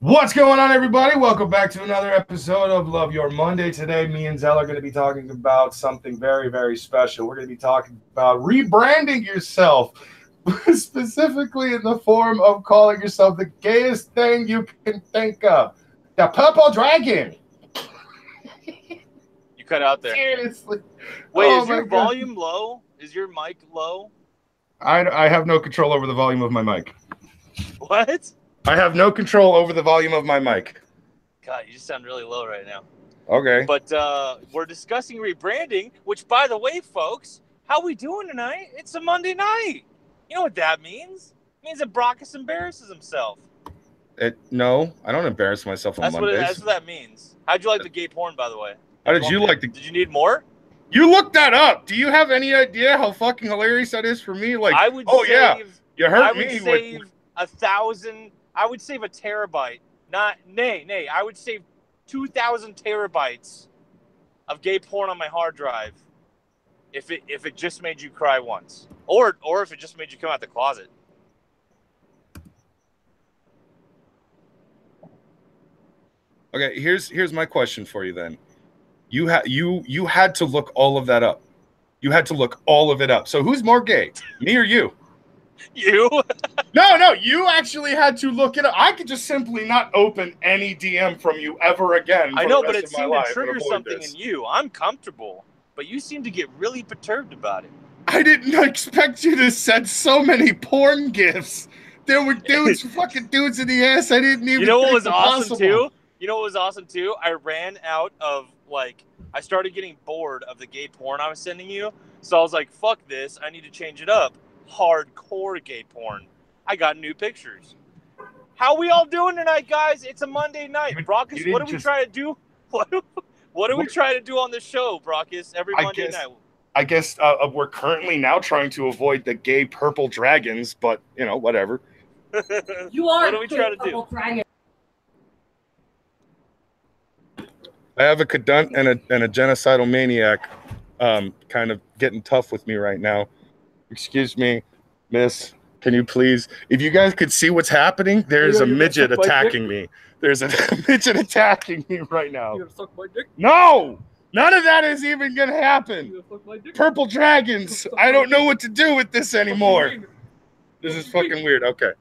What's going on, everybody? Welcome back to another episode of Love Your Monday. Today, me and Zell are going to be talking about something very, very special. We're going to be talking about rebranding yourself, specifically in the form of calling yourself the gayest thing you can think of. The Purple Dragon. You cut out there. Seriously. Wait, is your volume low? Is your mic low? I have no control over the volume of my mic. What? I have no control over the volume of my mic. God, you just sound really low right now. Okay. But we're discussing rebranding, which, by the way, folks, how we doing tonight? It's a Monday night. You know what that means? It means that Brockus embarrasses himself. No, I don't embarrass myself on Mondays. That's what that means. How'd you like the gay porn, by the way? How did you like the... Did you need more? You looked that up. Do you have any idea how fucking hilarious that is for me? Like, I would you hurt me. I would save 1,000... I would save a terabyte. I would save 2,000 terabytes of gay porn on my hard drive if it just made you cry once. Or if it just made you come out the closet. Okay, here's my question for you then. You had to look all of that up. You had to look all of it up. So who's more gay? Me or you? You? No, you actually had to look it up. I could just simply not open any DM from you ever again. I know, but it seemed to trigger something in you. I'm comfortable, but you seem to get really perturbed about it. I didn't expect you to send so many porn gifs. There were fucking dudes in the ass. I didn't even. You know what was awesome too? I ran out of, I started getting bored of the gay porn I was sending you. So I was like, fuck this. I need to change it up. Hardcore gay porn. I got new pictures. How we all doing tonight, guys? It's a Monday night. Brockus, what do we try to do? What do we try to do on the show, Brockus, every Monday night? I guess we're currently now trying to avoid the gay purple dragons, but, whatever. You are what do we try to do? Dragon. I have a cadunt and a genocidal maniac kind of getting tough with me right now. Excuse me, miss. Can you please? If you guys could see what's happening, there's a midget attacking me. There's a midget attacking me right now. You gonna suck my dick? No! None of that is even going to happen. Purple dragons. I don't know what to do with this anymore. This is fucking weird. Okay.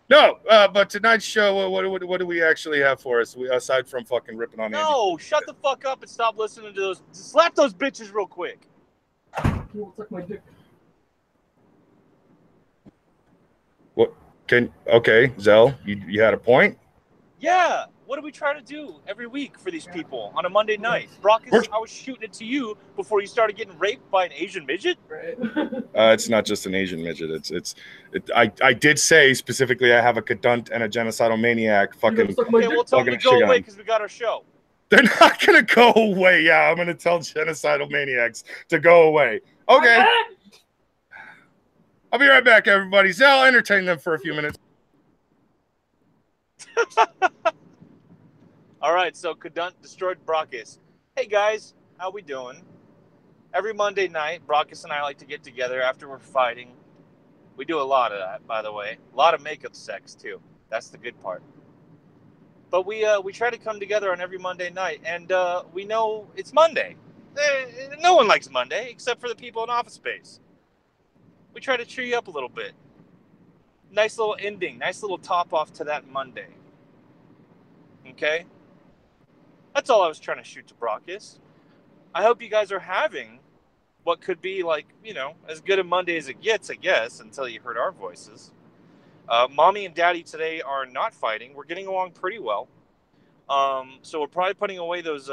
No, but tonight's show, what do we actually have for us, aside from fucking ripping on Andy? No, shut the fuck up and stop listening to those. Slap those bitches real quick. You won't suck my dick. What? Okay, Zell, you had a point? Yeah. What do we try to do every week for these people on a Monday night? Brockus, I was shooting it to you before you started getting raped by an Asian midget. It's not just an Asian midget. I did say specifically I have a cadunt and a genocidal maniac. Fucking. Okay, well, tell them to go away because we got our show. They're not gonna go away. Yeah, I'm gonna tell genocidal maniacs to go away. Okay. I'll be right back, everybody. Zell, entertain them for a few minutes. All right, so Cadunt destroyed Brockus. Hey, guys, how we doing? Every Monday night, Brockus and I like to get together after we're fighting. We do a lot of that, by the way. A lot of makeup sex, too. That's the good part. But we try to come together on every Monday night, and we know it's Monday. No one likes Monday, except for the people in Office Space. We try to cheer you up a little bit. Nice little ending, nice little top-off to that Monday. Okay? That's all I was trying to shoot to Brockus. I hope you guys are having what could be as good a Monday as it gets, I guess, until you heard our voices. Mommy and Daddy today are not fighting. We're getting along pretty well. So we're probably putting away those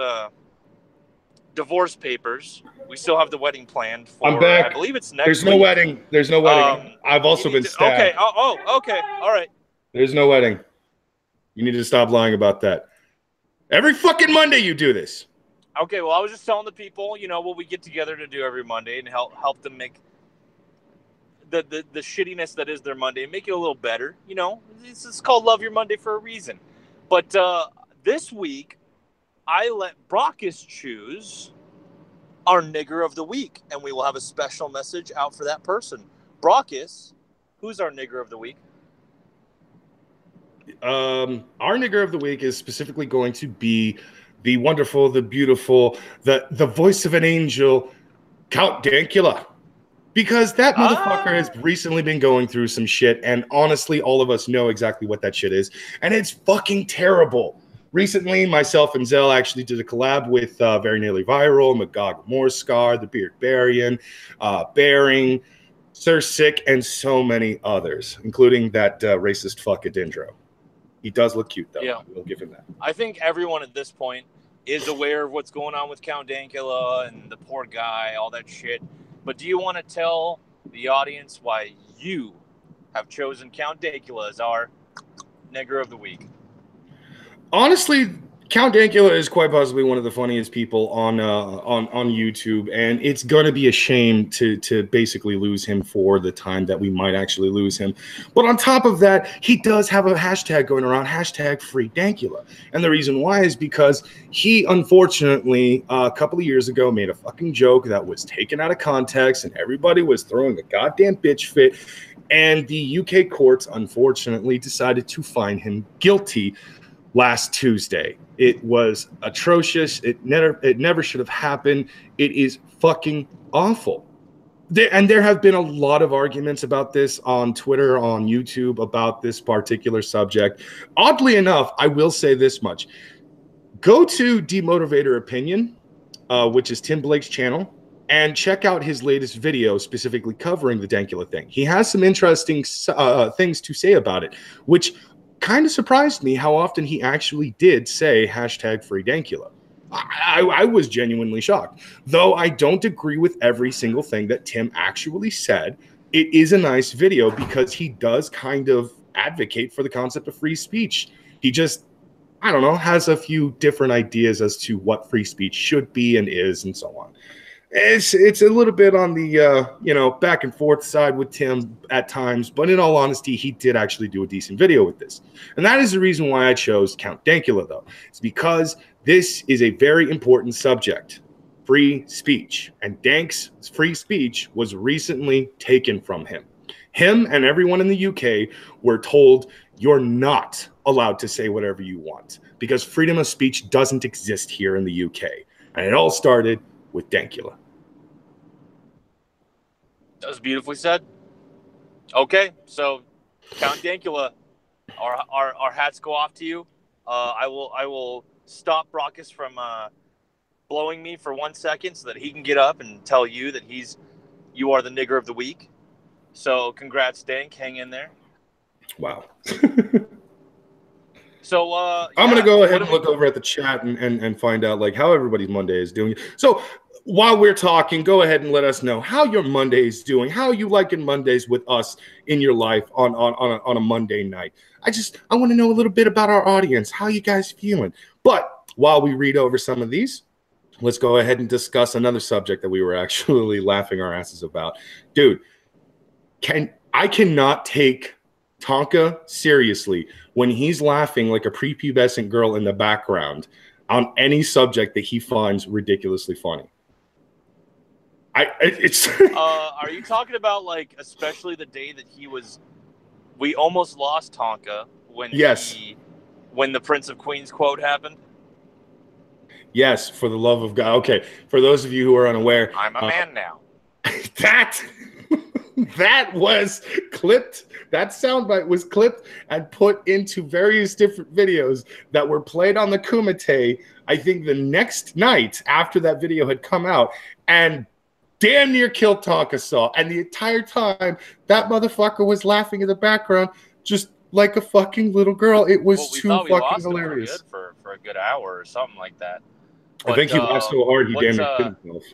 divorce papers. We still have the wedding planned for, I'm back. I believe it's next There's week. no wedding. There's no wedding. I've also been stabbed. Okay. Okay. All right. There's no wedding. You need to stop lying about that. Every fucking Monday you do this. Okay, well, I was just telling the people, what we get together to do every Monday and help them make the shittiness that is their Monday, make it a little better. It's called Love Your Monday for a reason. But this week, I let Brockus choose our nigger of the week, and we will have a special message out for that person. Brockus, who's our nigger of the week? Our nigger of the week is specifically going to be the wonderful, the beautiful, the voice of an angel, Count Dankula. Because that motherfucker has recently been going through some shit, and honestly, all of us know exactly what that shit is, and it's fucking terrible. Recently, myself and Zell actually did a collab with Very Nearly Viral, Magog Morscar, The Beard Barian, Bearing, Sir Sick, and so many others, including that racist fuck Adindro. He does look cute, though. Yeah. We'll give him that. I think everyone at this point is aware of what's going on with Count Dankula and the poor guy, all that shit. But do you want to tell the audience why you have chosen Count Dankula as our nigger of the week? Honestly, Count Dankula is quite possibly one of the funniest people on YouTube, and it's gonna be a shame to basically lose him for the time that we might actually lose him. But on top of that, he does have a hashtag going around, hashtag Free Dankula, and the reason why is because he unfortunately a couple of years ago made a fucking joke that was taken out of context, and everybody was throwing a goddamn bitch fit, and the UK courts unfortunately decided to find him guilty last Tuesday. It was atrocious. It never should have happened. It is fucking awful. There have been a lot of arguments about this on Twitter, on YouTube, about this particular subject. Oddly enough, I will say this much. Go to Demotivator Opinion, which is Tim Blake's channel, and check out his latest video specifically covering the Dankula thing. He has some interesting things to say about it, which kind of surprised me how often he actually did say hashtag Free Dankula. I was genuinely shocked. Though I don't agree with every single thing that Tim actually said, it is a nice video because he does kind of advocate for the concept of free speech. He just, I don't know, has a few different ideas as to what free speech should be and is and so on. It's a little bit on the back and forth side with Tim at times, but in all honesty, he did actually do a decent video with this. And that is the reason why I chose Count Dankula, though. It's because this is a very important subject, free speech. And Dank's free speech was recently taken from him. Him and everyone in the UK were told, you're not allowed to say whatever you want because freedom of speech doesn't exist here in the UK. And it all started with Dankula. That was beautifully said. Okay, so Count Dankula, our hats go off to you. I will stop Brockus from blowing me for 1 second so that he can get up and tell you that you are the nigger of the week. So congrats, Dank. Hang in there. Wow. So I'm gonna go ahead and look over at the chat and find out like how everybody's Monday is doing. So while we're talking, go ahead and let us know how your Monday is doing. How are you liking Mondays with us in your life on a Monday night? I want to know a little bit about our audience. How you guys feeling? But while we read over some of these, let's go ahead and discuss another subject that we were actually laughing our asses about. Dude, I cannot take Tonka seriously when he's laughing like a prepubescent girl in the background on any subject that he finds ridiculously funny. Are you talking about like especially the day that we almost lost Tonka when when the Prince of Queens quote happened? Yes, for the love of God. Okay, for those of you who are unaware, I'm a man now. That was clipped. That soundbite was clipped and put into various different videos that were played on the Kumite, I think the next night after that video had come out, and damn near killed Tonka Saw. And the entire time, that motherfucker was laughing in the background just like a fucking little girl. It was too fucking hilarious. For a good hour or something like that. But, I think he laughed so hard he damn near killed himself.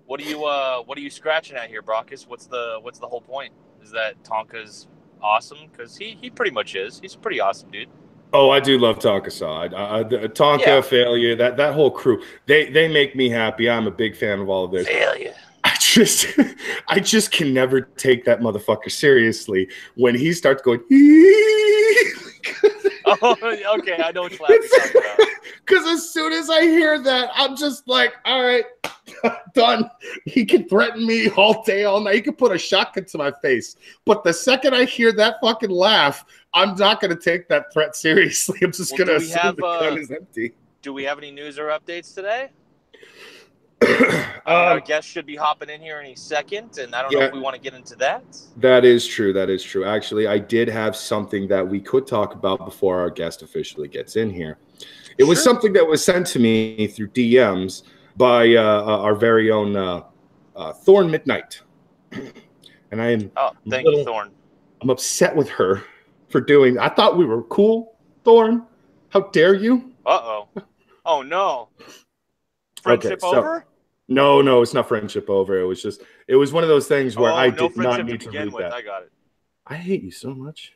What are you scratching at here, Brockus? What's the whole point? Is that Tonka's awesome? Because he pretty much is. He's a pretty awesome dude. Oh, I do love Tonka Saw. Tonka, Failure, that whole crew. They make me happy. I'm a big fan of all of this. Failure. I just can never take that motherfucker seriously when he starts going Oh, okay. I know which laugh you're talking about. Because as soon as I hear that, I'm just like, all right, done. He can threaten me all day, all night. He can put a shotgun to my face. But the second I hear that fucking laugh, I'm not going to take that threat seriously. I'm just going to assume the gun is empty. Do we have any news or updates today? Our guest should be hopping in here any second, and I don't know if we want to get into that. That is true. That is true. Actually, I did have something that we could talk about before our guest officially gets in here. It was something that was sent to me through DMs by our very own Thorn Midnight. And I am thank you, Thorn. I'm upset with her for doing. I thought we were cool, Thorn. How dare you? Uh-oh. Oh, no. Friendship over? No, it's not friendship over. It was one of those things where I did not need to read that. I got it. I hate you so much.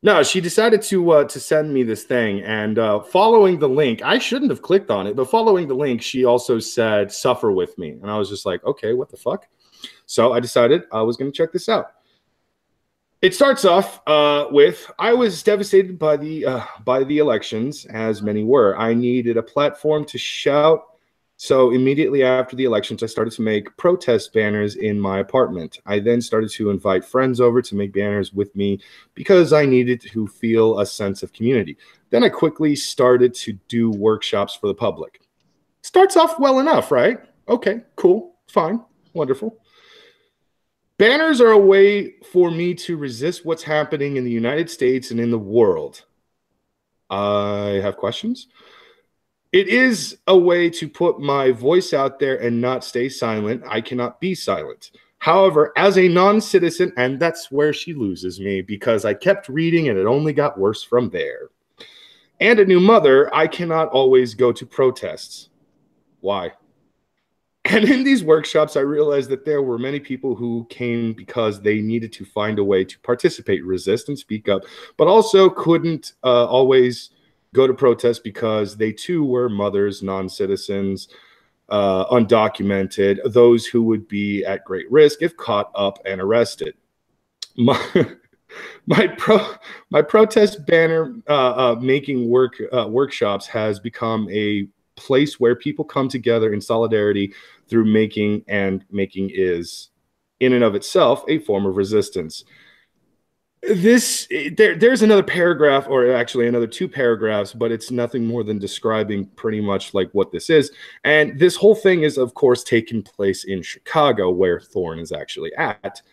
No, she decided to send me this thing, and following the link, I shouldn't have clicked on it, but following the link, she also said, "Suffer with me," and I was just like, okay, what the fuck? So I decided I was going to check this out. It starts off with, I was devastated by the elections, as many were. I needed a platform to shout. So immediately after the elections, I started to make protest banners in my apartment. I then started to invite friends over to make banners with me because I needed to feel a sense of community. Then I quickly started to do workshops for the public. Starts off well enough, right? Okay, cool, fine, wonderful. Banners are a way for me to resist what's happening in the United States and in the world. I have questions. It is a way to put my voice out there and not stay silent. I cannot be silent. However, as a non-citizen, and that's where she loses me because I kept reading and it only got worse from there. And a new mother, I cannot always go to protests. Why? And in these workshops, I realized that there were many people who came because they needed to find a way to participate, resist, and speak up, but also couldn't always go to protest because they too were mothers, non-citizens, undocumented, those who would be at great risk if caught up and arrested. My protest banner making workshops has become a place where people come together in solidarity through making, and making is in and of itself a form of resistance. There's another paragraph, or actually another 2 paragraphs, but it's nothing more than describing pretty much like what this is. And this whole thing is, of course, taking place in Chicago, where Thorn is actually at.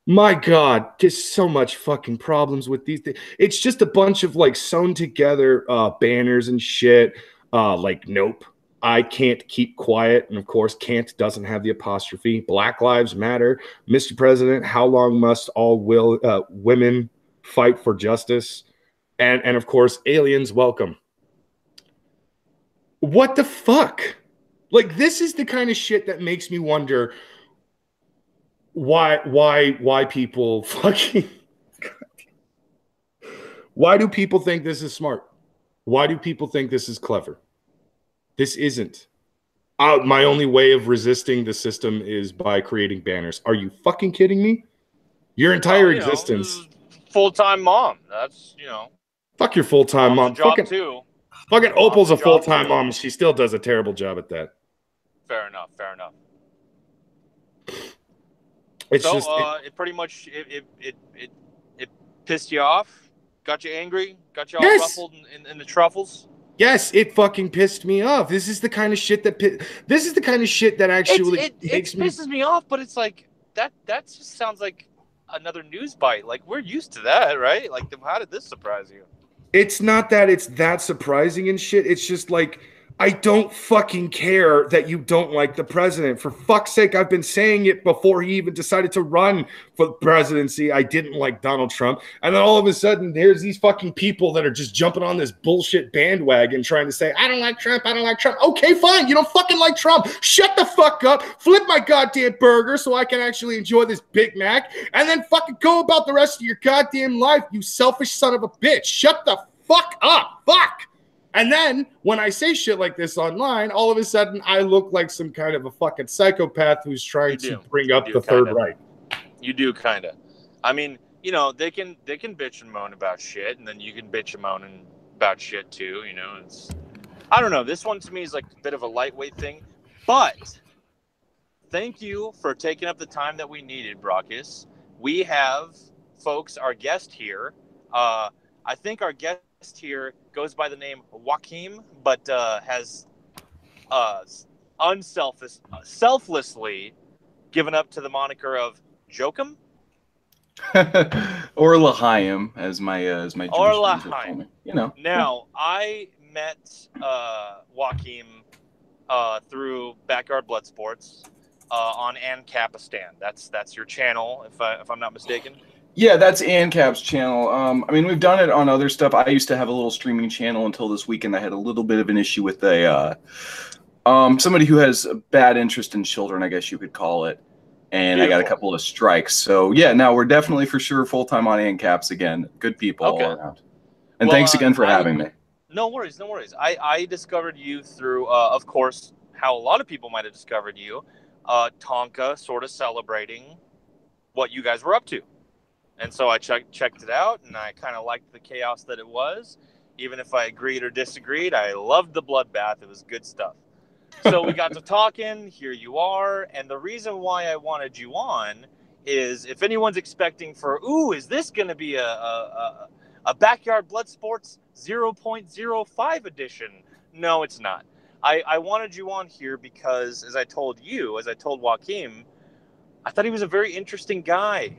My God, just so much fucking problems with these things. It's just a bunch of like sewn together banners and shit. Like, nope, I can't keep quiet. And of course, can't doesn't have the apostrophe. Black Lives Matter. Mr. President, how long must all women fight for justice? And of course, aliens welcome. What the fuck? Like, this is the kind of shit that makes me wonder why people fucking why do people think this is smart? Why do people think this is clever? This isn't. My only way of resisting the system is by creating banners. Are you fucking kidding me? Your entire existence. Full-time mom. That's, Fuck your full-time mom. Job too. Fucking Opal's a full-time mom, and she still does a terrible job at that. Fair enough. It's so just, it pretty much it pissed you off, got you angry, got you all ruffled in the truffles. Yes, it fucking pissed me off. This is the kind of shit that actually it pisses me off, but it's like that just sounds like another news bite. Like, we're used to that, right? Like, how did this surprise you? It's not that it's that surprising and shit. It's just like, I don't fucking care that you don't like the president. For fuck's sake, I've been saying it before he even decided to run for the presidency. I didn't like Donald Trump. And then all of a sudden, there's these fucking people that are just jumping on this bullshit bandwagon trying to say, I don't like Trump, I don't like Trump. Okay, fine, you don't fucking like Trump. Shut the fuck up, flip my goddamn burger so I can actually enjoy this Big Mac, and then fucking go about the rest of your goddamn life, you selfish son of a bitch. Shut the fuck up, fuck. And then when I say shit like this online, all of a sudden I look like some kind of a fucking psychopath who's trying to bring up the Third Reich. You do, kind of. I mean, you know, they can bitch and moan about shit, and then you can bitch and moan about shit too. You know, it's I don't know. This one to me is like a bit of a lightweight thing, but thank you for taking up the time that we needed, Brockus. We have folks, our guest here. I think our guest here goes by the name Joachim, but has uh, selflessly given up to the moniker of Joachim Or L'chaim, as my Jewish or friends would call me. You know. Now, I met Joachim through Backyard Blood Sports on Ancapistan. That's your channel, if I'm not mistaken. Yeah, that's ANCAP's channel. I mean, we've done it on other stuff. I used to have a little streaming channel until this weekend. I had a little bit of an issue with a somebody who has a bad interest in children, I guess you could call it. And Beautiful. I got a couple of strikes. So, yeah, now we're definitely for sure full-time on ANCAPs again. Good people all around. And Well, thanks again for having me. No worries, no worries. I discovered you through, of course, how a lot of people might have discovered you, Tonka sort of celebrating what you guys were up to. And so I checked it out, and I kind of liked the chaos that it was. Even if I agreed or disagreed, I loved the bloodbath. It was good stuff. So we got to talking. Here you are. And the reason why I wanted you on is if anyone's expecting for, ooh, is this going to be a Backyard Blood Sports 0.05 edition? No, it's not. I wanted you on here because, as I told Joachim, I thought he was a very interesting guy.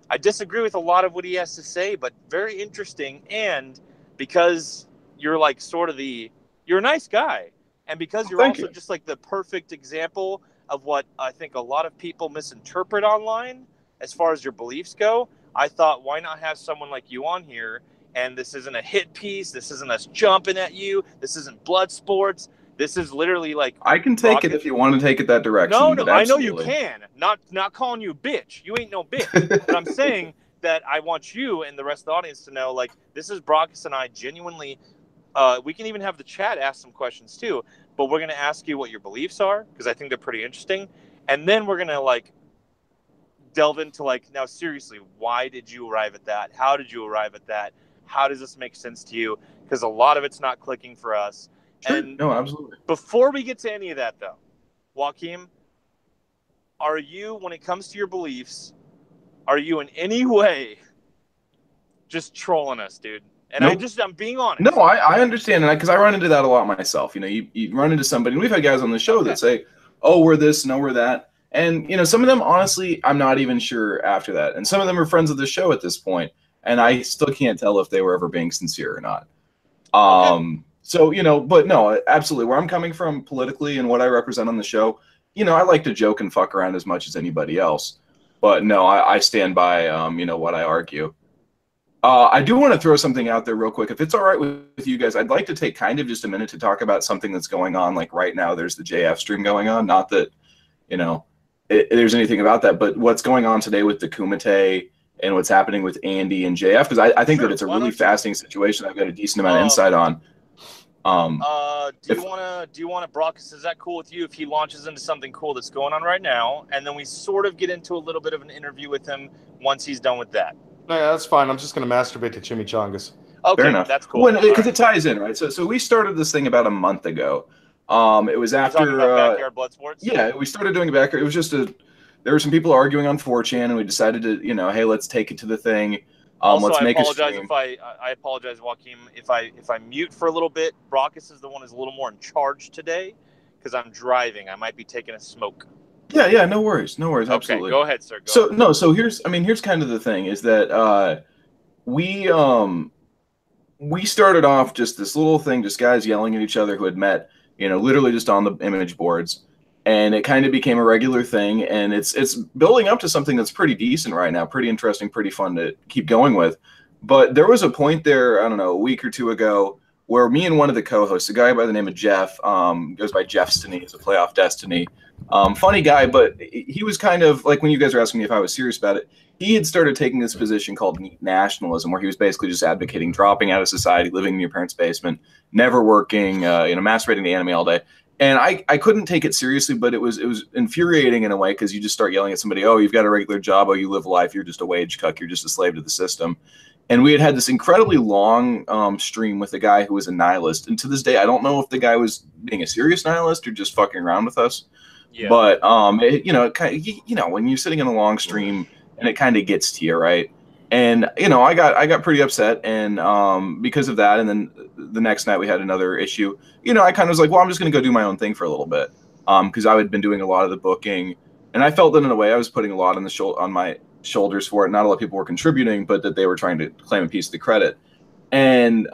I disagree with a lot of what he has to say, but very interesting. And because you're like sort of you're a nice guy. And because you're also just like the perfect example of what I think a lot of people misinterpret online as far as your beliefs go, I thought, why not have someone like you on here? And this isn't a hit piece. This isn't us jumping at you. This isn't blood sports. This is literally like I can take it if you want to take it that direction. No, I know you can. Not calling you a bitch. You ain't no bitch. But I'm saying that I want you and the rest of the audience to know, like, this is Brockus and I genuinely. We can even have the chat ask some questions too. But we're gonna ask you what your beliefs are because I think they're pretty interesting, and then we're gonna like delve into like, now seriously, why did you arrive at that? How did you arrive at that? How does this make sense to you? Because a lot of it's not clicking for us. Sure. And no, absolutely. Before we get to any of that, though, Joachim, are you, when it comes to your beliefs, are you in any way just trolling us, dude? And nope. I'm being honest. No, I understand, because I run into that a lot myself. You know, you run into somebody, and we've had guys on the show that say, oh, we're this, no, we're that. And, you know, some of them, honestly, I'm not even sure after that. And some of them are friends of the show at this point, and I still can't tell if they were ever being sincere or not. So, you know, but no, absolutely. Where I'm coming from politically and what I represent on the show, you know, I like to joke and fuck around as much as anybody else. But no, I stand by, you know, what I argue. I do want to throw something out there real quick. If it's all right with you guys, I'd like to take kind of just a minute to talk about something that's going on. Like right now, there's the JF stream going on. Not that, you know, there's anything about that, but what's going on today with the Kumite and what's happening with Andy and JF, because I think that it's a really fascinating situation. I've got a decent amount of insight on. Do you want to, Brockus, is that cool with you if he launches into something cool that's going on right now, and then we sort of get into a little bit of an interview with him once he's done with that? Yeah, that's fine. I'm just going to masturbate to chimichangas. Okay, fair enough. That's cool. Because it ties in, right? So we started this thing about a month ago. It was after Backyard Blood Sports. Yeah, we started doing a backyard. It was just there were some people arguing on 4chan, and we decided to, you know, hey, let's take it to the thing. Also, let's make I a apologize stream. I apologize, Joachim, if I mute for a little bit. Brockus is the one who's a little more in charge today because I'm driving. I might be taking a smoke. Yeah, no worries, Okay, absolutely. go ahead, sir. So here's kind of the thing is that we started off just this little thing, just guys yelling at each other who had met, you know, literally just on the image boards, and it kind of became a regular thing, and it's building up to something that's pretty decent right now, pretty interesting, pretty fun to keep going with. But there was a point there, I don't know, a week or two ago, where me and one of the co-hosts, a guy by the name of Jeff, goes by Jeffstiny, he's a Playoff Destiny. Funny guy, but he was kind of like when you guys were asking me if I was serious about it, he had started taking this position called neat nationalism, where he was basically just advocating dropping out of society, living in your parents' basement, never working, you know, masturbating to anime all day. And I couldn't take it seriously, but it was infuriating in a way, because you just start yelling at somebody, oh, you've got a regular job, oh, you live life, you're just a wage cuck, you're just a slave to the system. And we had this incredibly long stream with a guy who was a nihilist. And to this day, I don't know if the guy was being a serious nihilist or just fucking around with us. Yeah. But when you're sitting in a long stream and it kind of gets to you, right? And I got pretty upset, and because of that. And then the next night we had another issue. I kind of was like, well, I'm just going to go do my own thing for a little bit, because I had been doing a lot of the booking, and I felt that in a way I was putting a lot on my shoulders for it. Not a lot of people were contributing, but that they were trying to claim a piece of the credit. And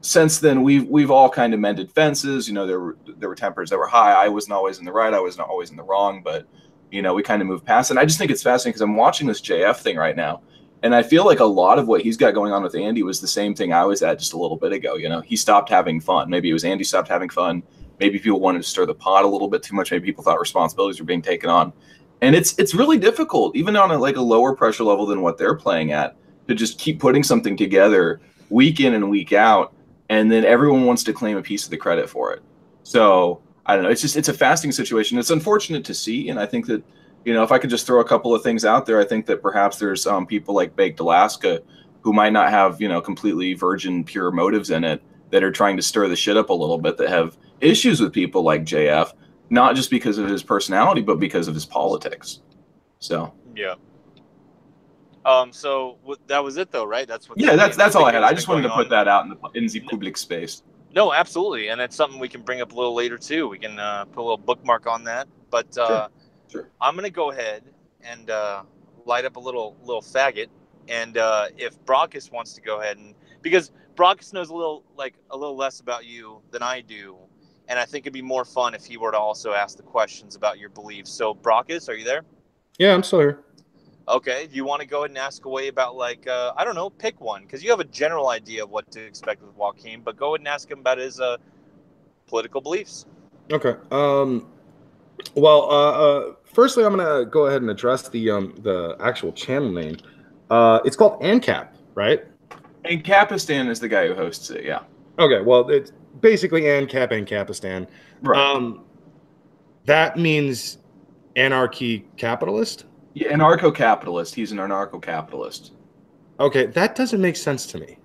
since then, we've all kind of mended fences. There were tempers that were high. I wasn't always in the right. I was not always in the wrong. But we kind of moved past it. And I just think it's fascinating, because I'm watching this JF thing right now. And I feel like a lot of what he's got going on with Andy was the same thing I was at just a little bit ago. He stopped having fun. Maybe it was Andy stopped having fun. Maybe people wanted to stir the pot a little bit too much. Maybe people thought responsibilities were being taken on. And it's really difficult, even on a lower pressure level than what they're playing at, to just keep putting something together week in and week out. And then everyone wants to claim a piece of the credit for it. So I don't know. It's a fascinating situation. It's unfortunate to see. And I think that, if I could just throw a couple of things out there, I think that perhaps there's people like Baked Alaska who might not have, completely virgin, pure motives in it, that are trying to stir the shit up a little bit, that have issues with people like JF, not just because of his personality, but because of his politics. So. Yeah. So that was it, though, right? That's what. Yeah, that's all I had. I just wanted to put that out in the public space. No, absolutely, and it's something we can bring up a little later too. We can put a little bookmark on that. But Sure. I'm gonna go ahead and light up a little faggot, and if Brockus wants to go ahead, and because Brockus knows a little less about you than I do, and I think it'd be more fun if he were to also ask the questions about your beliefs. So, Brockus, are you there? Yeah, I'm still here. Okay, do you want to go ahead and ask away about, I don't know, pick one, because you have a general idea of what to expect with Joachim, but go ahead and ask him about his political beliefs. Okay. Firstly, I'm gonna go ahead and address the actual channel name. It's called ANCAP, right? Ancapistan is the guy who hosts it. Yeah. Okay. Well, it's basically ANCAP, Ancapistan. Right. That means anarchy capitalist. Yeah, anarcho-capitalist. He's an anarcho-capitalist. Okay, that doesn't make sense to me.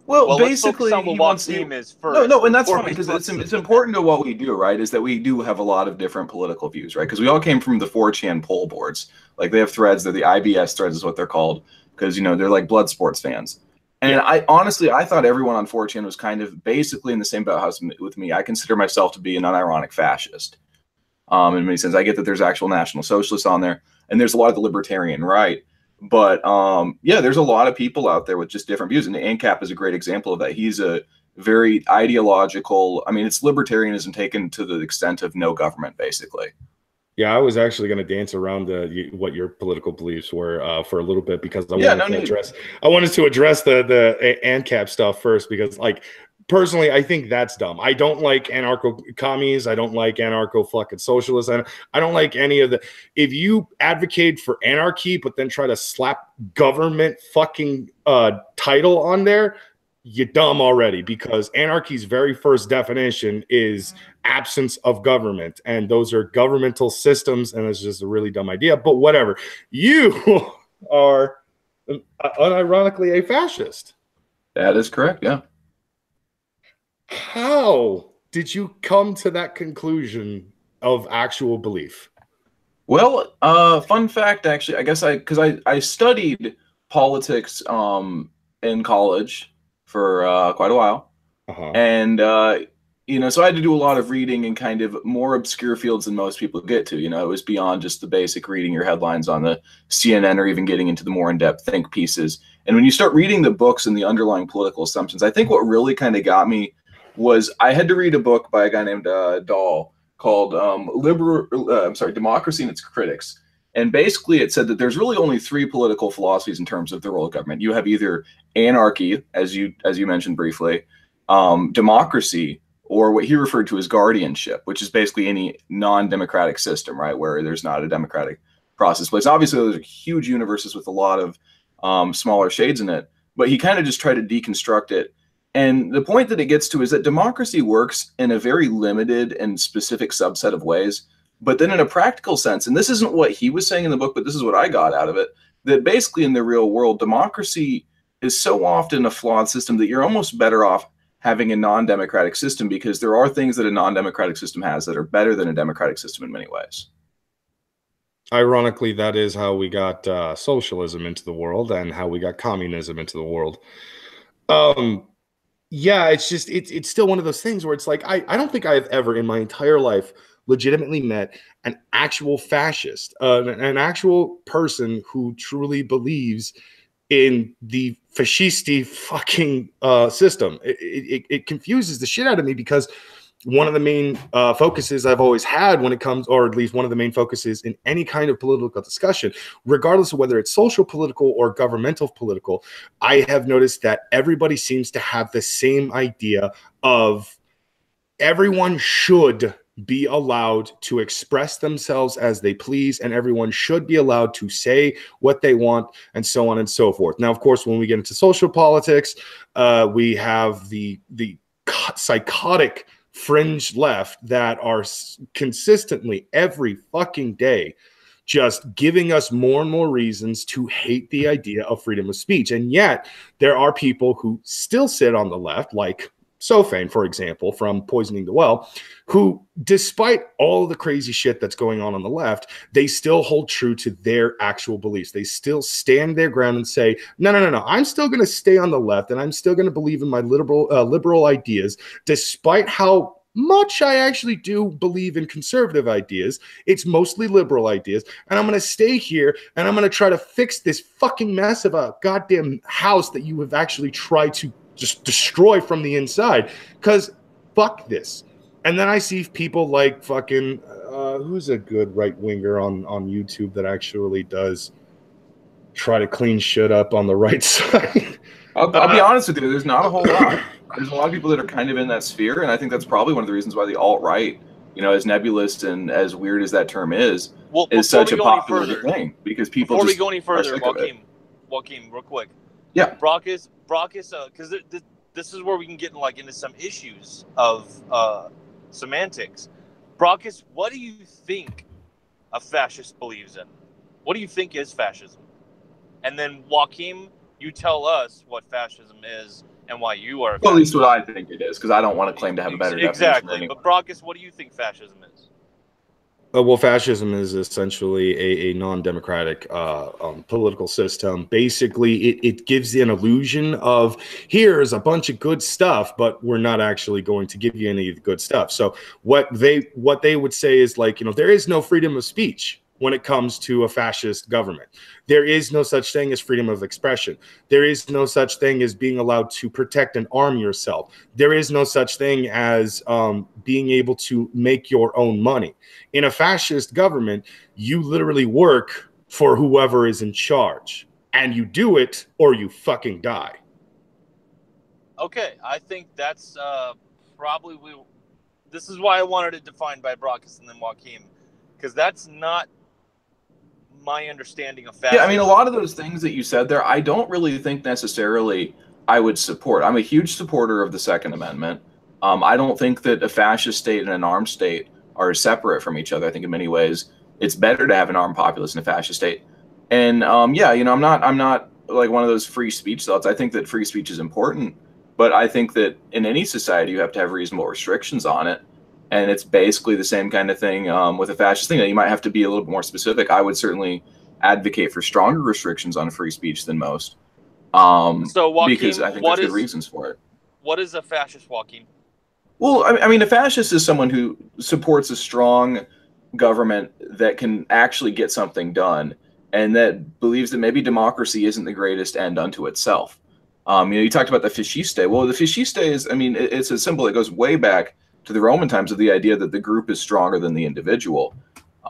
Well, basically, he wants to. No, and that's fine, because it's important to what we do, right? Is that we do have a lot of different political views, right? Because we all came from the 4chan poll boards. They have threads. They're the IBS threads, is what they're called, because they're like blood sports fans. And I honestly thought everyone on 4chan was kind of basically in the same boathouse with me. I consider myself to be an unironic fascist. In many sense, I get that there's actual National Socialists on there, and there's a lot of the libertarian right. But there's a lot of people out there with just different views, and ANCAP is a great example of that. He's a very ideological. I mean, it's libertarianism taken to the extent of no government, basically. Yeah, I was actually going to dance around what your political beliefs were for a little bit, because I wanted to address the ANCAP stuff first, because personally, I think that's dumb. I don't like anarcho-commies. I don't like anarcho-fucking socialists. I don't like any of the. If you advocate for anarchy, but then try to slap government fucking title on there, you're dumb already, because anarchy's very first definition is absence of government. And those are governmental systems, and it's just a really dumb idea. But whatever. You are unironically a fascist. That is correct, yeah. How did you come to that conclusion of actual belief? Well, fun fact, actually, I guess because I studied politics in college for quite a while. And, so I had to do a lot of reading in kind of more obscure fields than most people get to. It was beyond just the basic reading your headlines on the CNN, or even getting into the more in-depth think pieces. And when you start reading the books and the underlying political assumptions, I think what really kind of got me was I had to read a book by a guy named Dahl called Democracy and Its Critics. And basically it said that there's really only three political philosophies in terms of the role of government. You have either anarchy, as you mentioned briefly, democracy, or what he referred to as guardianship, which is basically any non-democratic system, right, where there's not a democratic process. But obviously those are huge universes with a lot of smaller shades in it. But he kind of just tried to deconstruct it And the point that it gets to is that democracy works in a very limited and specific subset of ways. But then in a practical sense, and this isn't what he was saying in the book, but this is what I got out of it, that basically in the real world, democracy is so often a flawed system that you're almost better off having a non-democratic system, because there are things that a non-democratic system has that are better than a democratic system in many ways. Ironically, that is how we got socialism into the world and how we got communism into the world. Yeah, it's just it's still one of those things where it's like I don't think I've ever in my entire life legitimately met an actual fascist, an actual person who truly believes in the fascisti fucking system. It confuses the shit out of me, because one of the main focuses I've always had when it comes, or at least one of the main focuses in any kind of political discussion, regardless of whether it's social political or governmental political, I have noticed that everybody seems to have the same idea of everyone should be allowed to express themselves as they please, and everyone should be allowed to say what they want, and so on and so forth. Now, of course, when we get into social politics, we have the psychotic fringe left that are consistently every fucking day just giving us more and more reasons to hate the idea of freedom of speech. And yet there are people who still sit on the left, like Sophane, for example, from Poisoning the Well, who, despite all of the crazy shit that's going on the left, they still hold true to their actual beliefs. They still stand their ground and say, no, I'm still going to stay on the left, and I'm still going to believe in my liberal ideas, despite how much I actually do believe in conservative ideas. It's mostly liberal ideas, and I'm going to stay here, and I'm going to try to fix this fucking mess of a goddamn house that you have actually tried to just destroy from the inside, because fuck this. And then I see people like fucking who's a good right-winger on YouTube that actually does try to clean shit up on the right side. I'll be honest with you, there's not a whole lot. There's a lot of people that are kind of in that sphere, and I think that's probably one of the reasons why the alt-right, as nebulous and as weird as that term is such a popular thing, because people before we go any further, Joachim, real quick. Yeah, Brockus, because this is where we can get into some issues of semantics. Brockus, what do you think a fascist believes in? What do you think is fascism? And then Joachim, you tell us what fascism is and why you are. Well, at least what I think it is, because I don't want to claim to have a better definition. Exactly, but Brockus, what do you think fascism is? Well, fascism is essentially a non-democratic political system. Basically, it gives an illusion of, here's a bunch of good stuff, but we're not actually going to give you any of the good stuff. So what they would say is there is no freedom of speech when it comes to a fascist government. There is no such thing as freedom of expression. There is no such thing as being allowed to protect and arm yourself. There is no such thing as being able to make your own money. In a fascist government, you literally work for whoever is in charge, and you do it or you fucking die. Okay, I think that's probably this is why I wanted it defined by Brockus and then Joachim, because that's not my understanding of fascism. Yeah, I mean, a lot of those things that you said there, I don't really think necessarily I would support. I'm a huge supporter of the Second Amendment. I don't think that a fascist state and an armed state are separate from each other. I think in many ways it's better to have an armed populace in a fascist state. And I'm not like one of those free speech zealots. I think that free speech is important, but I think that in any society you have to have reasonable restrictions on it. And it's basically the same kind of thing with a fascist thing. That you might have to be a little bit more specific. I would certainly advocate for stronger restrictions on free speech than most. So, Joachim, because I think there's good reasons for it. What is a fascist, Joachim? Well, I mean, a fascist is someone who supports a strong government that can actually get something done, and that believes that maybe democracy isn't the greatest end unto itself. You talked about the fasciste. Well, the fasciste is, it's a symbol that goes way back to the Roman times, of the idea that the group is stronger than the individual.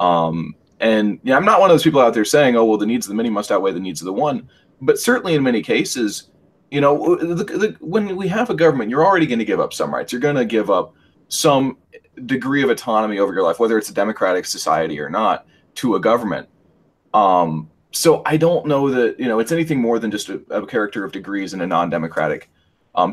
And I'm not one of those people out there saying, oh, well, the needs of the many must outweigh the needs of the one. But certainly in many cases, when we have a government, you're already going to give up some rights. You're going to give up some degree of autonomy over your life, whether it's a democratic society or not, to a government. So I don't know that, it's anything more than just a character of degrees in a non-democratic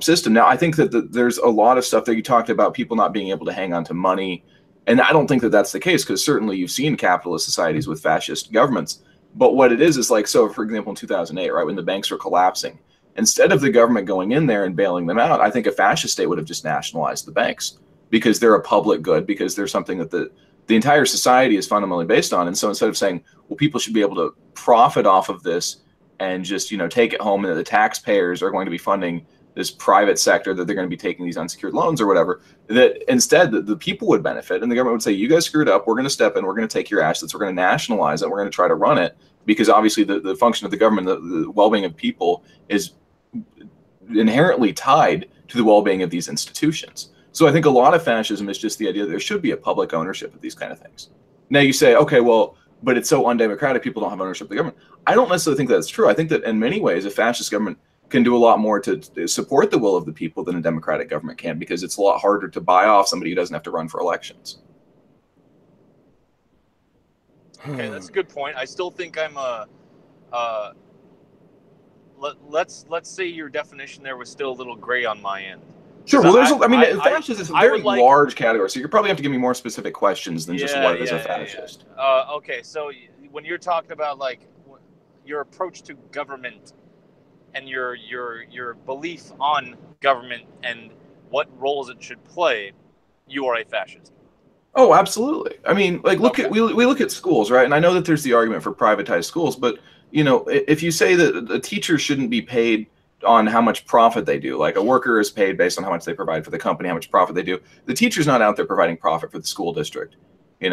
system. Now, I think that there's a lot of stuff that you talked about, people not being able to hang on to money. And I don't think that that's the case, because certainly you've seen capitalist societies with fascist governments. But what it is like, so for example, in 2008, right, when the banks were collapsing, instead of the government going in there and bailing them out, I think a fascist state would have just nationalized the banks, because they're a public good, because they're something that the entire society is fundamentally based on. And so instead of saying, well, people should be able to profit off of this and just, take it home, and that the taxpayers are going to be funding this private sector, that they're going to be taking these unsecured loans or whatever, that instead the people would benefit, and the government would say, you guys screwed up, we're going to step in, we're going to take your assets, we're going to nationalize it, we're going to try to run it, because obviously the function of the government, the well-being of people, is inherently tied to the well-being of these institutions. So I think a lot of fascism is just the idea that there should be a public ownership of these kind of things. Now you say, okay, well, but it's so undemocratic, people don't have ownership of the government. I don't necessarily think that's true. I think that in many ways, a fascist government can do a lot more to support the will of the people than a democratic government can, because it's a lot harder to buy off somebody who doesn't have to run for elections. Okay, that's a good point. I still think I'm let's say your definition there was still a little gray on my end. Sure. Well, fascist is a very large category, so you probably have to give me more specific questions than just what is a fascist. Okay, so when you're talking about like your approach to government and your belief on government and what roles it should play, you are a fascist. Oh, absolutely. I mean, like, we look at schools, right? And I know that there's the argument for privatized schools, but if you say that a teacher shouldn't be paid on how much profit they do, like a worker is paid based on how much they provide for the company, how much profit they do, the teacher's not out there providing profit for the school district.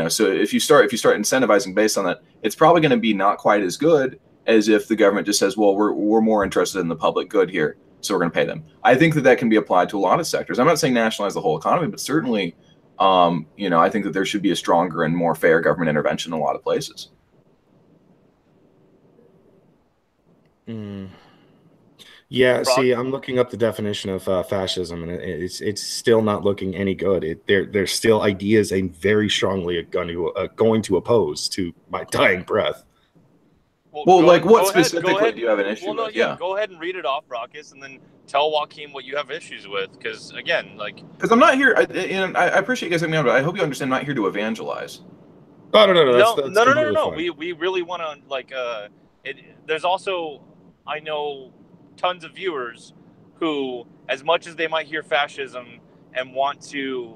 So if you start incentivizing based on that, it's probably going to be not quite as good as if the government just says, well, we're more interested in the public good here, so we're going to pay them. I think that can be applied to a lot of sectors. I'm not saying nationalize the whole economy, but certainly, I think that there should be a stronger and more fair government intervention in a lot of places. Yeah, see, I'm looking up the definition of fascism, and it's still not looking any good. There's still ideas I'm very strongly going to oppose to my dying breath. Well, what specifically do you have an issue with? Yeah, go ahead and read it off, Rockus, and then tell Joachim what you have issues with. Because again, because I'm not here, I appreciate you guys having me on, but I hope you understand, I'm not here to evangelize. Oh, no. No. We really want to there's also, I know, tons of viewers who, as much as they might hear fascism and want to,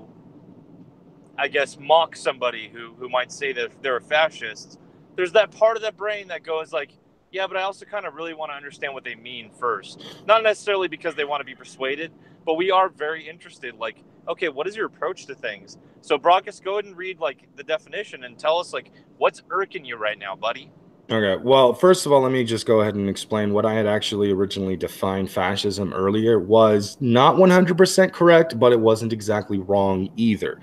I guess, mock somebody who might say that they're a fascist, there's that part of the brain that goes like, yeah, but I also kind of really want to understand what they mean first. Not necessarily because they want to be persuaded, but we are very interested. Like, okay, what is your approach to things? So, Brockus, go ahead and read the definition and tell us what's irking you right now, buddy. Okay, well, first of all, let me just go ahead and explain what I had actually originally defined fascism earlier was not 100% correct, but it wasn't exactly wrong either.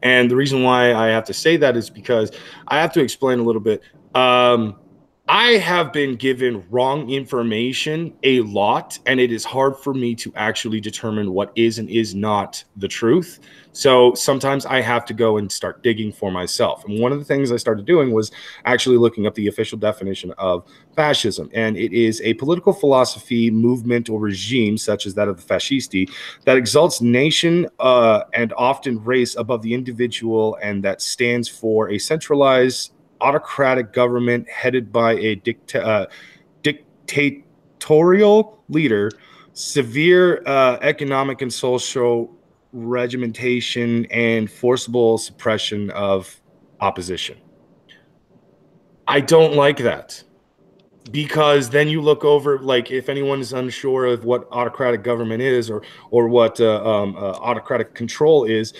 And the reason why I have to say that is because I have to explain a little bit. I have been given wrong information a lot, and it is hard for me to actually determine what is and is not the truth. So sometimes I have to go and start digging for myself. And one of the things I started doing was actually looking up the official definition of fascism. And it is a political philosophy, movement, or regime, such as that of the fascisti, that exalts nation and often race above the individual, and that stands for a centralized autocratic government headed by a dictatorial leader, severe economic and social regimentation, and forcible suppression of opposition. I don't like that, because then you look over, if anyone is unsure of what autocratic government is or what autocratic control is,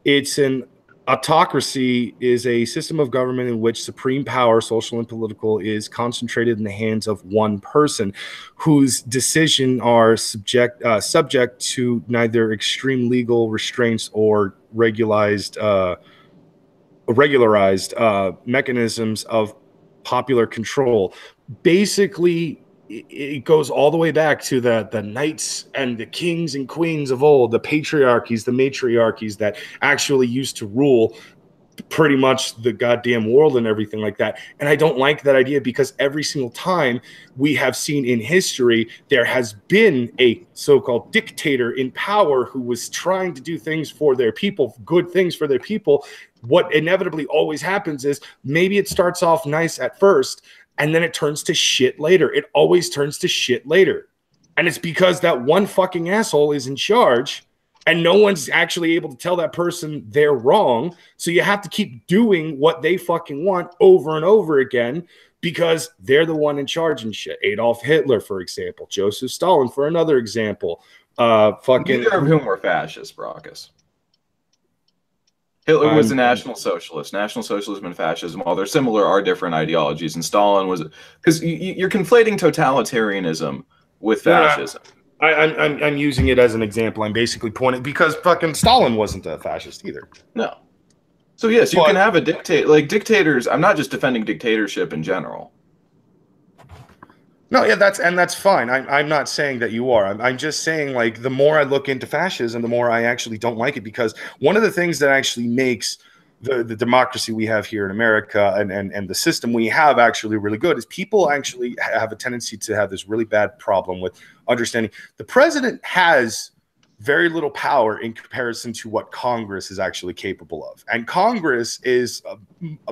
it's an autocracy is a system of government in which supreme power, social and political, is concentrated in the hands of one person, whose decisions are subject to neither extreme legal restraints or regularized mechanisms of popular control. Basically, it goes all the way back to the knights and the kings and queens of old, the patriarchies, the matriarchies that actually used to rule pretty much the goddamn world and everything like that. And I don't like that idea, because every single time we have seen in history, there has been a so-called dictator in power who was trying to do things for their people, good things for their people. What inevitably always happens is maybe it starts off nice at first, and then it turns to shit later. It always turns to shit later. And it's because that one fucking asshole is in charge, and no one's actually able to tell that person they're wrong. So you have to keep doing what they fucking want over and over again, because they're the one in charge and shit. Adolf Hitler, for example. Joseph Stalin, for another example. Neither of whom were fascists, Brockus. Hitler was a National Socialist. National Socialism and fascism, while they're similar, are different ideologies. And Stalin was... Because you're conflating totalitarianism with fascism. I'm using it as an example. I'm basically pointing, because fucking Stalin wasn't a fascist either. No. So yes, you can have a dictators. I'm not just defending dictatorship in general. No, yeah, that's fine. I'm not saying that you are. I'm just saying, like, the more I look into fascism, the more I actually don't like it, because one of the things that actually makes the democracy we have here in America and the system we have actually really good is people actually have a tendency to have this really bad problem with understanding the president has very little power in comparison to what Congress is actually capable of. And Congress is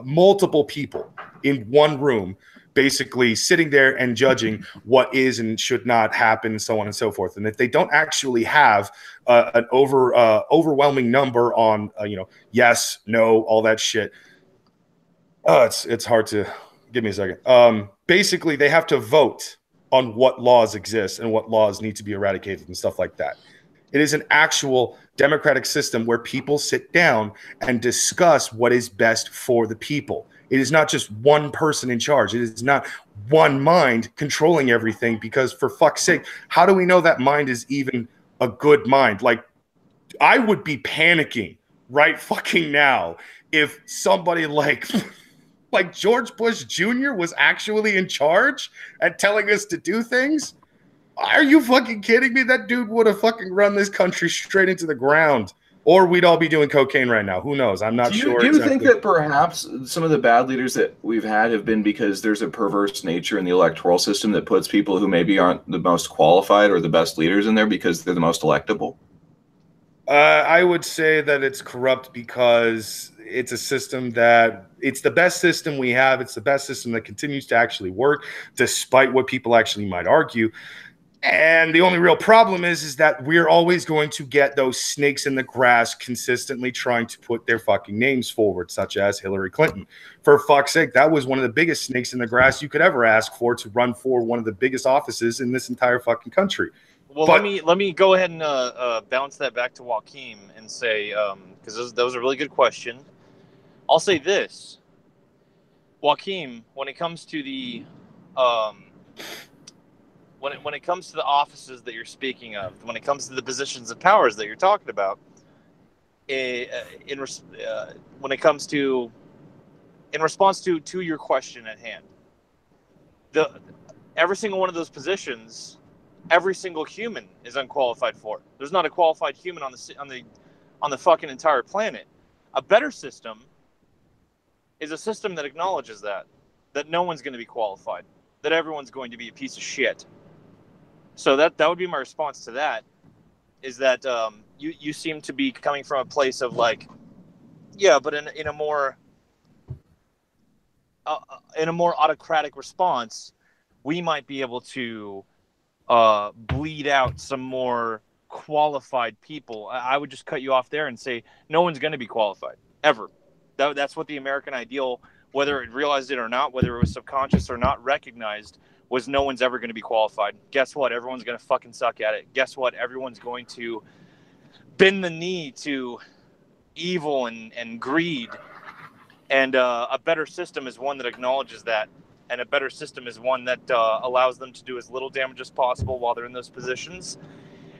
multiple people in one room, basically sitting there and judging what is and should not happen, so on and so forth. And if they don't actually have an overwhelming number on, yes, no, all that shit, it's hard to, give me a second. Basically, they have to vote on what laws exist and what laws need to be eradicated and stuff like that. It is an actual democratic system where people sit down and discuss what is best for the people. It is not just one person in charge. It is not one mind controlling everything, because for fuck's sake, how do we know that mind is even a good mind? Like, I would be panicking right fucking now if somebody like George Bush Jr. was actually in charge and telling us to do things. Are you fucking kidding me? That dude would have fucking run this country straight into the ground. Or we'd all be doing cocaine right now. Who knows? I'm not sure. Do you think that perhaps some of the bad leaders that we've had have been because there's a perverse nature in the electoral system that puts people who maybe aren't the most qualified or the best leaders in there because they're the most electable? I would say that it's corrupt because it's a system that it's the best system we have. It's the best system that continues to actually work, despite what people actually might argue. And the only real problem is that we're always going to get those snakes in the grass consistently trying to put their fucking names forward, such as Hillary Clinton. For fuck's sake, that was one of the biggest snakes in the grass you could ever ask for, to run for one of the biggest offices in this entire fucking country. Well, let me go ahead and bounce that back to Joachim and say, because that was a really good question. I'll say this, Joachim, when it comes to the when it comes to the offices that you're speaking of, when it comes to the positions of powers that you're talking about, when it comes to, in response to your question at hand, every single one of those positions, every single human is unqualified for. There's not a qualified human on the fucking entire planet. A better system is a system that acknowledges that no one's going to be qualified, that everyone's going to be a piece of shit. So that would be my response to that, is that you seem to be coming from a place of like, yeah, but in a more autocratic response, we might be able to bleed out some more qualified people. I would just cut you off there and say no one's going to be qualified ever. That's what the American ideal, whether it realized it or not, whether it was subconscious or not recognized, was no one's ever going to be qualified. Guess what? Everyone's going to fucking suck at it. Guess what? Everyone's going to bend the knee to evil and greed. And a better system is one that acknowledges that. And a better system is one that allows them to do as little damage as possible while they're in those positions,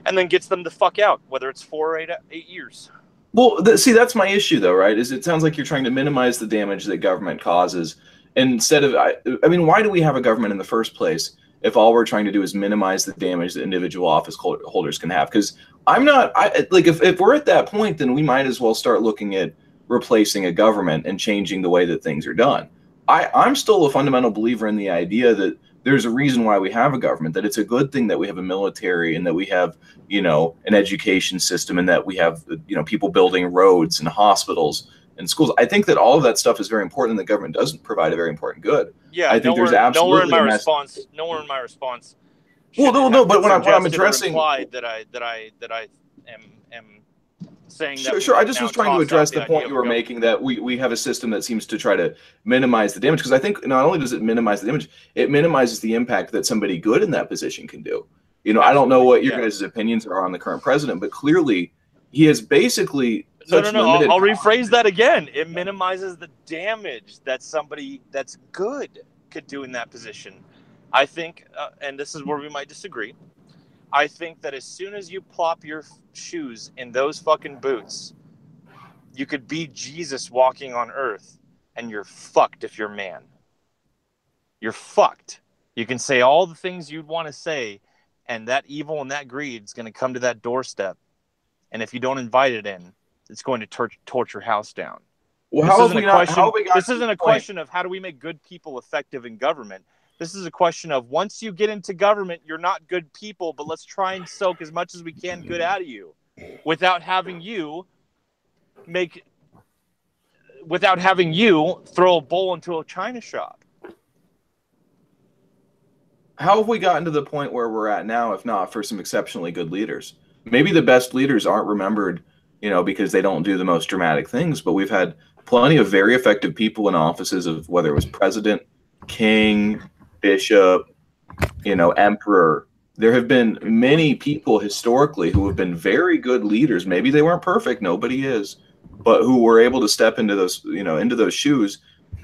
and then gets them the fuck out, whether it's 4 or 8 years. Well, see, that's my issue, though, right? Is it sounds like you're trying to minimize the damage that government causes. Instead of, I mean, why do we have a government in the first place if all we're trying to do is minimize the damage that individual office holders can have? Because if we're at that point, then we might as well start looking at replacing a government and changing the way that things are done. I'm still a fundamental believer in the idea that there's a reason why we have a government, that it's a good thing that we have a military and that we have, an education system and that we have, people building roads and hospitals and schools. I think that all of that stuff is very important, and the government doesn't provide a very important good. Yeah, I think there's absolutely nowhere in my response. Well, no, but when I'm addressing implied that I am saying that sure. I just was trying to address the point you were making, that we have a system that seems to try to minimize the damage, because I think not only does it minimize the damage, it minimizes the impact that somebody good in that position can do. I don't know what your guys' opinions are on the current president, but clearly he has basically such limited. I'll rephrase that again. It minimizes the damage that somebody that's good could do in that position. I think, and this is where we might disagree, I think that as soon as you plop your shoes in those fucking boots, you could be Jesus walking on earth, and you're fucked if you're man. You're fucked. You can say all the things you'd want to say, and that evil and that greed is going to come to that doorstep. And if you don't invite it in, it's going to torch your house down. Well, this isn't a question of how do we make good people effective in government. This is a question of, once you get into government, you're not good people, but let's try and soak as much as we can good out of you without having you throw a bowl into a china shop. How have we gotten to the point where we're at now, if not for some exceptionally good leaders? Maybe the best leaders aren't remembered, because they don't do the most dramatic things, but we've had plenty of very effective people in offices, of whether it was president, king, bishop, emperor. There have been many people historically who have been very good leaders. Maybe they weren't perfect, nobody is, but who were able to step into those, into those shoes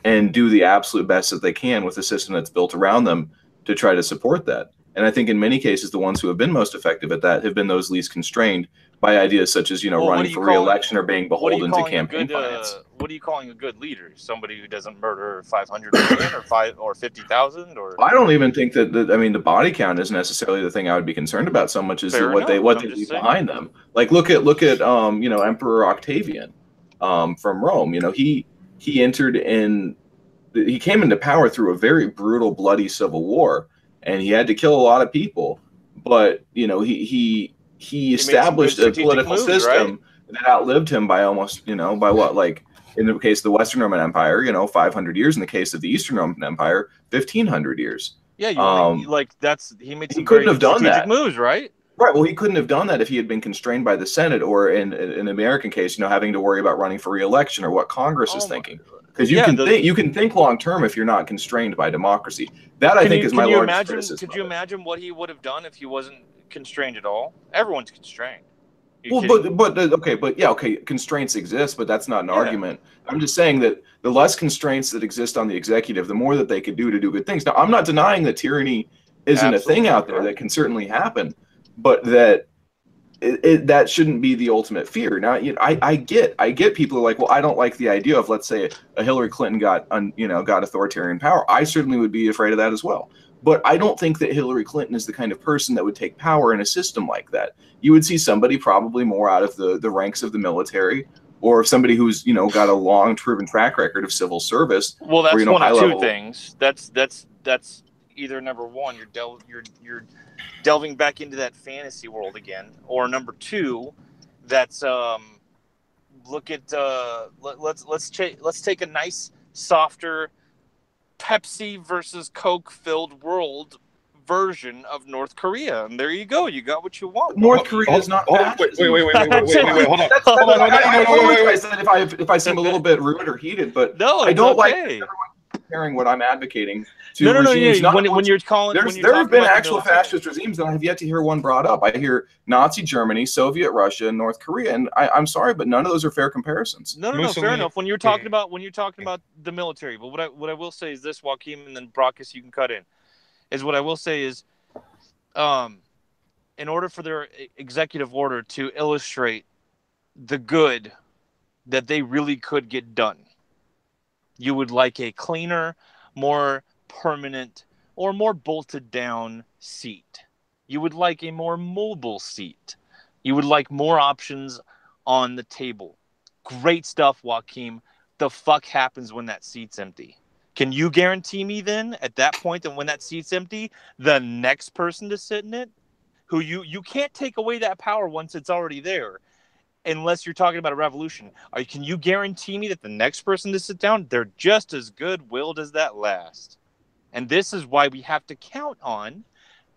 and do the absolute best that they can with a system that's built around them to try to support that. And I think in many cases, the ones who have been most effective at that have been those least constrained by ideas such as, running for re-election or being beholden to campaign finance. What are you calling a good leader? Somebody who doesn't murder 500 million or 50,000? Or I don't even think that the body count is necessarily the thing I would be concerned about so much as what they leave behind them. Like look at Emperor Octavian from Rome. He came into power through a very brutal, bloody civil war, and he had to kill a lot of people. But he established a political system that outlived him by almost, by what, like in the case of the Western Roman Empire, 500 years. In the case of the Eastern Roman Empire, 1,500 years. Yeah, he made some couldn't have done strategic moves, right? Right. Well, he couldn't have done that if he had been constrained by the Senate, or in the American case, having to worry about running for re-election or what Congress is thinking. Because you can think long term if you're not constrained by democracy. That I think is my largest criticism. Could you imagine what he would have done if he wasn't constrained at all? Everyone's constrained. Constraints exist, but that's not an argument. I'm just saying that the less constraints that exist on the executive, the more that they could do to do good things. Now, I'm not denying that tyranny isn't a thing out there that can certainly happen, but that that shouldn't be the ultimate fear. Now, I get people who are like, well, I don't like the idea of, let's say, a Hillary Clinton got authoritarian power. I certainly would be afraid of that as well. But I don't think that Hillary Clinton is the kind of person that would take power in a system like that. You would see somebody probably more out of the ranks of the military, or somebody who's got a long proven track record of civil service. Well, that's one of two things. That's either number one, you're delving back into that fantasy world again, or number two, that's look at let's take a nice softer Pepsi versus Coke filled world version of North Korea, and there you go. You got what you want. North Korea is not. Wait, hold on. If I seem a little bit rude or heated, but no, I don't like everyone comparing what I'm advocating to regimes. No. When you're calling, there have been actual fascist regimes, and I have yet to hear one brought up. I hear Nazi Germany, Soviet Russia, and North Korea, and I'm sorry, but none of those are fair comparisons. No, fair enough. When you're talking about the military, but what I will say is this, Joachim, and then Brockus, you can cut in. Is what I will say is, in order for their executive order to illustrate the good that they really could get done, you would like a cleaner, more permanent, or more bolted down seat. You would like a more mobile seat. You would like more options on the table. Great stuff, Joachim. The fuck happens when that seat's empty? Can you guarantee me then, at that point, that when that seat's empty, the next person to sit in it, who you can't take away that power once it's already there, unless you're talking about a revolution. Can you guarantee me that the next person to sit down, they're just as good-willed as that last? And this is why we have to count on,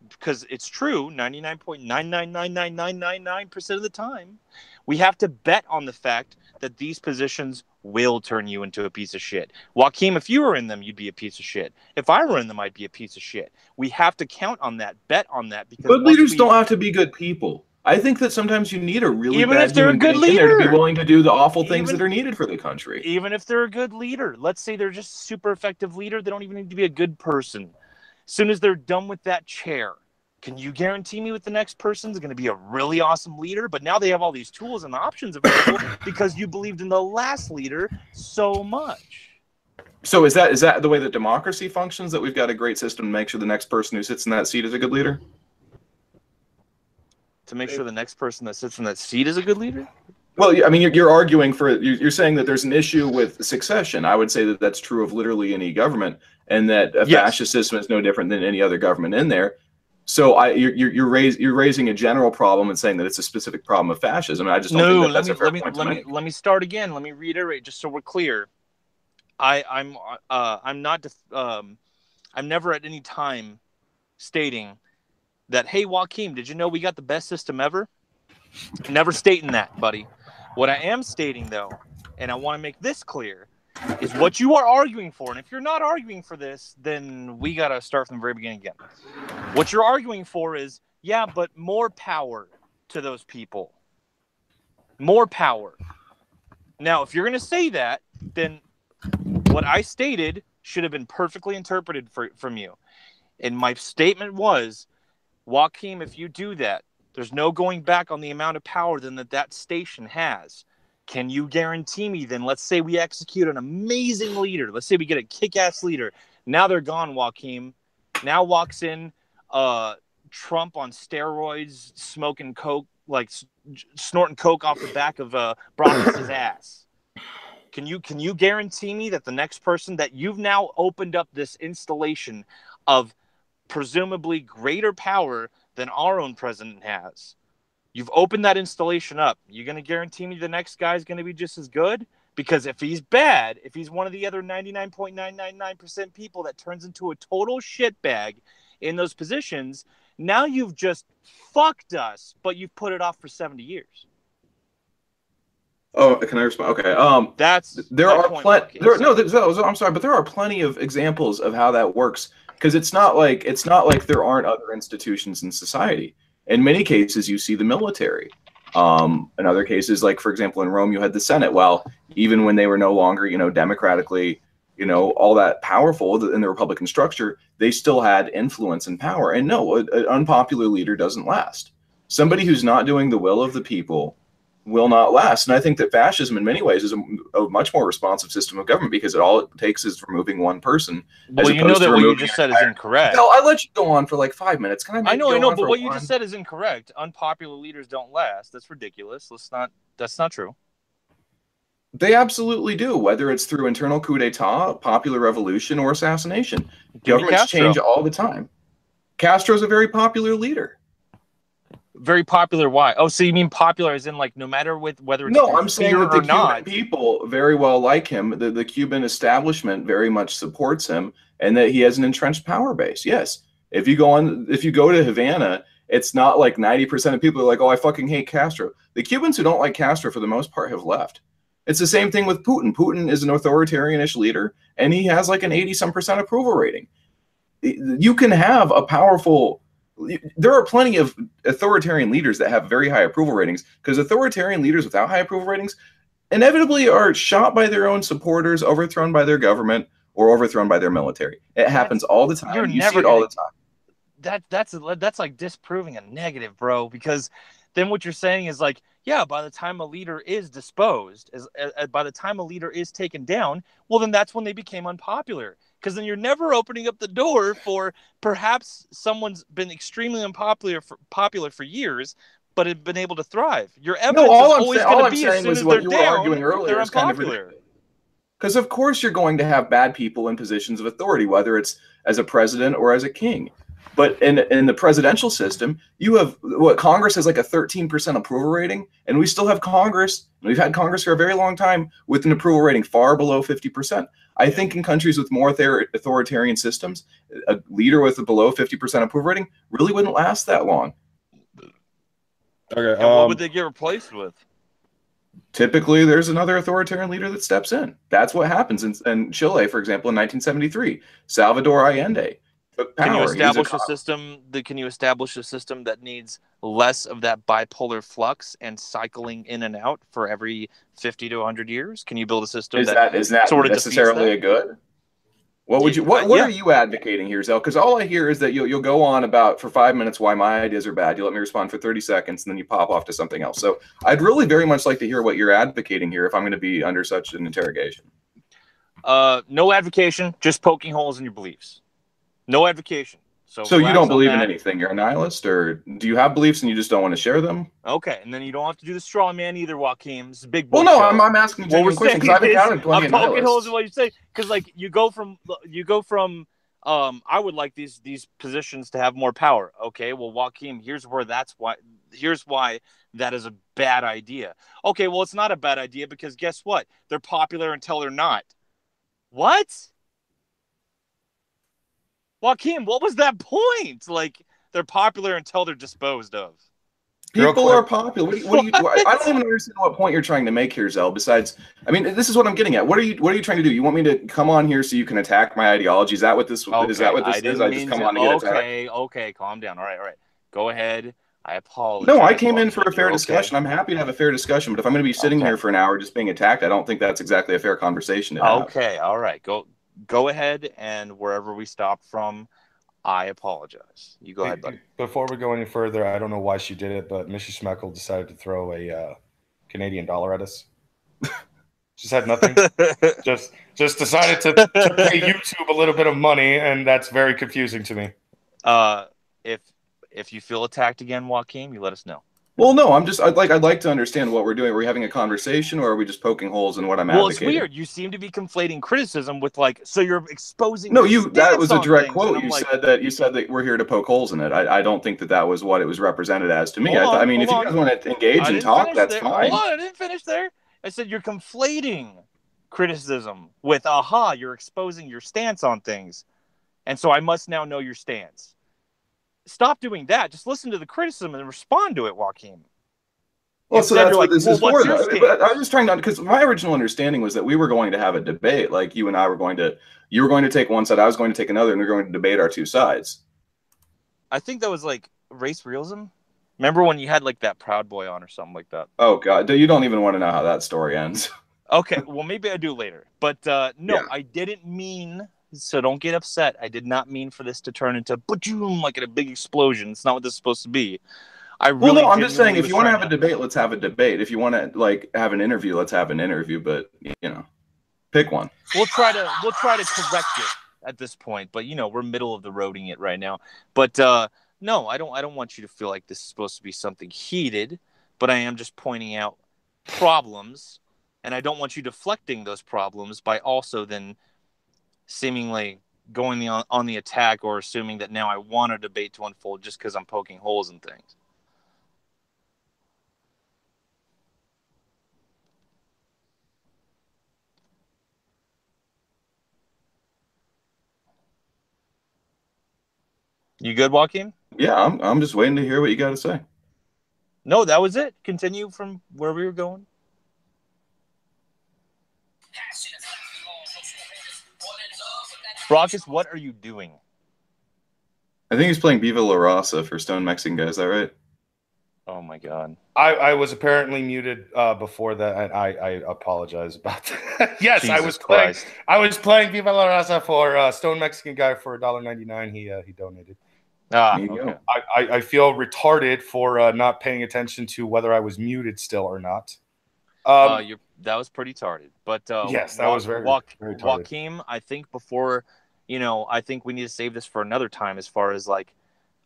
because it's true, 99.9999999% of the time, we have to bet on the fact that these positions will turn you into a piece of shit. Joachim, if you were in them, you'd be a piece of shit. If I were in them, I'd be a piece of shit. We have to count on that, bet on that. Because good leaders don't have to be good people. I think that sometimes you need a really even bad if they're a human good being in there to leader, be willing to do the awful things that are needed for the country. Even if they're a good leader, let's say they're just a super effective leader, they don't even need to be a good person. As soon as they're done with that chair, can you guarantee me with the next person is going to be a really awesome leader? But now they have all these tools and options available because you believed in the last leader so much. So is that the way that democracy functions, that we've got a great system to make sure the next person who sits in that seat is a good leader? To make sure the next person that sits in that seat is a good leader? Well, I mean, you're arguing for, you're saying that there's an issue with succession. I would say that that's true of literally any government, and that a fascist system is no different than any other government in there. So you're raising a general problem and saying that it's a specific problem of fascism. I just don't think that's a fair point to make. Let me start again. Let me reiterate, just so we're clear. I'm never at any time stating that, hey, Joachim, did you know we got the best system ever? Never stating that, buddy. What I am stating, though, and I want to make this clear, is what you are arguing for. And if you're not arguing for this, then we got to start from the very beginning again. What you're arguing for is, yeah, but more power to those people. More power. Now, if you're going to say that, then what I stated should have been perfectly interpreted from you. And my statement was, Joachim, if you do that, there's no going back on the amount of power then that station has. Can you guarantee me then, let's say we execute an amazing leader. Let's say we get a kick-ass leader. Now they're gone, Joachim. Now walks in Trump on steroids, smoking coke, like snorting coke off the back of Brock's ass. Can you guarantee me that the next person that you've now opened up this installation of presumably greater power than our own president has, you've opened that installation up, you going to guarantee me the next guy is going to be just as good? Because if he's bad, if he's one of the other 99.999% people that turns into a total shitbag in those positions, now you've just fucked us, but you've put it off for 70 years. Oh, can I respond? Okay. I'm sorry, but there are plenty of examples of how that works, because it's not like there aren't other institutions in society. In many cases, you see the military. In other cases, like for example, in Rome, you had the Senate. Well, even when they were no longer, democratically, all that powerful in the Republican structure, they still had influence and power. And no, an unpopular leader doesn't last. Somebody who's not doing the will of the people will not last. And I think that fascism in many ways is a much more responsive system of government, because all it takes is removing one person. Well, you know that what you just said is incorrect. No, I let you go on for like 5 minutes. Can I? I know, but what you just said is incorrect. Unpopular leaders don't last. That's ridiculous. That's not true. They absolutely do, whether it's through internal coup d'etat, popular revolution, or assassination. Governments change all the time. Castro's a very popular leader. Very popular. Why? Oh, so you mean popular as in like no matter whether it's no? I'm saying that the Cuban people very well like him. The Cuban establishment very much supports him, and that he has an entrenched power base. Yes, if you go to Havana, it's not like 90% of people are like, oh, I fucking hate Castro. The Cubans who don't like Castro for the most part have left. It's the same thing with Putin. Putin is an authoritarianish leader, and he has like an 80-some% approval rating. You can have a powerful. There are plenty of authoritarian leaders that have very high approval ratings, because authoritarian leaders without high approval ratings inevitably are shot by their own supporters, overthrown by their government, or overthrown by their military. It happens all the time. You see it all the time. That's like disproving a negative, bro, because then what you're saying is like, yeah, by the time a leader is disposed, by the time a leader is taken down, well, then that's when they became unpopular. Because then you're never opening up the door for perhaps someone's been extremely popular for years, but have been able to thrive. Your No, evidence is always going to be as soon as they're down, they're unpopular. Because of course you're going to have bad people in positions of authority, whether it's as a president or as a king. But in the presidential system, you have Congress has like a 13% approval rating, and we still have Congress. We've had Congress for a very long time with an approval rating far below 50%. I think in countries with more authoritarian systems, a leader with a below 50% approval rating really wouldn't last that long. Okay. And what would they get replaced with? Typically, there's another authoritarian leader that steps in. That's what happens in Chile, for example, in 1973. Salvador Allende took power. Can you establish a system that needs less of that bipolar flux and cycling in and out for every 50 to 100 years? Can you build a system is that sort of necessarily a good? What would you? What are you advocating here, Zell? Because all I hear is that you'll go on about for 5 minutes why my ideas are bad. You let me respond for 30 seconds, and then you pop off to something else. So I'd really very much like to hear what you're advocating here if I'm going to be under such an interrogation. No advocation, just poking holes in your beliefs. No advocation. So you don't believe in anything? You're a nihilist, or do you have beliefs and you just don't want to share them? Okay, and then you don't have to do the straw man either, Joachim. It's a big boy show. I'm asking a genuine question because I've encountered plenty of nihilists. I'm poking holes in what you say because, like, you go from I would like these positions to have more power. Okay, well, Joachim, here's why that is a bad idea. Okay, well, it's not a bad idea because guess what? They're popular until they're not. What? Joachim, what was that point? Like, they're popular until they're disposed of. People are popular. What do you, I don't even understand what point you're trying to make here, Zell. Besides, I mean, this is what I'm getting at. What are you trying to do? You want me to come on here so you can attack my ideology? Is that what this is? That what this is? I just come on to get attacked. Okay, calm down. All right. Go ahead. I apologize. No, I came in for a fair discussion. I'm happy to have a fair discussion, but if I'm going to be sitting here for an hour just being attacked, I don't think that's exactly a fair conversation to have. Okay, all right. Go ahead, and wherever we stopped from, I apologize. You go ahead, buddy. Before we go any further, I don't know why she did it, but Mrs. Schmeckel decided to throw a Canadian dollar at us. Just had nothing. just decided to pay YouTube a little bit of money, and that's very confusing to me. If you feel attacked again, Joachim, you let us know. Well, no, I'd like to understand what we're doing. Are we having a conversation, or are we just poking holes in what I'm advocating? Well, it's weird. You seem to be conflating criticism with so you're exposing. No, that was a direct quote. You said that we're here to poke holes in it. I don't think that was what it was represented as to me. I mean, if you guys want to engage and talk, that's fine. Hold on, I didn't finish there. I said you're conflating criticism with you're exposing your stance on things, and so I must now know your stance. Stop doing that. Just listen to the criticism and respond to it, Joachim. Well, so that's what this is for. But I was just trying to, because my original understanding was that we were going to have a debate. Like you and I were you were going to take one side, I was going to take another, and we were going to debate our two sides. I think that was like race realism. Remember when you had like that Proud Boy on or something like that? Oh God, you don't even want to know how that story ends. Okay, well maybe I do later. But no, yeah. I didn't mean. So don't get upset. I did not mean for this to turn into boom, like a big explosion. It's not what this is supposed to be. I'm just saying, if you want to have a debate, let's have a debate. If you want to have an interview, let's have an interview. But pick one. We'll try to correct it at this point. But we're middle of the roading it right now. But no, I don't want you to feel like this is supposed to be something heated. But I am just pointing out problems, and I don't want you deflecting those problems by also then seemingly going on the attack or assuming that now I want a debate to unfold just because I'm poking holes in things. You good, Joachim? Yeah, I'm just waiting to hear what you got to say. No, that was it. Continue from where we were going. Brockus, what are you doing? I think he's playing Viva La Raza for Stone Mexican Guy. Is that right? Oh, my God. I was apparently muted before that, and I apologize about that. Yes, Jesus I was playing Viva La Raza for Stone Mexican Guy for $1.99. He donated. Okay. I feel retarded for not paying attention to whether I was muted still or not. That was pretty tarded. But yes, that was very tarded. Joachim, I think before, I think we need to save this for another time as far as like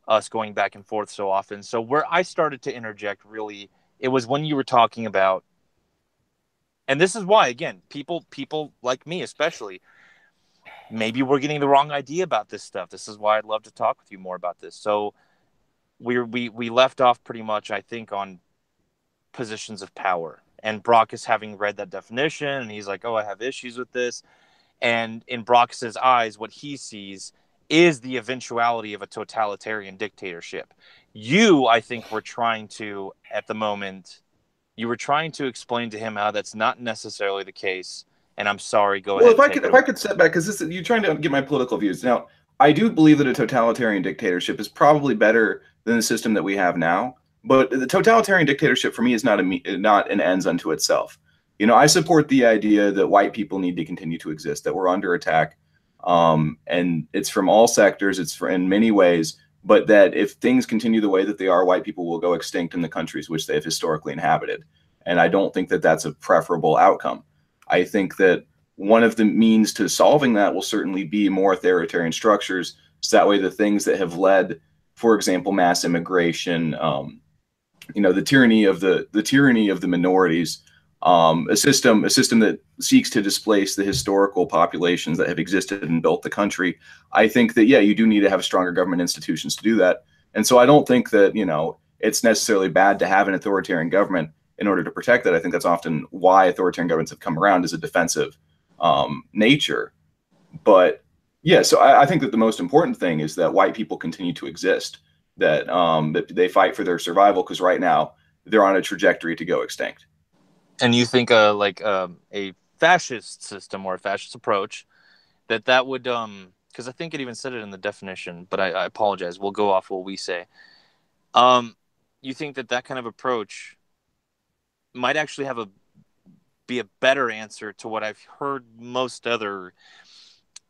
us going back and forth so often. So where I started to interject, really, it was when you were talking about, and this is why, again, people like me especially, maybe we're getting the wrong idea about this stuff. This is why I'd love to talk with you more about this. So we left off pretty much, I think, on positions of power. And Brock is having read that definition, and he's like, "Oh, I have issues with this." And in Brock's eyes, what he sees is the eventuality of a totalitarian dictatorship. You, I think, were trying to, at the moment, you were trying to explain to him how that's not necessarily the case. And I'm sorry. Go Well, ahead and take it if I could step back, because you're trying to get my political views. Now, I do believe that a totalitarian dictatorship is probably better than the system that we have now. But the totalitarian dictatorship for me is not an ends unto itself. You know, I support the idea that white people need to continue to exist, that we're under attack, and it's from all sectors. In many ways, but that if things continue the way that they are, white people will go extinct in the countries which they have historically inhabited. And I don't think that that's a preferable outcome. I think that one of the means to solving that will certainly be more authoritarian structures. So that way, the things that have led, for example, mass immigration, the tyranny of the minorities, a system that seeks to displace the historical populations that have existed and built the country. I think that, yeah, you do need to have stronger government institutions to do that. And so I don't think that, it's necessarily bad to have an authoritarian government in order to protect that. I think that's often why authoritarian governments have come around, as a defensive nature. But yeah, so I think that the most important thing is that white people continue to exist, that they fight for their survival, because right now they're on a trajectory to go extinct. And you think a fascist system or a fascist approach that would because I think it even said it in the definition, but I apologize. We'll go off what we say. You think that kind of approach might actually be a better answer to what I've heard most other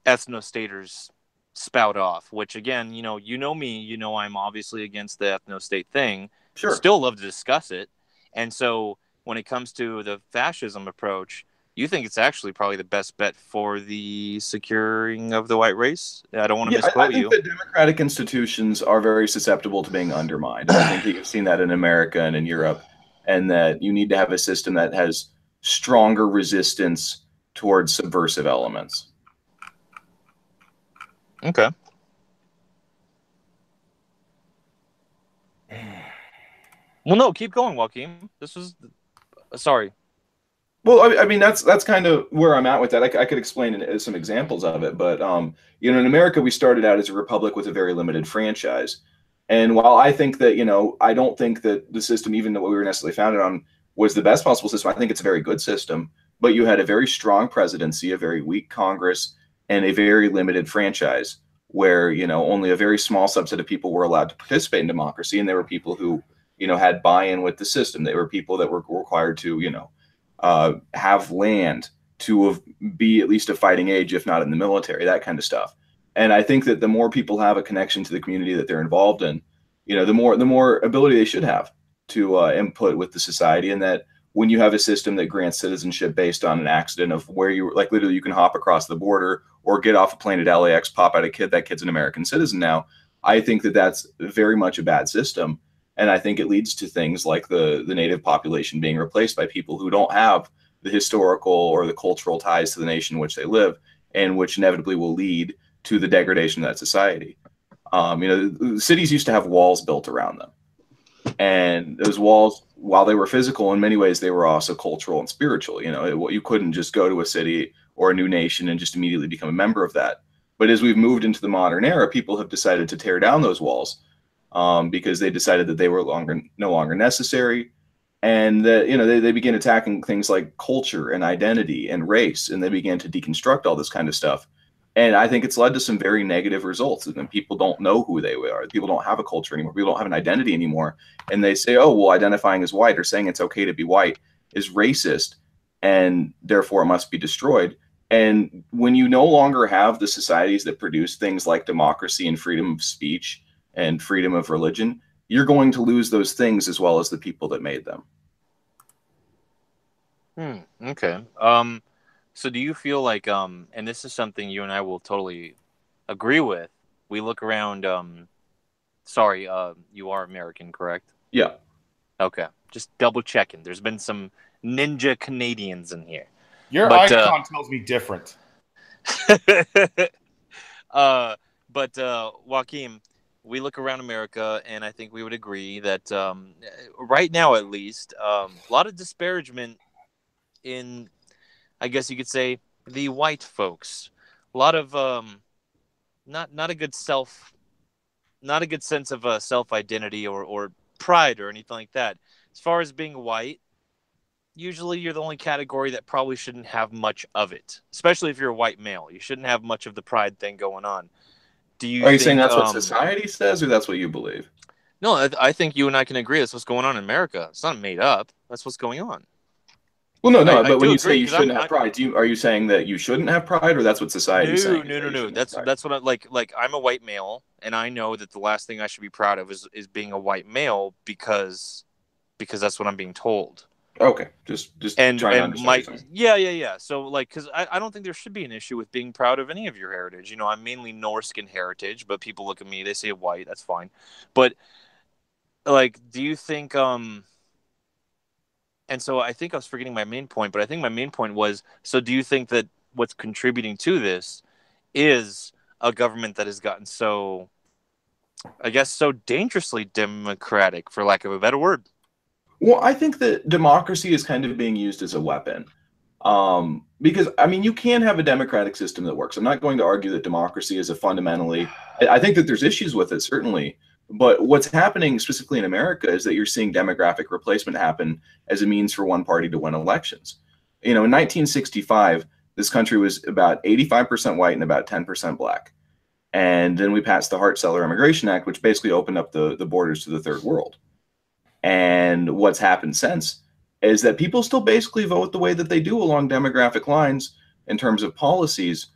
ethnostaters spout off, which again, you know me, I'm obviously against the ethno-state thing. Sure. Still love to discuss it. And so when it comes to the fascism approach, you think it's actually probably the best bet for the securing of the white race? I don't want to misquote you. I think that democratic institutions are very susceptible to being undermined. And I think that you've seen that in America and in Europe, and that you need to have a system that has stronger resistance towards subversive elements. Okay. Well, no, keep going, Joachim. This was sorry. Well, I mean, that's kind of where I'm at with that. I could explain some examples of it, but in America, we started out as a republic with a very limited franchise. And while I think that, I don't think that the system, even though we were necessarily founded on, was the best possible system, I think it's a very good system. But you had a very strong presidency, a very weak Congress, and a very limited franchise where, only a very small subset of people were allowed to participate in democracy. And there were people who, had buy-in with the system. They were people that were required to, have land, to be at least of fighting age, if not in the military, that kind of stuff. And I think that the more people have a connection to the community that they're involved in, the more ability they should have to input with the society. And that when you have a system that grants citizenship based on an accident of where you, like, literally you can hop across the border or get off a plane at LAX, pop out a kid, that kid's an American citizen now. I think that that's very much a bad system. And I think it leads to things like the native population being replaced by people who don't have the historical or the cultural ties to the nation in which they live, and which inevitably will lead to the degradation of that society. Cities used to have walls built around them. And those walls, while they were physical, in many ways, they were also cultural and spiritual. You couldn't just go to a city or a new nation and just immediately become a member of that. But as we've moved into the modern era, people have decided to tear down those walls. Because they decided that they were no longer necessary, and that they began attacking things like culture and identity and race, and they began to deconstruct all this kind of stuff. And I think it's led to some very negative results. And then people don't know who they are. People don't have a culture anymore. People don't have an identity anymore. And they say, oh, well, identifying as white or saying it's okay to be white is racist, and therefore it must be destroyed. And when you no longer have the societies that produce things like democracy and freedom of speech and freedom of religion, you're going to lose those things as well as the people that made them. Okay. So do you feel like, and this is something you and I will totally agree with, we look around Sorry, you are American, correct? Yeah. Okay, just double checking. There's been some ninja Canadians in here. Your But icon tells me different. but Joachim, we look around America, and I think we would agree that right now, at least, a lot of disparagement in, I guess you could say, the white folks. A lot of not a good not a good sense of self identity or pride or anything like that. As far as being white, usually you're the only category that probably shouldn't have much of it, especially if you're a white male. You shouldn't have much of the pride thing going on. Do you Are you saying think? that's what society says, or that's what you believe? No, I think you and I can agree. That's what's going on in America. It's not made up. That's what's going on. Well, no. I But when do you say agree you because shouldn't have pride, are you saying that you shouldn't have pride, or that's what society's saying? No. That's what I like. Like I'm a white male, and I know that the last thing I should be proud of is being a white male because that's what I'm being told. Okay, just trying to understand what you're saying. Yeah. So like, because I don't think there should be an issue with being proud of any of your heritage. You know, I'm mainly Norse in heritage, but people look at me, they say white. That's fine, but like, do you think and so I think I was forgetting my main point, but I think my main point was, so do you think that what's contributing to this is a government that has gotten so, I guess, so dangerously democratic, for lack of a better word? Well, I think that democracy is kind of being used as a weapon. Because I mean, you can have a democratic system that works. I'm not going to argue that democracy is a fundamentally. I think that there's issues with it, certainly. But what's happening specifically in America is that you're seeing demographic replacement happen as a means for one party to win elections. You know, in 1965, this country was about 85% white and about 10% black. And then we passed the Hart-Celler Immigration Act, which basically opened up the borders to the third world. And what's happened since is that people still basically vote the way that they do along demographic lines in terms of policies.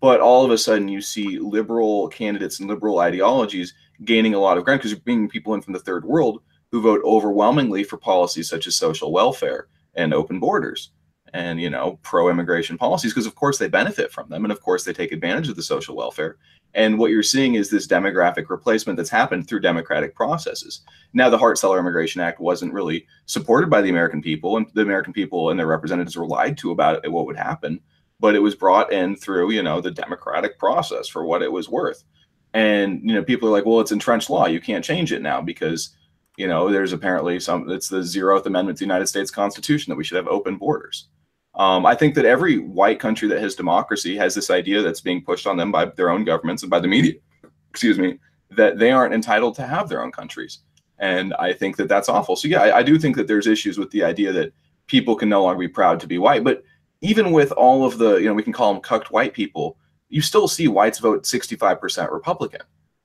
But all of a sudden, you see liberal candidates and liberal ideologies gaining a lot of ground because you're bringing people in from the third world who vote overwhelmingly for policies such as social welfare and open borders and, you know, pro-immigration policies, because of course they benefit from them. And of course they take advantage of the social welfare. And what you're seeing is this demographic replacement that's happened through democratic processes. Now, the Hart-Celler Immigration Act wasn't really supported by the American people, and the American people and their representatives were lied to about what would happen. But it was brought in through, you know, the democratic process for what it was worth. And, you know, people are like, well, it's entrenched law. You can't change it now because, you know, there's apparently it's the 0th Amendment to the United States Constitution that we should have open borders. I think that every white country that has democracy has this idea that's being pushed on them by their own governments and by the media, that they aren't entitled to have their own countries. And I think that that's awful. So, yeah, I do think that there's issues with the idea that people can no longer be proud to be white. But even with all of the, you know, we can call them cucked white people, you still see whites vote 65% Republican.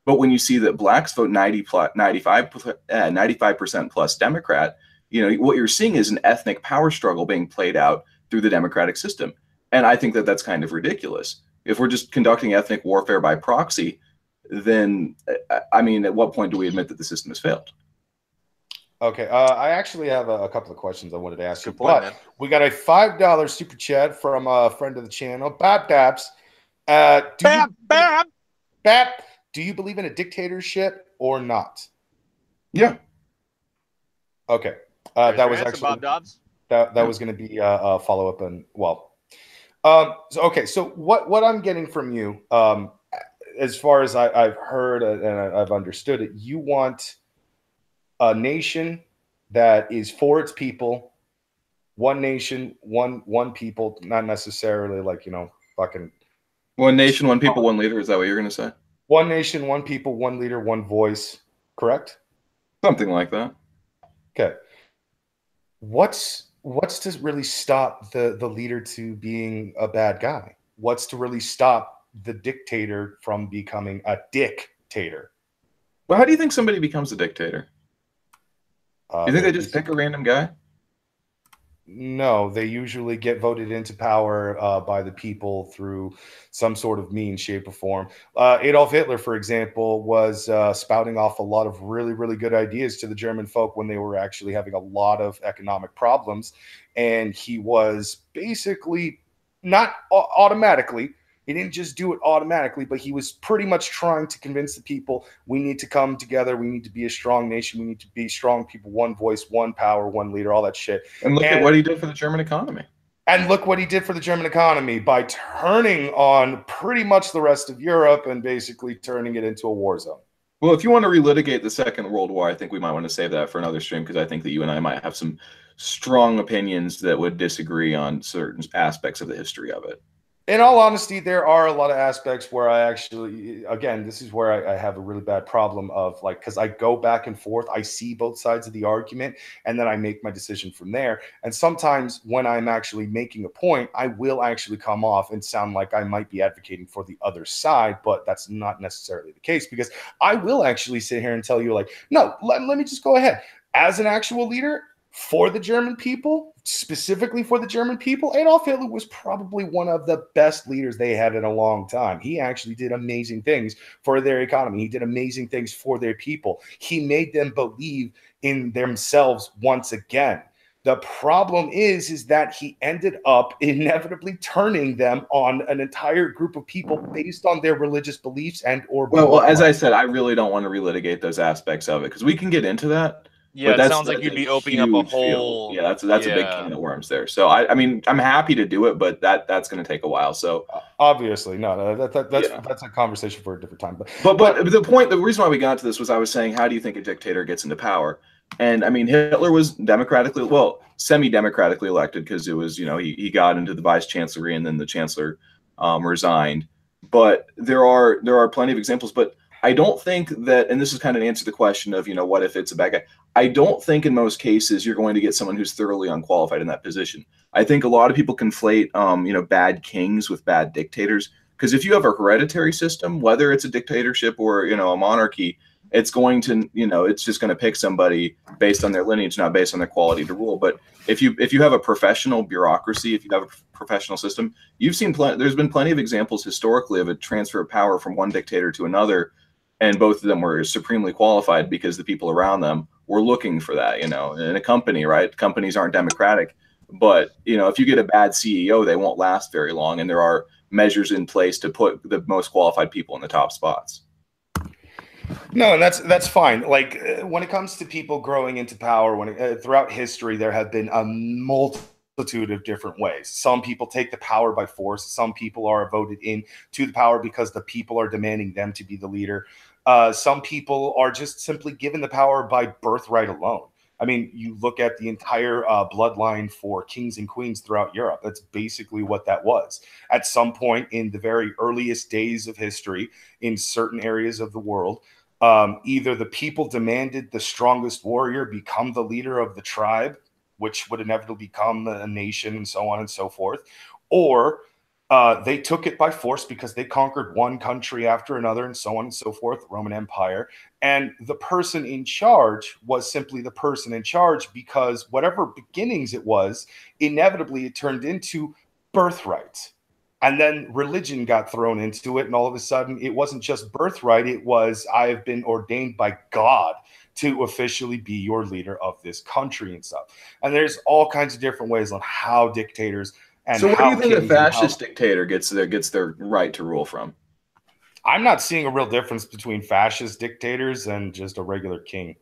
But when you see that blacks vote 95% plus Democrat, you know, what you're seeing is an ethnic power struggle being played out through the democratic system. And I think that that's kind of ridiculous. If we're just conducting ethnic warfare by proxy, then, I mean, at what point do we admit that the system has failed? Okay, I actually have a couple of questions I wanted to ask you. Good point, But man. we got a $5 super chat from a friend of the channel, Babs. Bam! Bab, do you believe in a dictatorship or not? Yeah. Okay, There's that your was answer, actually Bob Dobbs. that was going to be a follow up on so what I'm getting from you, as far as I've heard and I've understood it, you want a nation that is for its people, one nation, one people, not necessarily like, you know, fucking One nation, one people, one leader. Is that what you're going to say? one nation, one people, one leader, one voice. Correct? Something like that. Okay. What's to really stop the leader to being a bad guy? What's to really stop the dictator from becoming a dictator? Well, how do you think somebody becomes a dictator? You think they just pick a random guy? No, they usually get voted into power by the people through some sort of mean, shape, or form. Adolf Hitler, for example, was spouting off a lot of really, really good ideas to the German folk when they were actually having a lot of economic problems. And he was basically not automatically, He didn't just do it automatically, but he was pretty much trying to convince the people we need to come together. We need to be a strong nation. We need to be strong people, one voice, one power, one leader, all that shit. And look at what he did for the German economy. And look what he did for the German economy by turning on pretty much the rest of Europe and basically turning it into a war zone. Well, if you want to relitigate the Second World War, I think we might want to save that for another stream, because I think that you and I might have some strong opinions that would disagree on certain aspects of the history of it. In all honesty, there are a lot of aspects where I actually, again, this is where I have a really bad problem of like, because I go back and forth, I see both sides of the argument, and then I make my decision from there. And sometimes when I'm actually making a point, I will actually come off and sound like I might be advocating for the other side, but that's not necessarily the case, because I will actually sit here and tell you like, no, let me just go ahead. As an actual leader, for the German people, specifically for the German people, Adolf Hitler was probably one of the best leaders they had in a long time. He actually did amazing things for their economy. He did amazing things for their people. He made them believe in themselves once again. The problem is that he ended up inevitably turning them on an entire group of people based on their religious beliefs and or well, as I said, I really don't want to relitigate those aspects of it, because we can get into that. Yeah, it sounds like you'd be opening up a whole. Yeah, that's a big can of worms there. So I mean, I'm happy to do it, but that's going to take a while. So obviously, that's a conversation for a different time. But the reason why we got to this was I was saying, how do you think a dictator gets into power? And I mean, Hitler was semi-democratically elected, because it was, he got into the vice chancellery, and then the chancellor resigned. But there are plenty of examples. But I don't think that, and this is kind of an answer to the question of, what if it's a bad guy? I don't think in most cases you're going to get someone who's thoroughly unqualified in that position. I think a lot of people conflate, bad kings with bad dictators, because if you have a hereditary system, whether it's a dictatorship or, a monarchy, it's going to, it's just going to pick somebody based on their lineage, not based on their quality to rule. But if you have a professional bureaucracy, if you have a professional system, you've seen there's been plenty of examples historically of a transfer of power from one dictator to another, and both of them were supremely qualified because the people around them were looking for that. In a company, right? Companies aren't democratic, but if you get a bad CEO, they won't last very long, and there are measures in place to put the most qualified people in the top spots. No, and that's fine. Like when it comes to people growing into power, throughout history, there have been a multitude of different ways. Some people take the power by force. Some people are voted in to the power because the people are demanding them to be the leader. Some people are just simply given the power by birthright alone. I mean, you look at the entire bloodline for kings and queens throughout Europe. That's basically what that was. At some point in the very earliest days of history, in certain areas of the world, either the people demanded the strongest warrior become the leader of the tribe, which would inevitably become a nation and so on and so forth, or they took it by force because they conquered one country after another and so on and so forth, the Roman Empire. And the person in charge was simply the person in charge, because whatever beginnings it was, inevitably it turned into birthright. And then religion got thrown into it. And all of a sudden, it wasn't just birthright. It was, I have been ordained by God to officially be your leader of this country and stuff. And there's all kinds of different ways on how dictators and so where do you think a fascist how, dictator gets their right to rule from? I'm not seeing a real difference between fascist dictators and just a regular king.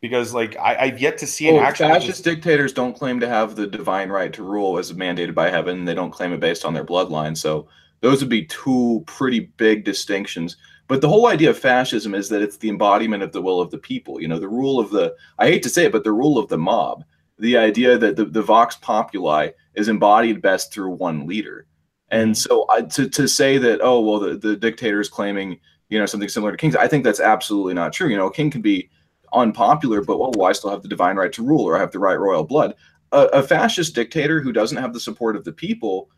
Because, like, I've yet to see an actual... Fascist dictators don't claim to have the divine right to rule as mandated by heaven. They don't claim it based on their bloodline. So those would be two pretty big distinctions. But the whole idea of fascism is that it's the embodiment of the will of the people. The rule of the... I hate to say it, but the rule of the mob. The idea that the vox populi is embodied best through one leader. And so to say that, oh, well, the dictator is claiming, something similar to kings, I think that's absolutely not true. A king can be unpopular, but I still have the divine right to rule, or I have the right royal blood. A fascist dictator who doesn't have the support of the people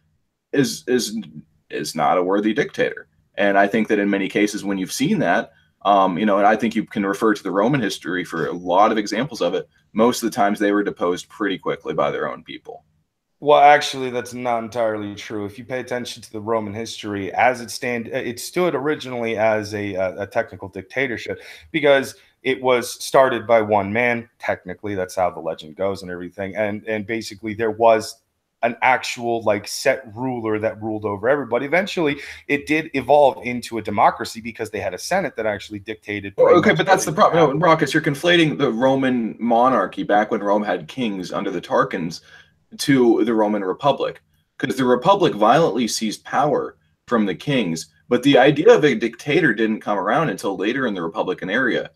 is not a worthy dictator. And I think that in many cases, when you've seen that, and I think you can refer to the Roman history for a lot of examples of it. Most of the times they were deposed pretty quickly by their own people. Well, actually, that's not entirely true. If you pay attention to the Roman history, as it stood originally as a technical dictatorship, because it was started by one man. Technically, that's how the legend goes and everything. And basically, there was an actual like set ruler that ruled over everybody. Eventually, it did evolve into a democracy because they had a Senate that actually dictated. Okay, but that's the problem. No, Marcus, you're conflating the Roman monarchy back when Rome had kings under the Tarquins to the Roman Republic, because the Republic violently seized power from the kings. But the idea of a dictator didn't come around until later in the Republican era.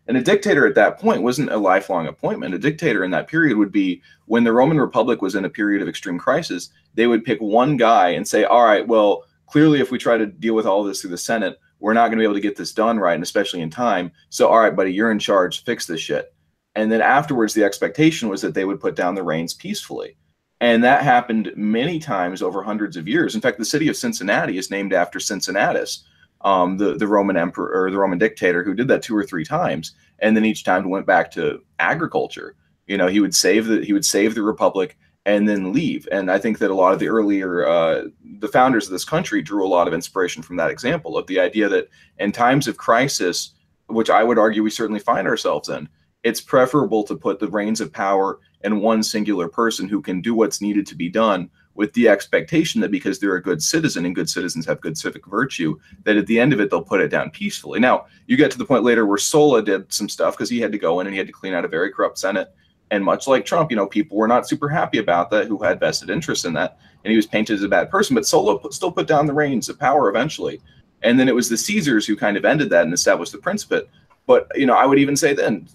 And a dictator at that point wasn't a lifelong appointment. A dictator in that period would be when the Roman Republic was in a period of extreme crisis. They would pick one guy and say, all right, well, clearly if we try to deal with all this through the Senate, we're not going to be able to get this done right, and especially in time. So, all right, buddy, you're in charge. Fix this shit. And then afterwards, the expectation was that they would put down the reins peacefully. And that happened many times over hundreds of years. In fact, the city of Cincinnati is named after Cincinnatus, the Roman emperor or the Roman dictator who did that 2 or 3 times, and then each time went back to agriculture. You know, he would save the republic and then leave. And I think that a lot of the earlier the founders of this country drew a lot of inspiration from that example of the idea that in times of crisis, which I would argue we certainly find ourselves in, it's preferable to put the reins of power in one singular person who can do what's needed to be done, with the expectation that because they're a good citizen and good citizens have good civic virtue, that at the end of it, they'll put it down peacefully. Now, you get to the point later where Sulla did some stuff because he had to go in and he had to clean out a very corrupt Senate. And much like Trump, you know, people were not super happy about that who had vested interest in that. And he was painted as a bad person, but Sulla still put down the reins of power eventually. And then it was the Caesars who kind of ended that and established the Principate. But, you know, I would even say then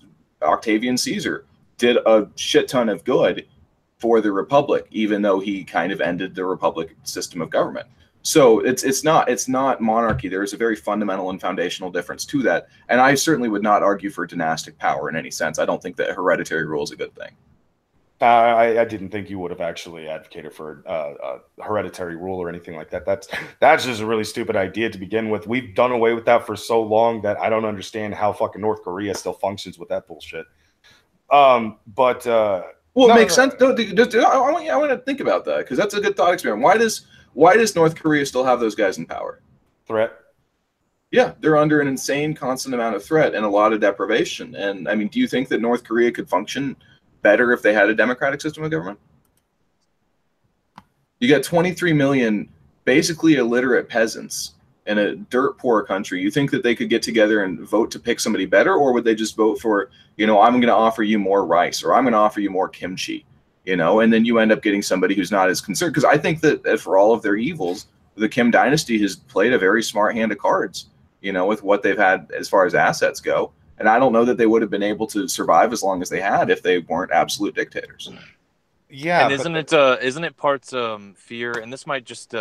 Octavian Caesar did a shit ton of good for the Republic, even though he kind of ended the Republic system of government. So it's not monarchy. There is a very fundamental and foundational difference to that. And I certainly would not argue for dynastic power in any sense. I don't think that hereditary rule is a good thing. I didn't think you would have actually advocated for hereditary rule or anything like that. That's just a really stupid idea to begin with. We've done away with that for so long that I don't understand how fucking North Korea still functions with that bullshit. Well, it makes sense. I want to think about that because that's a good thought experiment. Why does North Korea still have those guys in power? Threat. Yeah, they're under an insane constant amount of threat and a lot of deprivation. And I mean, do you think that North Korea could function better if they had a democratic system of government? You got 23 million basically illiterate peasants in a dirt poor country. You think that they could get together and vote to pick somebody better, or would they just vote for, you know, I'm going to offer you more rice or I'm going to offer you more kimchi, you know, and then you end up getting somebody who's not as concerned. Because I think that for all of their evils, the Kim dynasty has played a very smart hand of cards, you know, with what they've had as far as assets go. And I don't know that they would have been able to survive as long as they had if they weren't absolute dictators. Yeah, and isn't it parts fear? And this might just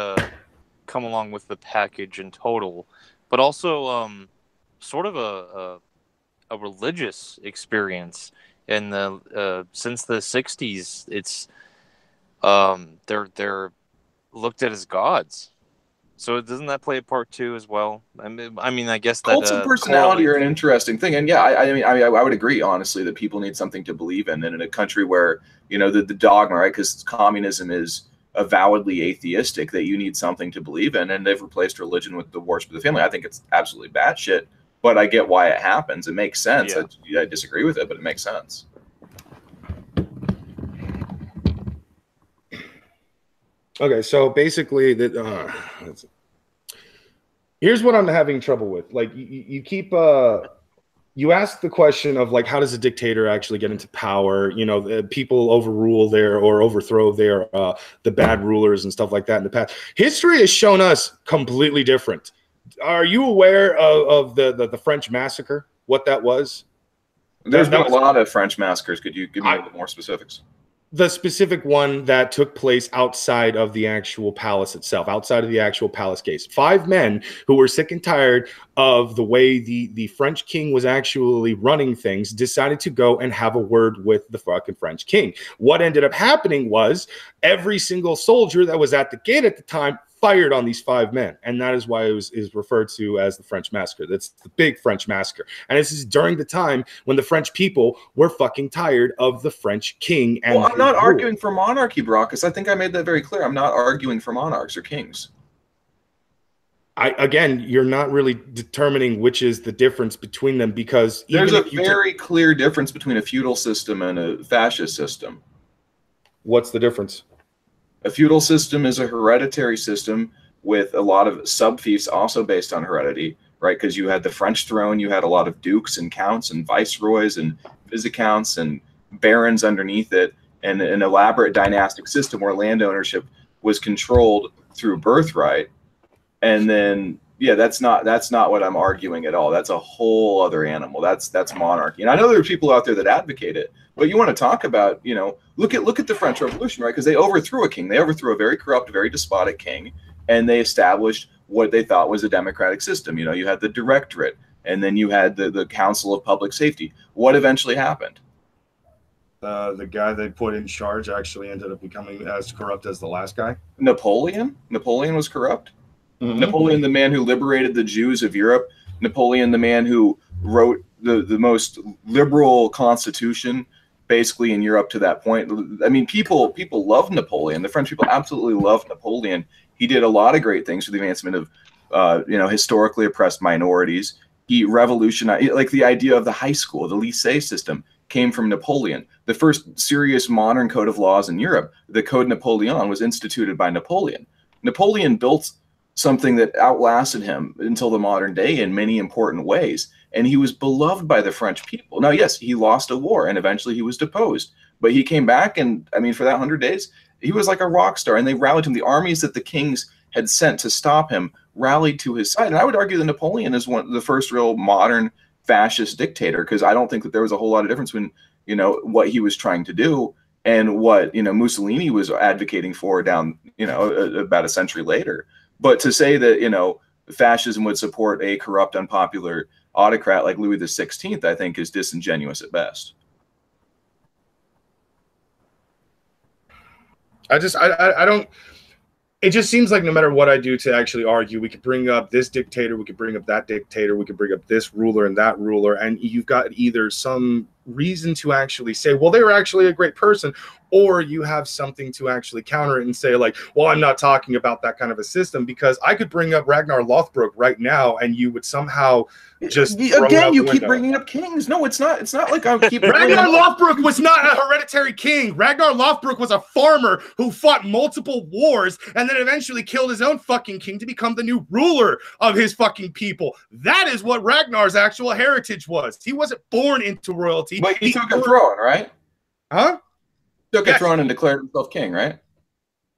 come along with the package in total, but also sort of a religious experience. In the since the 60s, it's they're looked at as gods. So doesn't that play a part too as well? I mean, I guess that cults of personality are an interesting thing, and yeah, I would agree honestly that people need something to believe in, and in a country where, you know, the dogma, right? Because communism is avowedly atheistic, that you need something to believe in, and they've replaced religion with the worship of the family. I think it's absolutely batshit, but I get why it happens. It makes sense. Yeah. I disagree with it, but it makes sense. Okay, so basically, here's what I'm having trouble with. Like, you keep you ask the question of like, how does a dictator actually get into power? You know, people overrule or overthrow the bad rulers and stuff like that in the past. History has shown us completely different. Are you aware of the French massacre? What that was? There's been a lot of French massacres. Could you give me a little more specifics? The specific one that took place outside of the actual palace itself, outside of the actual palace gates. 5 men who were sick and tired of the way the French king was actually running things decided to go and have a word with the fucking French king. What ended up happening was every single soldier that was at the gate at the time fired on these 5 men, and that is why it is referred to as the French massacre. That's the big French massacre, and this is during the time when the French people were fucking tired of the French king. And well, I'm not arguing for monarchy, Brock, because I think I made that very clear. I'm not arguing for monarchs or kings. Again, you're not really determining which is the difference between them, because there's a very clear difference between a feudal system and a fascist system. What's the difference? A feudal system is a hereditary system with a lot of sub-fiefs also based on heredity, right? Because you had the French throne, you had a lot of dukes and counts and viceroys and viscounts and barons underneath it, and an elaborate dynastic system where land ownership was controlled through birthright. And then, yeah, that's not what I'm arguing at all. That's a whole other animal. That's monarchy. And I know there are people out there that advocate it, but you want to talk about, you know, look at the French Revolution, right? Because they overthrew a king. They overthrew a very corrupt, very despotic king, and they established what they thought was a democratic system. You know, you had the Directorate, and then you had the Council of Public Safety. What eventually happened? The guy they put in charge actually ended up becoming as corrupt as the last guy. Napoleon? Napoleon was corrupt? Mm-hmm. Napoleon, the man who liberated the Jews of Europe. Napoleon, the man who wrote the most liberal constitution basically in Europe to that point. I mean, people love Napoleon. The French people absolutely love Napoleon. He did a lot of great things for the advancement of, you know, historically oppressed minorities. He revolutionized, like the idea of the high school, the lycée system, came from Napoleon. The first serious modern code of laws in Europe, the Code Napoleon, was instituted by Napoleon. Napoleon built something that outlasted him until the modern day in many important ways. And he was beloved by the French people. Now, yes, he lost a war and eventually he was deposed. But he came back, and I mean, for that 100 days, he was like a rock star, and they rallied him. The armies that the kings had sent to stop him rallied to his side. And I would argue that Napoleon is one of the first real modern fascist dictator, because I don't think that there was a whole lot of difference when, you know, what he was trying to do and what, you know, Mussolini was advocating for down, you know, about a century later. But to say that, you know, fascism would support a corrupt, unpopular autocrat like Louis XVI, I think is disingenuous at best. I don't. It just seems like no matter what I do to actually argue, we could bring up this dictator, we could bring up that dictator, we could bring up this ruler and that ruler, and you've got either some reason to actually say, well, they were actually a great person, or you have something to actually counter it and say, like, well, I'm not talking about that kind of a system, because I could bring up Ragnar Lothbrok right now, and you would somehow just again, you keep bringing up kings. No, it's not like I keep. Ragnar Lothbrok was not a hereditary king. Ragnar Lothbrok was a farmer who fought multiple wars and then eventually killed his own fucking king to become the new ruler of his fucking people. That is what Ragnar's actual heritage was. He wasn't born into royalty. But he took a throne, right? Huh? Took a throne and declared himself king, right?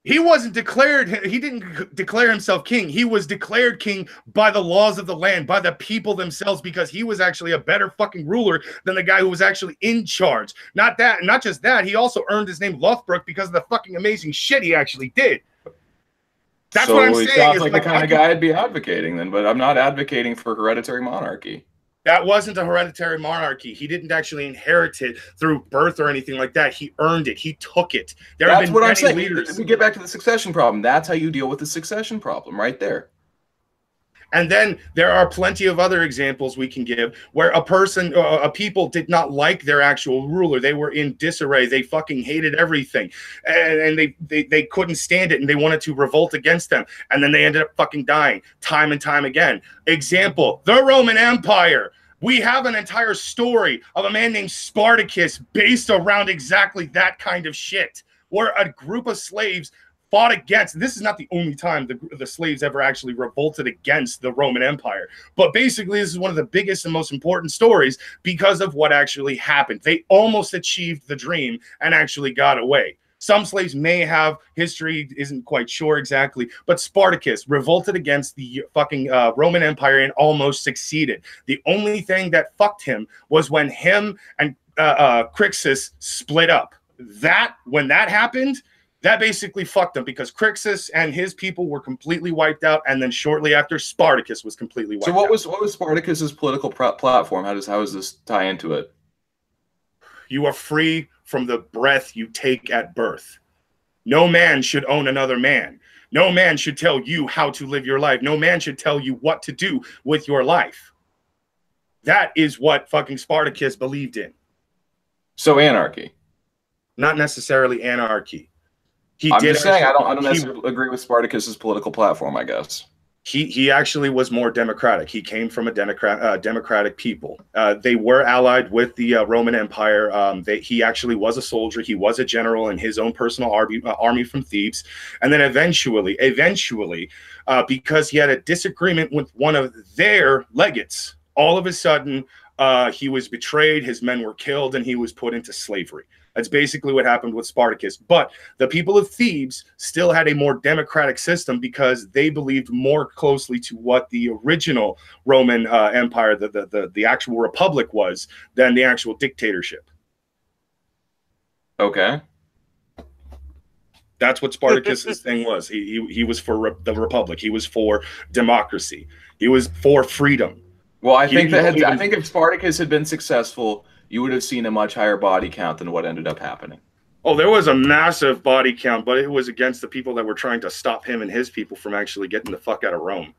He wasn't declared, he didn't declare himself king. He was declared king by the laws of the land, by the people themselves, because he was actually a better fucking ruler than the guy who was actually in charge. Not just that, he also earned his name Lothbrok because of the fucking amazing shit he actually did. That's so what I'm he saying. sounds like the kind of guy I'd be advocating then, but I'm not advocating for hereditary monarchy. That wasn't a hereditary monarchy. He didn't actually inherit it through birth or anything like that. He earned it. He took it. That's what I'm saying. We get back to the succession problem. That's how you deal with the succession problem right there. And then there are plenty of other examples we can give where a people did not like their actual ruler. They were in disarray. They fucking hated everything. And they couldn't stand it, and they wanted to revolt against them. And then they ended up fucking dying time and time again. Example, the Roman Empire. We have an entire story of a man named Spartacus based around exactly that kind of shit, where a group of slaves fought against. This is not the only time the slaves ever actually revolted against the Roman Empire, but basically this is one of the biggest and most important stories because of what actually happened. They almost achieved the dream and actually got away. Some slaves may have, history isn't quite sure exactly, but Spartacus revolted against the fucking Roman Empire and almost succeeded. The only thing that fucked him was when him and Crixus split up. When that happened, that basically fucked him, because Crixus and his people were completely wiped out, and then shortly after, Spartacus was completely wiped out. So what was Spartacus's political platform? How does this tie into it? You are free from the breath you take at birth. No man should own another man. No man should tell you how to live your life. No man should tell you what to do with your life. That is what fucking Spartacus believed in. So anarchy. Not necessarily anarchy. I'm just saying I don't necessarily agree with Spartacus's political platform, I guess. He actually was more democratic. He came from a democratic people. They were allied with the Roman Empire. He actually was a soldier. He was a general in his own personal army from Thebes. And then eventually, because he had a disagreement with one of their legates, all of a sudden he was betrayed. His men were killed, and he was put into slavery. That's basically what happened with Spartacus. But the people of Thebes still had a more democratic system because they believed more closely to what the original Roman Empire, the actual republic was, than the actual dictatorship. Okay. That's what Spartacus's thing was. He was for the republic. He was for democracy. He was for freedom. Well, I think if Spartacus had been successful, you would have seen a much higher body count than what ended up happening. Oh, there was a massive body count, but it was against the people that were trying to stop him and his people from actually getting the fuck out of Rome.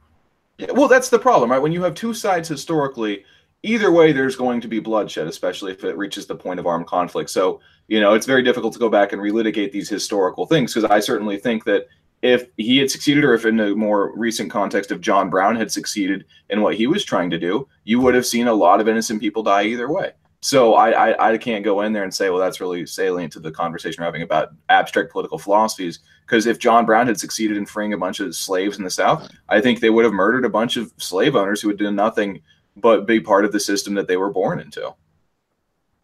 Yeah, well, that's the problem, right? When you have two sides historically, either way, there's going to be bloodshed, especially if it reaches the point of armed conflict. So, it's very difficult to go back and relitigate these historical things, because I certainly think that if he had succeeded, or if in a more recent context, if John Brown had succeeded in what he was trying to do, you would have seen a lot of innocent people die either way. So I can't go in there and say, well, that's really salient to the conversation we're having about abstract political philosophies. Because if John Brown had succeeded in freeing a bunch of slaves in the South, I think they would have murdered a bunch of slave owners who had done nothing but be part of the system that they were born into.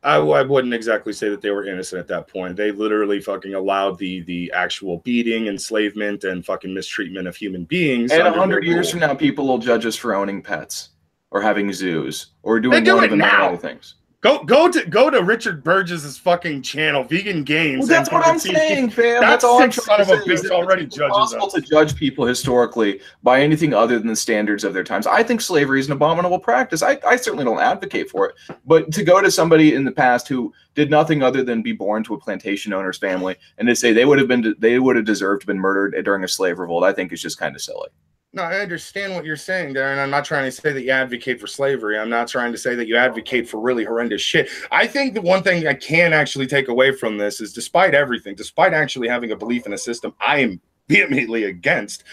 I wouldn't exactly say that they were innocent at that point. They literally fucking allowed the actual beating, enslavement, and fucking mistreatment of human beings. And 100 years from now, people will judge us for owning pets or having zoos or doing one of the many other things. Go to Richard Burgess's fucking channel, Vegan Games. Well, that's what I'm saying, fam. That's all I'm son of a bitch already judges us. It's impossible to judge people historically by anything other than the standards of their times. I think slavery is an abominable practice. I certainly don't advocate for it. But to go to somebody in the past who did nothing other than be born to a plantation owner's family and to say they would have deserved to have been murdered during a slave revolt, I think is just kind of silly. No, I understand what you're saying there, and I'm not trying to say that you advocate for slavery. I'm not trying to say that you advocate for really horrendous shit. I think the one thing I can actually take away from this is, despite everything, despite actually having a belief in a system I am vehemently against,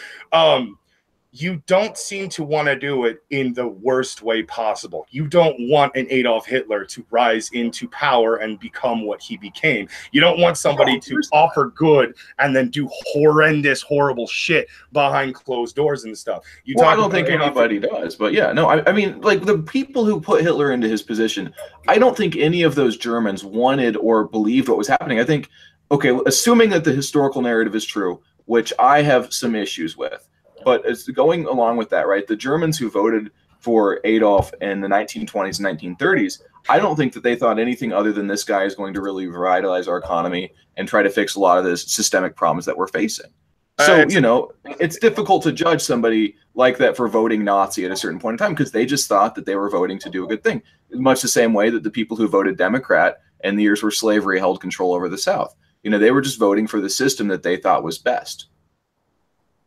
you don't seem to want to do it in the worst way possible. You don't want an Adolf Hitler to rise into power and become what he became. You don't want somebody to offer good and then do horrendous, horrible shit behind closed doors and stuff. I don't think anybody does, but yeah, no, I mean, like, the people who put Hitler into his position, I don't think any of those Germans wanted or believed what was happening. I think, okay, assuming that the historical narrative is true, which I have some issues with, but as going along with that, right, the Germans who voted for Adolf in the 1920s and 1930s, I don't think that they thought anything other than this guy is going to really revitalize our economy and try to fix a lot of the systemic problems that we're facing. So, it's difficult to judge somebody like that for voting Nazi at a certain point in time, because they just thought that they were voting to do a good thing. Much the same way that the people who voted Democrat in the years where slavery held control over the South, they were just voting for the system that they thought was best.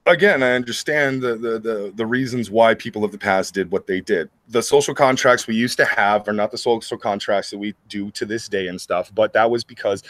Again, I understand the reasons why people of the past did what they did. The social contracts we used to have are not the social contracts that we do to this day and stuff, but that was because,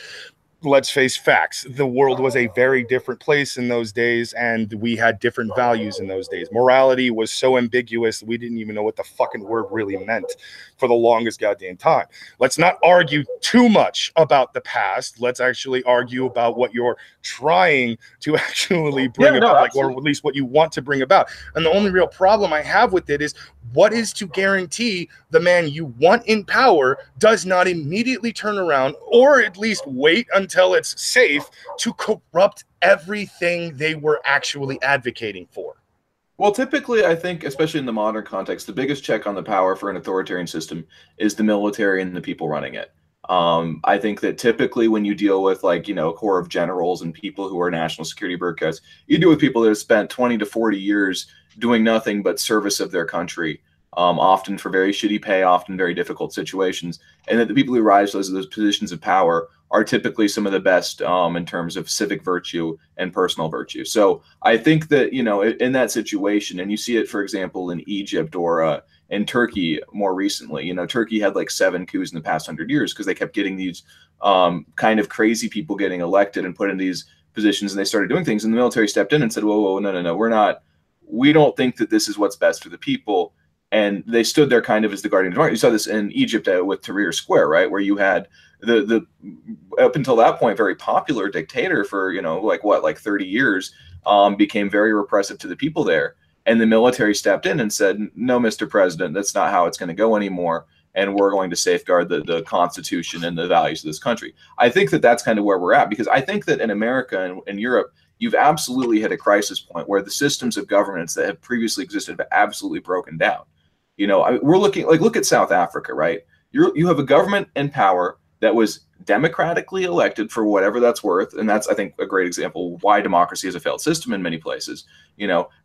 let's face facts, the world was a very different place in those days, and we had different values in those days. Morality was so ambiguous, we didn't even know what the fucking word really meant for the longest goddamn time. Let's not argue too much about the past. Let's actually argue about what you're trying to actually bring about, or at least what you want to bring about. And the only real problem I have with it is, what is to guarantee the man you want in power does not immediately turn around, or at least wait until it's safe, to corrupt everything they were actually advocating for? Well, typically, I think, especially in the modern context, the biggest check on the power for an authoritarian system is the military and the people running it. I think that typically when you deal with, like, a corps of generals and people who are national security bureaucrats, you deal with people that have spent 20 to 40 years doing nothing but service of their country, often for very shitty pay, often very difficult situations, and that the people who rise to those positions of power are typically some of the best in terms of civic virtue and personal virtue. So I think that, in that situation, and you see it, for example, in Egypt or in Turkey more recently, Turkey had like 7 coups in the past 100 years because they kept getting these kind of crazy people getting elected and put in these positions, and they started doing things, and the military stepped in and said, whoa, no, we're we don't think that this is what's best for the people. And they stood there kind of as the guardian of democracy. You saw this in Egypt with Tahrir Square, right, where you had the up until that point very popular dictator for like 30 years became very repressive to the people there, and the military stepped in and said, "No, Mr. President, that's not how it's going to go anymore, and we're going to safeguard the Constitution and the values of this country." I think that that's kind of where we're at, because I think that in America and Europe, you've absolutely hit a crisis point where the systems of governance that have previously existed have absolutely broken down. We're looking, like, look at South Africa, right? You have a government in power that was democratically elected, for whatever that's worth, and that's, I think, a great example of why democracy is a failed system in many places.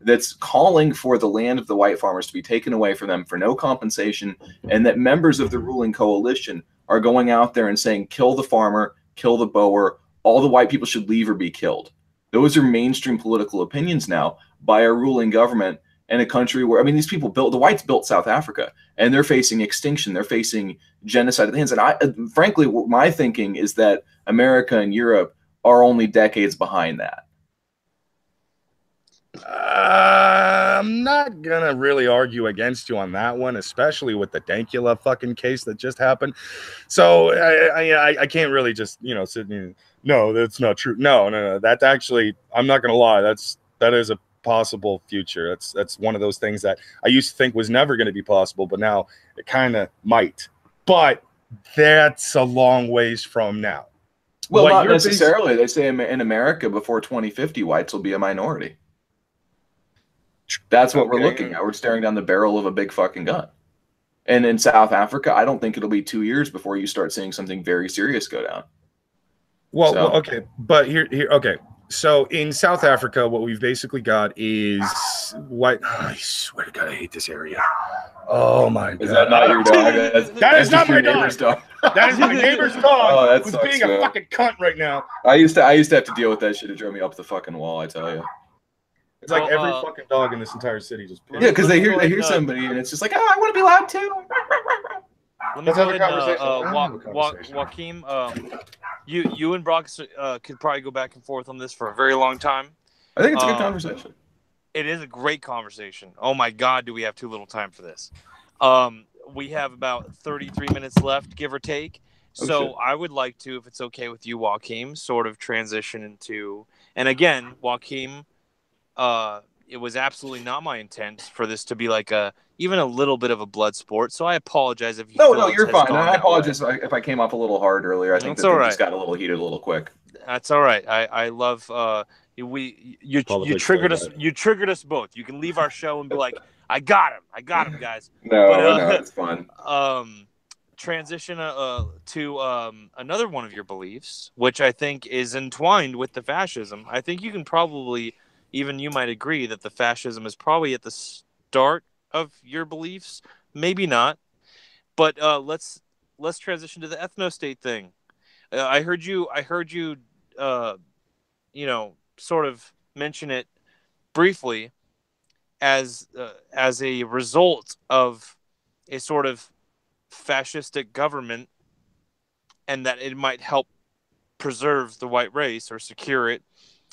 That's calling for the land of the white farmers to be taken away from them for no compensation, and that members of the ruling coalition are going out there and saying, kill the farmer, kill the Boer, all the white people should leave or be killed. Those are mainstream political opinions now by a ruling government in a country where, these people the whites built South Africa, and they're facing extinction. They're facing genocide at the hands. And frankly, my thinking is that America and Europe are only decades behind that. I'm not gonna really argue against you on that one, especially with the Dankula fucking case that just happened. So I can't really just sit and, no, that's not true. No. That actually, I'm not gonna lie. That is a possible future. That's one of those things that I used to think was never going to be possible, but now it kind of might. But that's a long ways from now. Well, not necessarily. They say in America before 2050, whites will be a minority. That's what we're looking at. We're staring down the barrel of a big fucking gun. And in South Africa, I don't think it'll be 2 years before you start seeing something very serious go down. Well, okay, but here, okay. So in South Africa, what we've basically got is white. Oh, I swear to God, I hate this area. Oh my God! Is that not your dog? That is not my dog. That is my neighbor's dog. Oh, that's who's being a fucking cunt right now. I used to have to deal with that shit. It drove me up the fucking wall. I tell you. It's like every fucking dog in this entire city just. Yeah, because they hear somebody and it's just like, oh, I want to be loud too. Let's have a conversation. Joachim, you and Brock could probably go back and forth on this for a very long time. I think it's a good conversation. It is a great conversation. Oh my God, do we have too little time for this? We have about 33 minutes left, give or take. So I would like to, if it's okay with you, Joachim, sort of transition into, and again, Joachim, it was absolutely not my intent for this to be like even a little bit of a blood sport. So I apologize if you. No, you're fine. I apologize if I came off a little hard earlier. I think that thing just got a little heated, a little quick. That's all right. I love you triggered us. You triggered us both. You can leave our show and be like, I got him, guys. No, it's fun. Transition to another one of your beliefs, which I think is entwined with the fascism. I think you can probably. Even you might agree that the fascism is probably at the start of your beliefs. Maybe not, but let's transition to the ethno-state thing. I heard you, sort of mention it briefly as a result of a sort of fascistic government, and that it might help preserve the white race or secure it.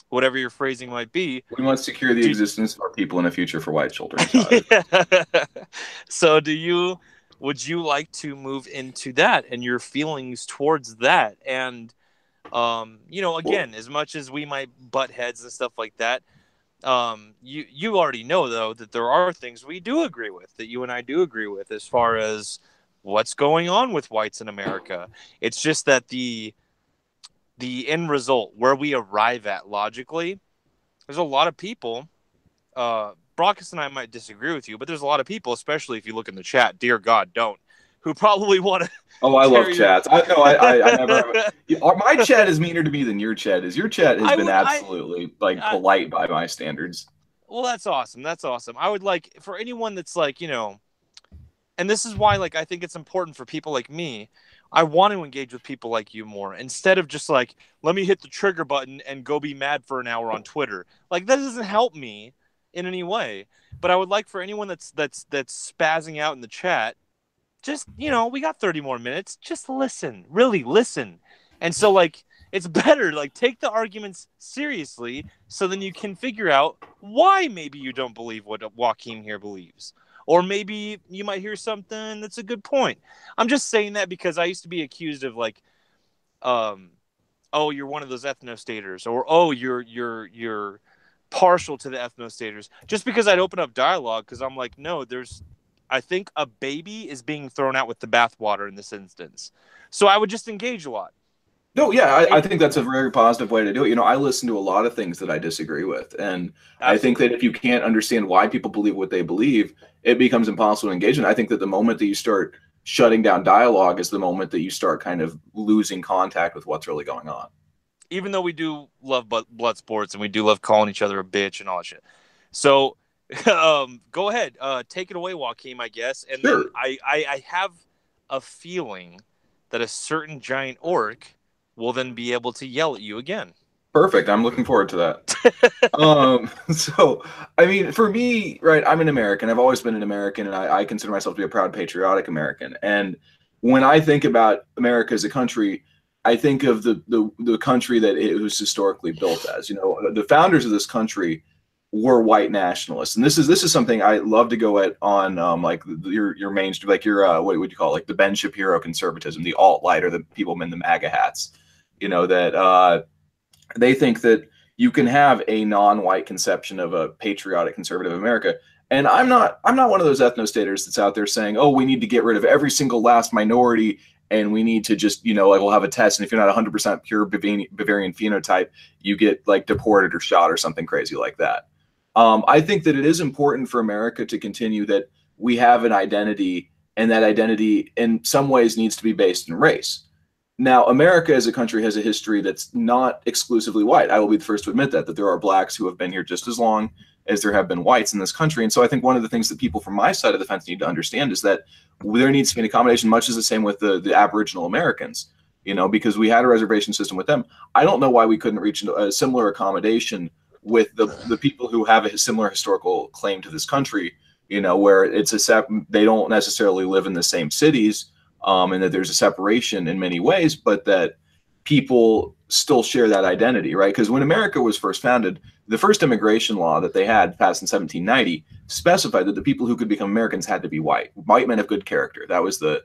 Whatever your phrasing might be. We want to secure the existence of our people in a future for white children. Yeah. So would you like to move into that and your feelings towards that? And, again, as much as we might butt heads and stuff like that, you already know, though, that there are things we do agree with, that you and I do agree with as far as what's going on with whites in America. It's just that the end result, where we arrive at logically, there's a lot of people, Brockus and I might disagree with you, but there's a lot of people, especially if you look in the chat, dear God, don't, who probably want to. Oh, I love chats. I never. My chat is meaner to me than your chat is. Your chat has been absolutely polite by my standards. Well, that's awesome. That's awesome. I would like for anyone that's like, and this is why, I think it's important for people like me. I want to engage with people like you more instead of just let me hit the trigger button and go be mad for an hour on Twitter. That doesn't help me in any way. But I would like for anyone that's spazzing out in the chat, just, we got 30 more minutes. Just listen, really listen. And so It's better, like, take the arguments seriously so then you can figure out why maybe you don't believe what Joachim here believes. Or maybe you might hear something that's a good point. I'm just saying that because I used to be accused of, like, oh, you're one of those ethnostaters, or oh, you're partial to the ethnostaters. Just because I'd open up dialogue, because I'm like, no, I think a baby is being thrown out with the bathwater in this instance. So I would just engage a lot. No, yeah, I think that's a very positive way to do it. You know, I listen to a lot of things that I disagree with. And I think that if you can't understand why people believe what they believe, it becomes impossible to engage. And I think that the moment that you start shutting down dialogue is the moment that you start kind of losing contact with what's really going on. Even though we do love blood sports and we do love calling each other a bitch and all that shit. So go ahead. Take it away, Joachim, I guess. And Sure. then I have a feeling that a certain giant orc will then be able to yell at you again. Perfect. I'm looking forward to that. So, I mean, for me, right, I'm an American. I've always been an American, and I consider myself to be a proud, patriotic American. And when I think about America as a country, I think of the country that it was historically built as. You know, the founders of this country were white nationalists, and this is something I love to go at on like your mainstream, like your what would you call it, like the Ben Shapiro conservatism, the alt-right, or the people in the MAGA hats. You know, that they think that you can have a non-white conception of a patriotic conservative America. And I'm not one of those ethnostaters that's out there saying, oh, we need to get rid of every single last minority, and we need to just, you know, like, we'll have a test, and if you're not 100% pure Bavarian phenotype, you get like deported or shot or something crazy like that. I think that it is important for America to continue that we have an identity, and that identity in some ways needs to be based in race. Now, America as a country has a history that's not exclusively white. I will be the first to admit that there are blacks who have been here just as long as there have been whites in this country. And so I think one of the things that people from my side of the fence need to understand is that there needs to be an accommodation, much as the same with the Aboriginal Americans, you know, because we had a reservation system with them. I don't know why we couldn't reach a similar accommodation with the people who have a similar historical claim to this country, you know, where they don't necessarily live in the same cities, and that there's a separation in many ways, but that people still share that identity, right? Because when America was first founded, the first immigration law that they had, passed in 1790, specified that the people who could become Americans had to be white. White men of good character. That was the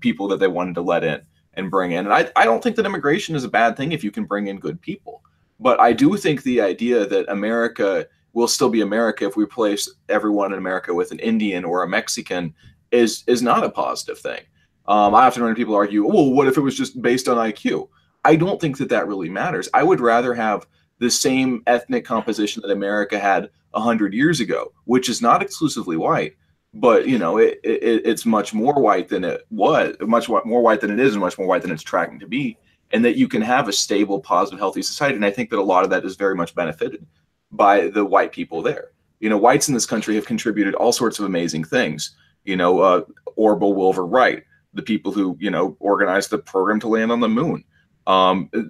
people that they wanted to let in and bring in. And I don't think that immigration is a bad thing if you can bring in good people. But I do think the idea that America will still be America if we replace everyone in America with an Indian or a Mexican is not a positive thing. I often run into people argue, well, what if it was just based on IQ? I don't think that really matters. I would rather have the same ethnic composition that America had 100 years ago, which is not exclusively white, but you know, it's much more white than it was, much more white than it is, and much more white than it's tracking to be, and that you can have a stable, positive, healthy society. And I think that a lot of that is very much benefited by the white people there. You know, whites in this country have contributed all sorts of amazing things. You know, Orville Wilbur Wright, the people who, you know, organized the program to land on the moon.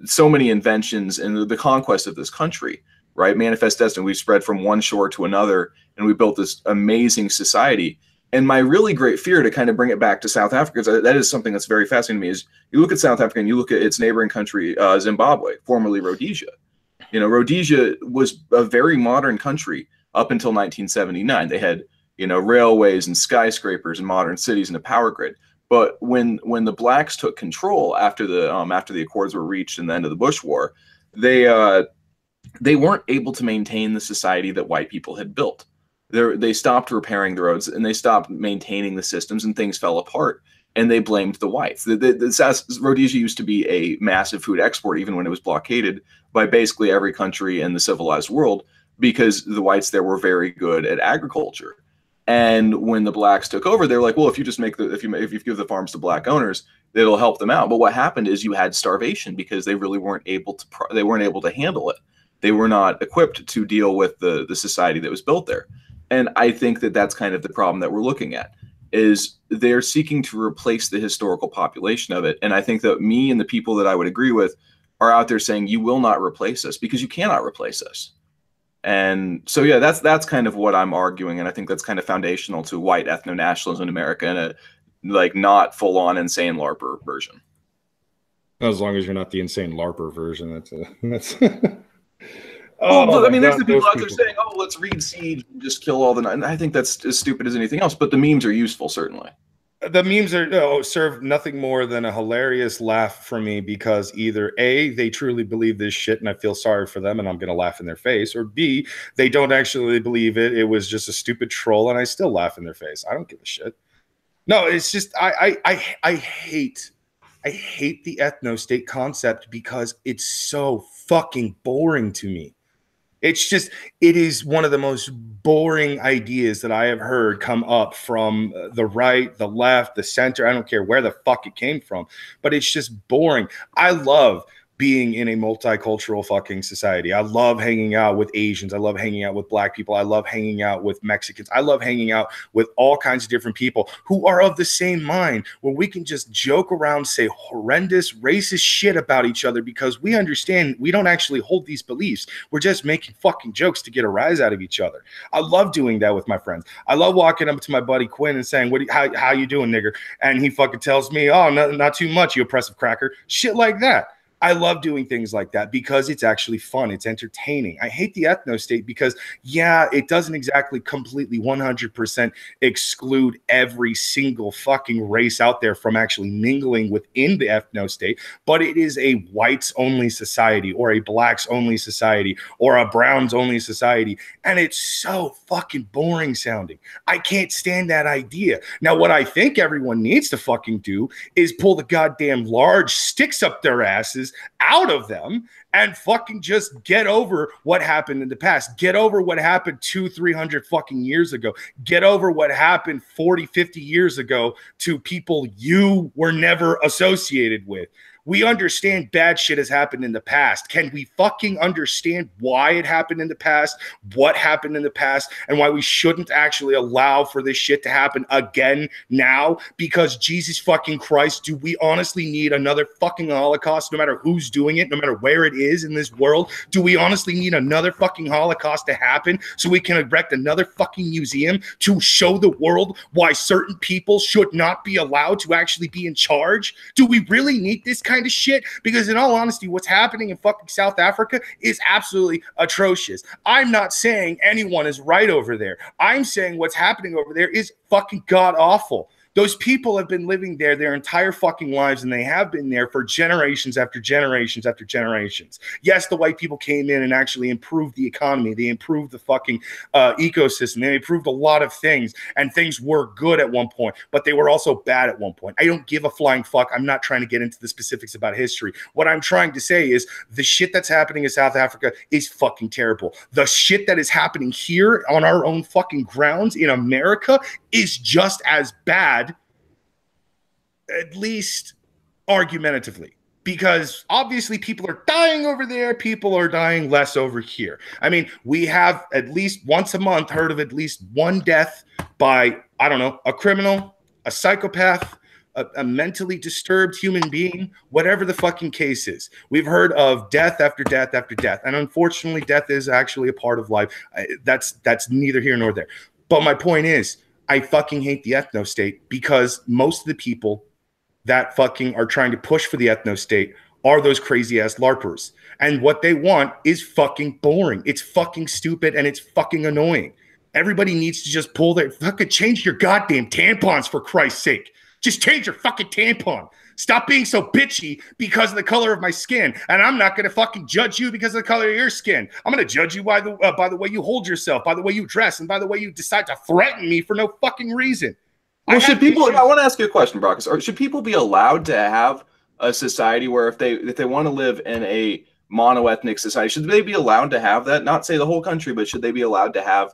So many inventions in the conquest of this country, right? Manifest Destiny. We spread from one shore to another, and we built this amazing society. And my really great fear, to kind of bring it back to South Africa, is that is something that's very fascinating to me, is you look at South Africa and you look at its neighboring country, Zimbabwe, formerly Rhodesia. You know, Rhodesia was a very modern country up until 1979. They had, you know, railways and skyscrapers and modern cities and a power grid. But when the blacks took control after the Accords were reached and the end of the Bush War, they weren't able to maintain the society that white people had built. They stopped repairing the roads, and they stopped maintaining the systems, and things fell apart. And they blamed the whites. Rhodesia used to be a massive food export, even when it was blockaded by basically every country in the civilized world, because the whites there were very good at agriculture. And when the blacks took over, they're like, well, if you just if you give the farms to black owners, it'll help them out. But what happened is you had starvation, because they really weren't able to handle it. They were not equipped to deal with the society that was built there. And I think that that's kind of the problem that we're looking at, is they're seeking to replace the historical population of it. And I think that me and the people that I would agree with are out there saying, you will not replace us, because you cannot replace us. And so, yeah, that's kind of what I'm arguing. And I think that's kind of foundational to white ethno-nationalism in America, and a like not full on insane LARPer version. As long as you're not the insane LARPer version, that's. Well, Oh I my mean, there's God, the people those out there people. saying, "Oh, let's read seed and just kill all the." And I think that's as stupid as anything else. But the memes are useful, certainly. The memes serve nothing more than a hilarious laugh for me because either A, they truly believe this shit and I feel sorry for them and I'm going to laugh in their face, or B, they don't actually believe it. It was just a stupid troll and I still laugh in their face. I don't give a shit. No, it's just I hate the ethno state concept because it's so fucking boring to me. It's just, it is one of the most boring ideas that I have heard come up from the right, the left, the center. I don't care where the fuck it came from, but it's just boring. I love being in a multicultural fucking society. I love hanging out with Asians. I love hanging out with black people. I love hanging out with Mexicans. I love hanging out with all kinds of different people who are of the same mind, where we can just joke around, say horrendous, racist shit about each other because we understand we don't actually hold these beliefs. We're just making fucking jokes to get a rise out of each other. I love doing that with my friends. I love walking up to my buddy Quinn and saying, how you doing, nigger? And he fucking tells me, oh, not too much, you oppressive cracker. Shit like that. I love doing things like that because it's actually fun. It's entertaining. I hate the ethno state because, yeah, it doesn't exactly completely 100% exclude every single fucking race out there from actually mingling within the ethno state, but it is a whites only society or a blacks only society or a browns only society. And it's so fucking boring sounding. I can't stand that idea. Now, what I think everyone needs to fucking do is pull the goddamn large sticks up their asses out of them and fucking just get over what happened in the past. Get over what happened 200-300 fucking years ago. Get over what happened 40-50 years ago to people you were never associated with. We understand bad shit has happened in the past. Can we fucking understand why it happened in the past, what happened in the past, and why we shouldn't actually allow for this shit to happen again now? Because Jesus fucking Christ, do we honestly need another fucking Holocaust, no matter who's doing it, no matter where it is in this world? Do we honestly need another fucking Holocaust to happen so we can erect another fucking museum to show the world why certain people should not be allowed to actually be in charge? Do we really need this kind of shit? Because in all honesty, what's happening in fucking South Africa is absolutely atrocious. I'm not saying anyone is right over there. I'm saying what's happening over there is fucking god awful. Those people have been living there their entire fucking lives, and they have been there for generations after generations after generations. Yes, the white people came in and actually improved the economy. They improved the fucking ecosystem. They improved a lot of things, and things were good at one point, but they were also bad at one point. I don't give a flying fuck. I'm not trying to get into the specifics about history. What I'm trying to say is the shit that's happening in South Africa is fucking terrible. The shit that is happening here on our own fucking grounds in America is just as bad, at least argumentatively, because obviously people are dying over there, people are dying less over here. I mean, we have at least once a month heard of at least one death by, I don't know, a criminal, a psychopath, a mentally disturbed human being, whatever the fucking case is. We've heard of death after death after death, and unfortunately death is actually a part of life. That's neither here nor there. But my point is, I fucking hate the ethno state because most of the people that fucking are trying to push for the ethno state are those crazy ass LARPers. And what they want is fucking boring. It's fucking stupid and it's fucking annoying. Everybody needs to just pull their fucking change your goddamn tampons, for Christ's sake. Just change your fucking tampon. Stop being so bitchy because of the color of my skin. And I'm not going to fucking judge you because of the color of your skin. I'm going to judge you by the way you hold yourself, by the way you dress, and by the way you decide to threaten me for no fucking reason. Well, should people? I want to ask you a question, Brockus. Or should people be allowed to have a society where if they want to live in a monoethnic society, should they be allowed to have that? Not say the whole country, but should they be allowed to have,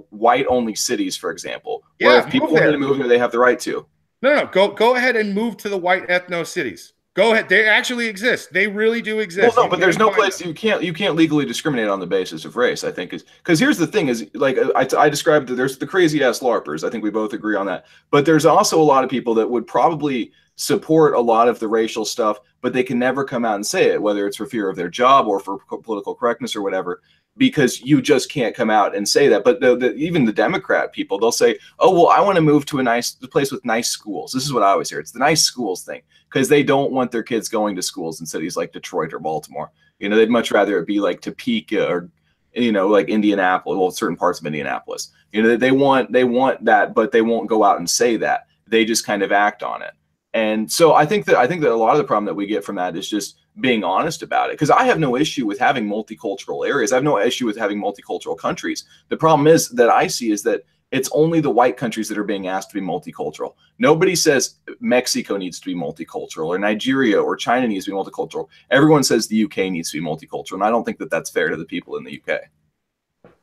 white only cities, for example, where if people want to move there, they have the right to? No. Go ahead and move to the white ethno cities. Go ahead. They actually exist. They really do exist. Well, no, but there's no place you can't legally discriminate on the basis of race. I think is because here's the thing: is like I described that there's the crazy ass LARPers. I think we both agree on that. But there's also a lot of people that would probably support a lot of the racial stuff, but they can never come out and say it, whether it's for fear of their job or for political correctness or whatever. because you just can't come out and say that. But even the Democrat people, they'll say, oh, well, I want to move to a place with nice schools. This is what I always hear. It's the nice schools thing, because they don't want their kids going to schools in cities like Detroit or Baltimore. You know, they'd much rather it be like Topeka or, you know, like Indianapolis, well, certain parts of Indianapolis. You know, they want that, but they won't go out and say that. They just kind of act on it. And so I think that a lot of the problem that we get from that is just being honest about it. Because I have no issue with having multicultural areas. I have no issue with having multicultural countries. The problem is that I see is that it's only the white countries that are being asked to be multicultural. Nobody says Mexico needs to be multicultural, or Nigeria or China needs to be multicultural. Everyone says the UK needs to be multicultural, and I don't think that that's fair to the people in the UK.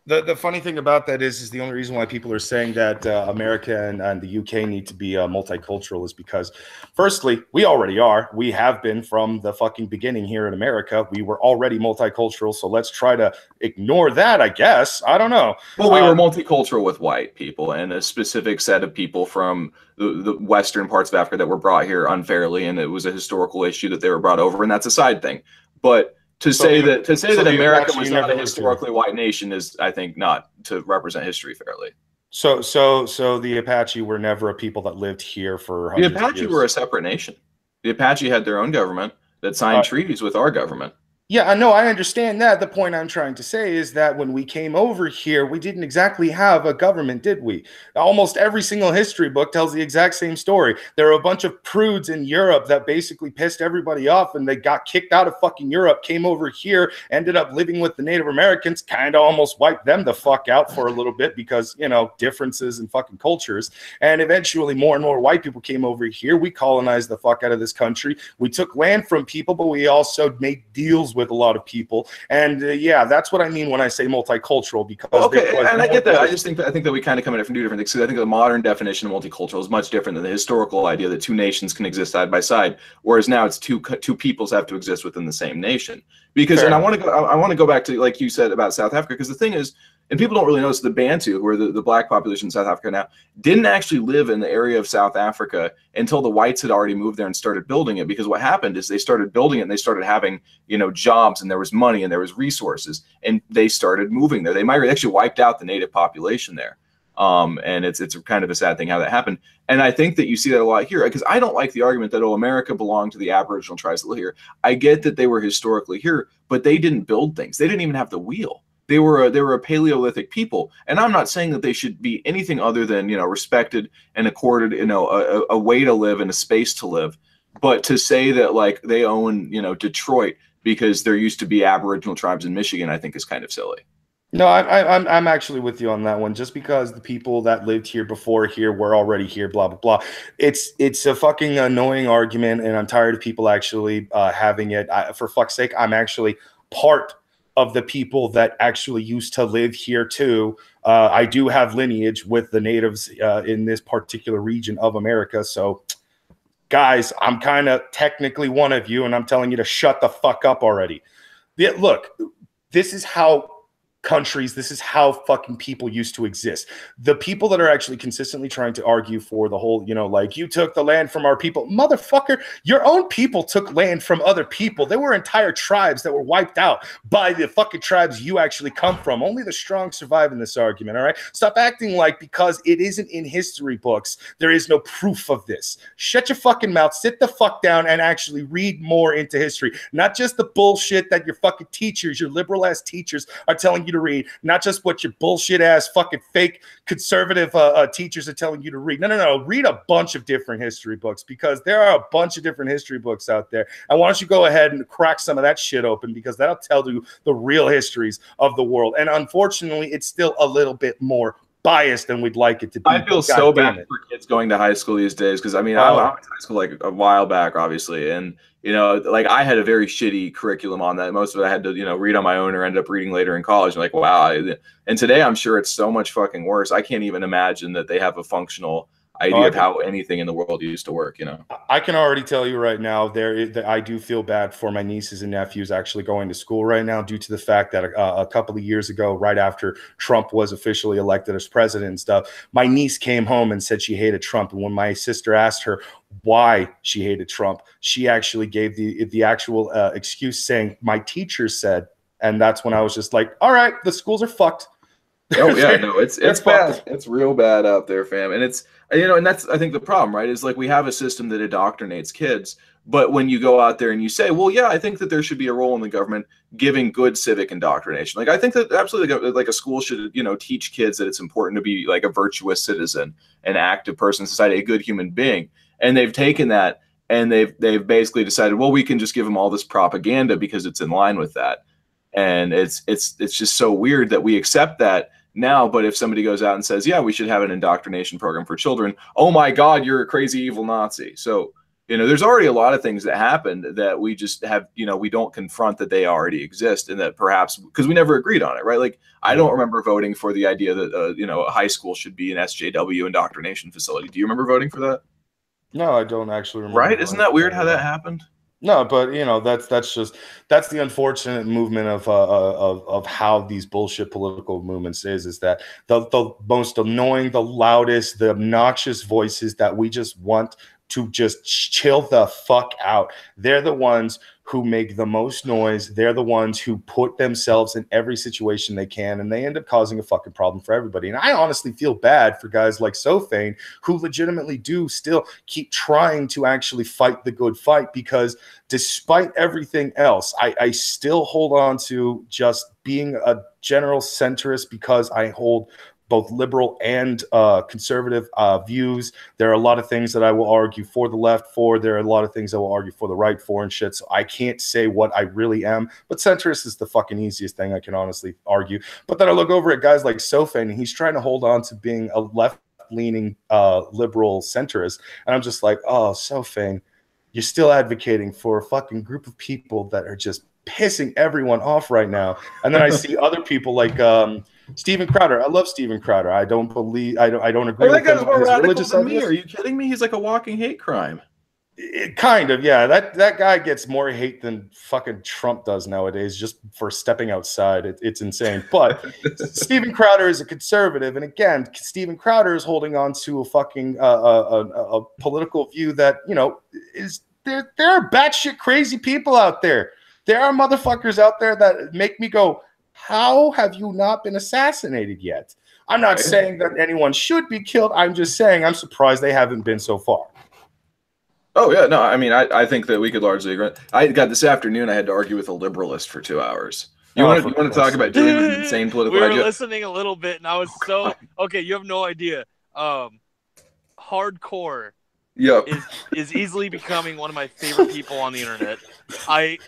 The funny thing about that is the only reason why people are saying that America and the UK need to be multicultural is because, firstly, we already are. We have been from the fucking beginning here in America. We were already multicultural, so let's try to ignore that, I guess. I don't know. Well, we were multicultural with white people and a specific set of people from the western parts of Africa that were brought here unfairly, and it was a historical issue that they were brought over, and that's a side thing. But to say that America was not a historically white nation is, I think, not to represent history fairly. So the Apache were never a people that lived here for the Apache were a separate nation. The Apache had their own government that signed treaties with our government. Yeah, I know. I understand that. The point I'm trying to say is that when we came over here, we didn't exactly have a government, did we? Almost every single history book tells the exact same story. There are a bunch of prudes in Europe that basically pissed everybody off, and they got kicked out of fucking Europe, came over here, ended up living with the Native Americans, kind of almost wiped them the fuck out for a little bit because, you know, differences in fucking cultures. And eventually more and more white people came over here. We colonized the fuck out of this country. We took land from people, but we also made deals with a lot of people, and yeah, that's what I mean when I say multicultural. Because and I get that. I think that we kind of come at it from two different things. So I think the modern definition of multicultural is much different than the historical idea that two nations can exist side by side, whereas now it's two peoples have to exist within the same nation. Because, and I want to go back to, like you said about South Africa, because the thing is, and people don't really notice, the Bantu, who are the black population in South Africa now, didn't actually live in the area of South Africa until the whites had already moved there and started building it. Because what happened is they started building it and they started having, you know, jobs, and there was money and there was resources, and they started moving there. They actually wiped out the native population there. And it's kind of a sad thing how that happened. And I think that you see that a lot here, because I don't like the argument that, oh, America belonged to the Aboriginal tribes that live here. I get that they were historically here, but they didn't build things. They didn't even have the wheel. They were a Paleolithic people, and I'm not saying that they should be anything other than, you know, respected and accorded, you know, a way to live and a space to live. But to say that, like, they own, you know, Detroit because there used to be Aboriginal tribes in Michigan, I think is kind of silly. No, I'm actually with you on that one. Just because the people that lived here before here were already here, blah blah blah. It's a fucking annoying argument, and I'm tired of people actually having it. For fuck's sake, I'm actually part of the people that actually used to live here too. I do have lineage with the natives in this particular region of America. So, guys, I'm kind of technically one of you, and I'm telling you to shut the fuck up already. Look, this is how this is how fucking people used to exist. The people that are actually consistently trying to argue for the whole, you know, like, you took the land from our people. Motherfucker, your own people took land from other people. There were entire tribes that were wiped out by the fucking tribes you actually come from. Only the strong survive in this argument, all right? Stop acting like because it isn't in history books, there is no proof of this. Shut your fucking mouth, sit the fuck down, and actually read more into history. Not just the bullshit that your fucking teachers, your liberal-ass teachers are telling you to read, not just what your bullshit ass fucking fake conservative teachers are telling you to read. No. Read a bunch of different history books, because there are a bunch of different history books out there. And why don't you go ahead and crack some of that shit open, because that'll tell you the real histories of the world. And unfortunately, it's still a little bit more biased than we'd like it to be. I feel so bad for kids going to high school these days, because I mean, I went to high school like a while back, obviously, and you know, like, I had a very shitty curriculum on that. Most of it I had to, you know, read on my own or end up reading later in college. I'm like, wow. And today I'm sure it's so much fucking worse. I can't even imagine that they have a functional idea of how anything in the world used to work, you know. I can already tell you right now, I do feel bad for my nieces and nephews actually going to school right now, due to the fact that a couple of years ago, right after Trump was officially elected as president and stuff, my niece came home and said she hated Trump. And when my sister asked her why she hated Trump, she actually gave the actual excuse, saying, my teacher said And that's when I was just like, all right, the schools are fucked. Oh yeah, no, it's fucked. bad. It's real bad out there, fam. And it's, you know, and that's, I think, the problem, right? Is like we have a system that indoctrinates kids, but when you go out there and you say, well, yeah, I think that there should be a role in the government giving good civic indoctrination. Like I think that absolutely, like a school should, you know, teach kids that it's important to be like a virtuous citizen, an active person in society, a good human being. And they've taken that and they've basically decided, well, we can just give them all this propaganda because it's in line with that. And it's just so weird that we accept that now, but if somebody goes out and says, yeah, we should have an indoctrination program for children, oh my God, you're a crazy evil Nazi. So, you know, there's already a lot of things that happened that we just have, you know, we don't confront that they already exist, and that perhaps because we never agreed on it, right? Like I don't remember voting for the idea that you know, a high school should be an SJW indoctrination facility. Do you remember voting for that? No, I don't actually remember. Right? Isn't that weird how that happened? No, but you know, that's the unfortunate movement of how these bullshit political movements is that the most annoying, the loudest, the obnoxious voices that we just want to just chill the fuck out. They're the ones who make the most noise. They're the ones who put themselves in every situation they can, and they end up causing a fucking problem for everybody. And I honestly feel bad for guys like Sophane who legitimately do still keep trying to actually fight the good fight, because despite everything else, I still hold on to just being a general centrist, because I hold both liberal and conservative views. There are a lot of things that I will argue for the left for. There are a lot of things I will argue for the right for and shit. So I can't say what I really am. But centrist is the fucking easiest thing I can honestly argue. But then I look over at guys like Sophane, and he's trying to hold on to being a left-leaning liberal centrist. And I'm just like, oh, Sophane, you're still advocating for a fucking group of people that are just pissing everyone off right now. And then I see other people like Steven Crowder. I love Steven Crowder. I don't agree with him on his religious ideas. Are you kidding me? He's like a walking hate crime. Kind of, yeah. That guy gets more hate than fucking Trump does nowadays, just for stepping outside. It's insane. But Steven Crowder is a conservative, and again, Steven Crowder is holding on to a fucking a political view that, you know, is there are batshit crazy people out there. There are motherfuckers out there that make me go, how have you not been assassinated yet? I'm not saying that anyone should be killed. I'm just saying I'm surprised they haven't been so far. Oh, yeah. No, I mean, I think that we could largely agree. I got this afternoon, I had to argue with a liberalist for 2 hours. You want to talk about doing an insane political We were idea? listening a little bit, and I was so... Okay, you have no idea. Hardcore is easily becoming one of my favorite people on the internet. I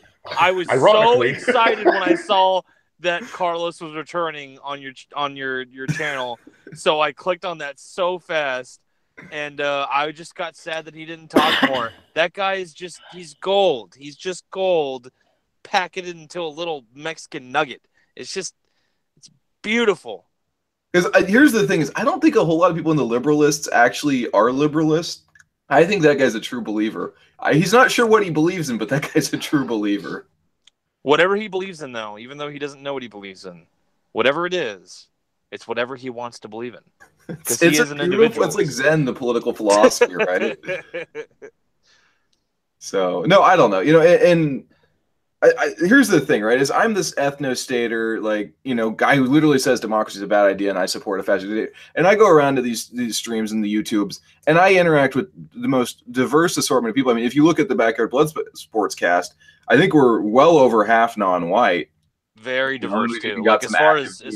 was so excited when I saw that Carlos was returning on your channel, so I clicked on that so fast, and I just got sad that he didn't talk more. That guy is he's gold. He's just gold, packeted into a little Mexican nugget. It's beautiful. Because here's the thing: is I don't think a whole lot of people in the liberalists actually are liberalists. I think that guy's a true believer. He's not sure what he believes in, but that guy's a true believer. Whatever he believes in, though, even though he doesn't know what he believes in, whatever it is, it's whatever he wants to believe in. Because he is an individual. It's like Zen, the political philosophy, right? So, no, I don't know. You know, and here's the thing, right? Is I'm this ethno-stater, like, you know, guy who literally says democracy is a bad idea and I support a fascist dictator. And I go around to these streams and the YouTubes, and I interact with the most diverse assortment of people. I mean, if you look at the Backyard Blood Sports cast, I think we're well over half non-white. Very diverse too. Like as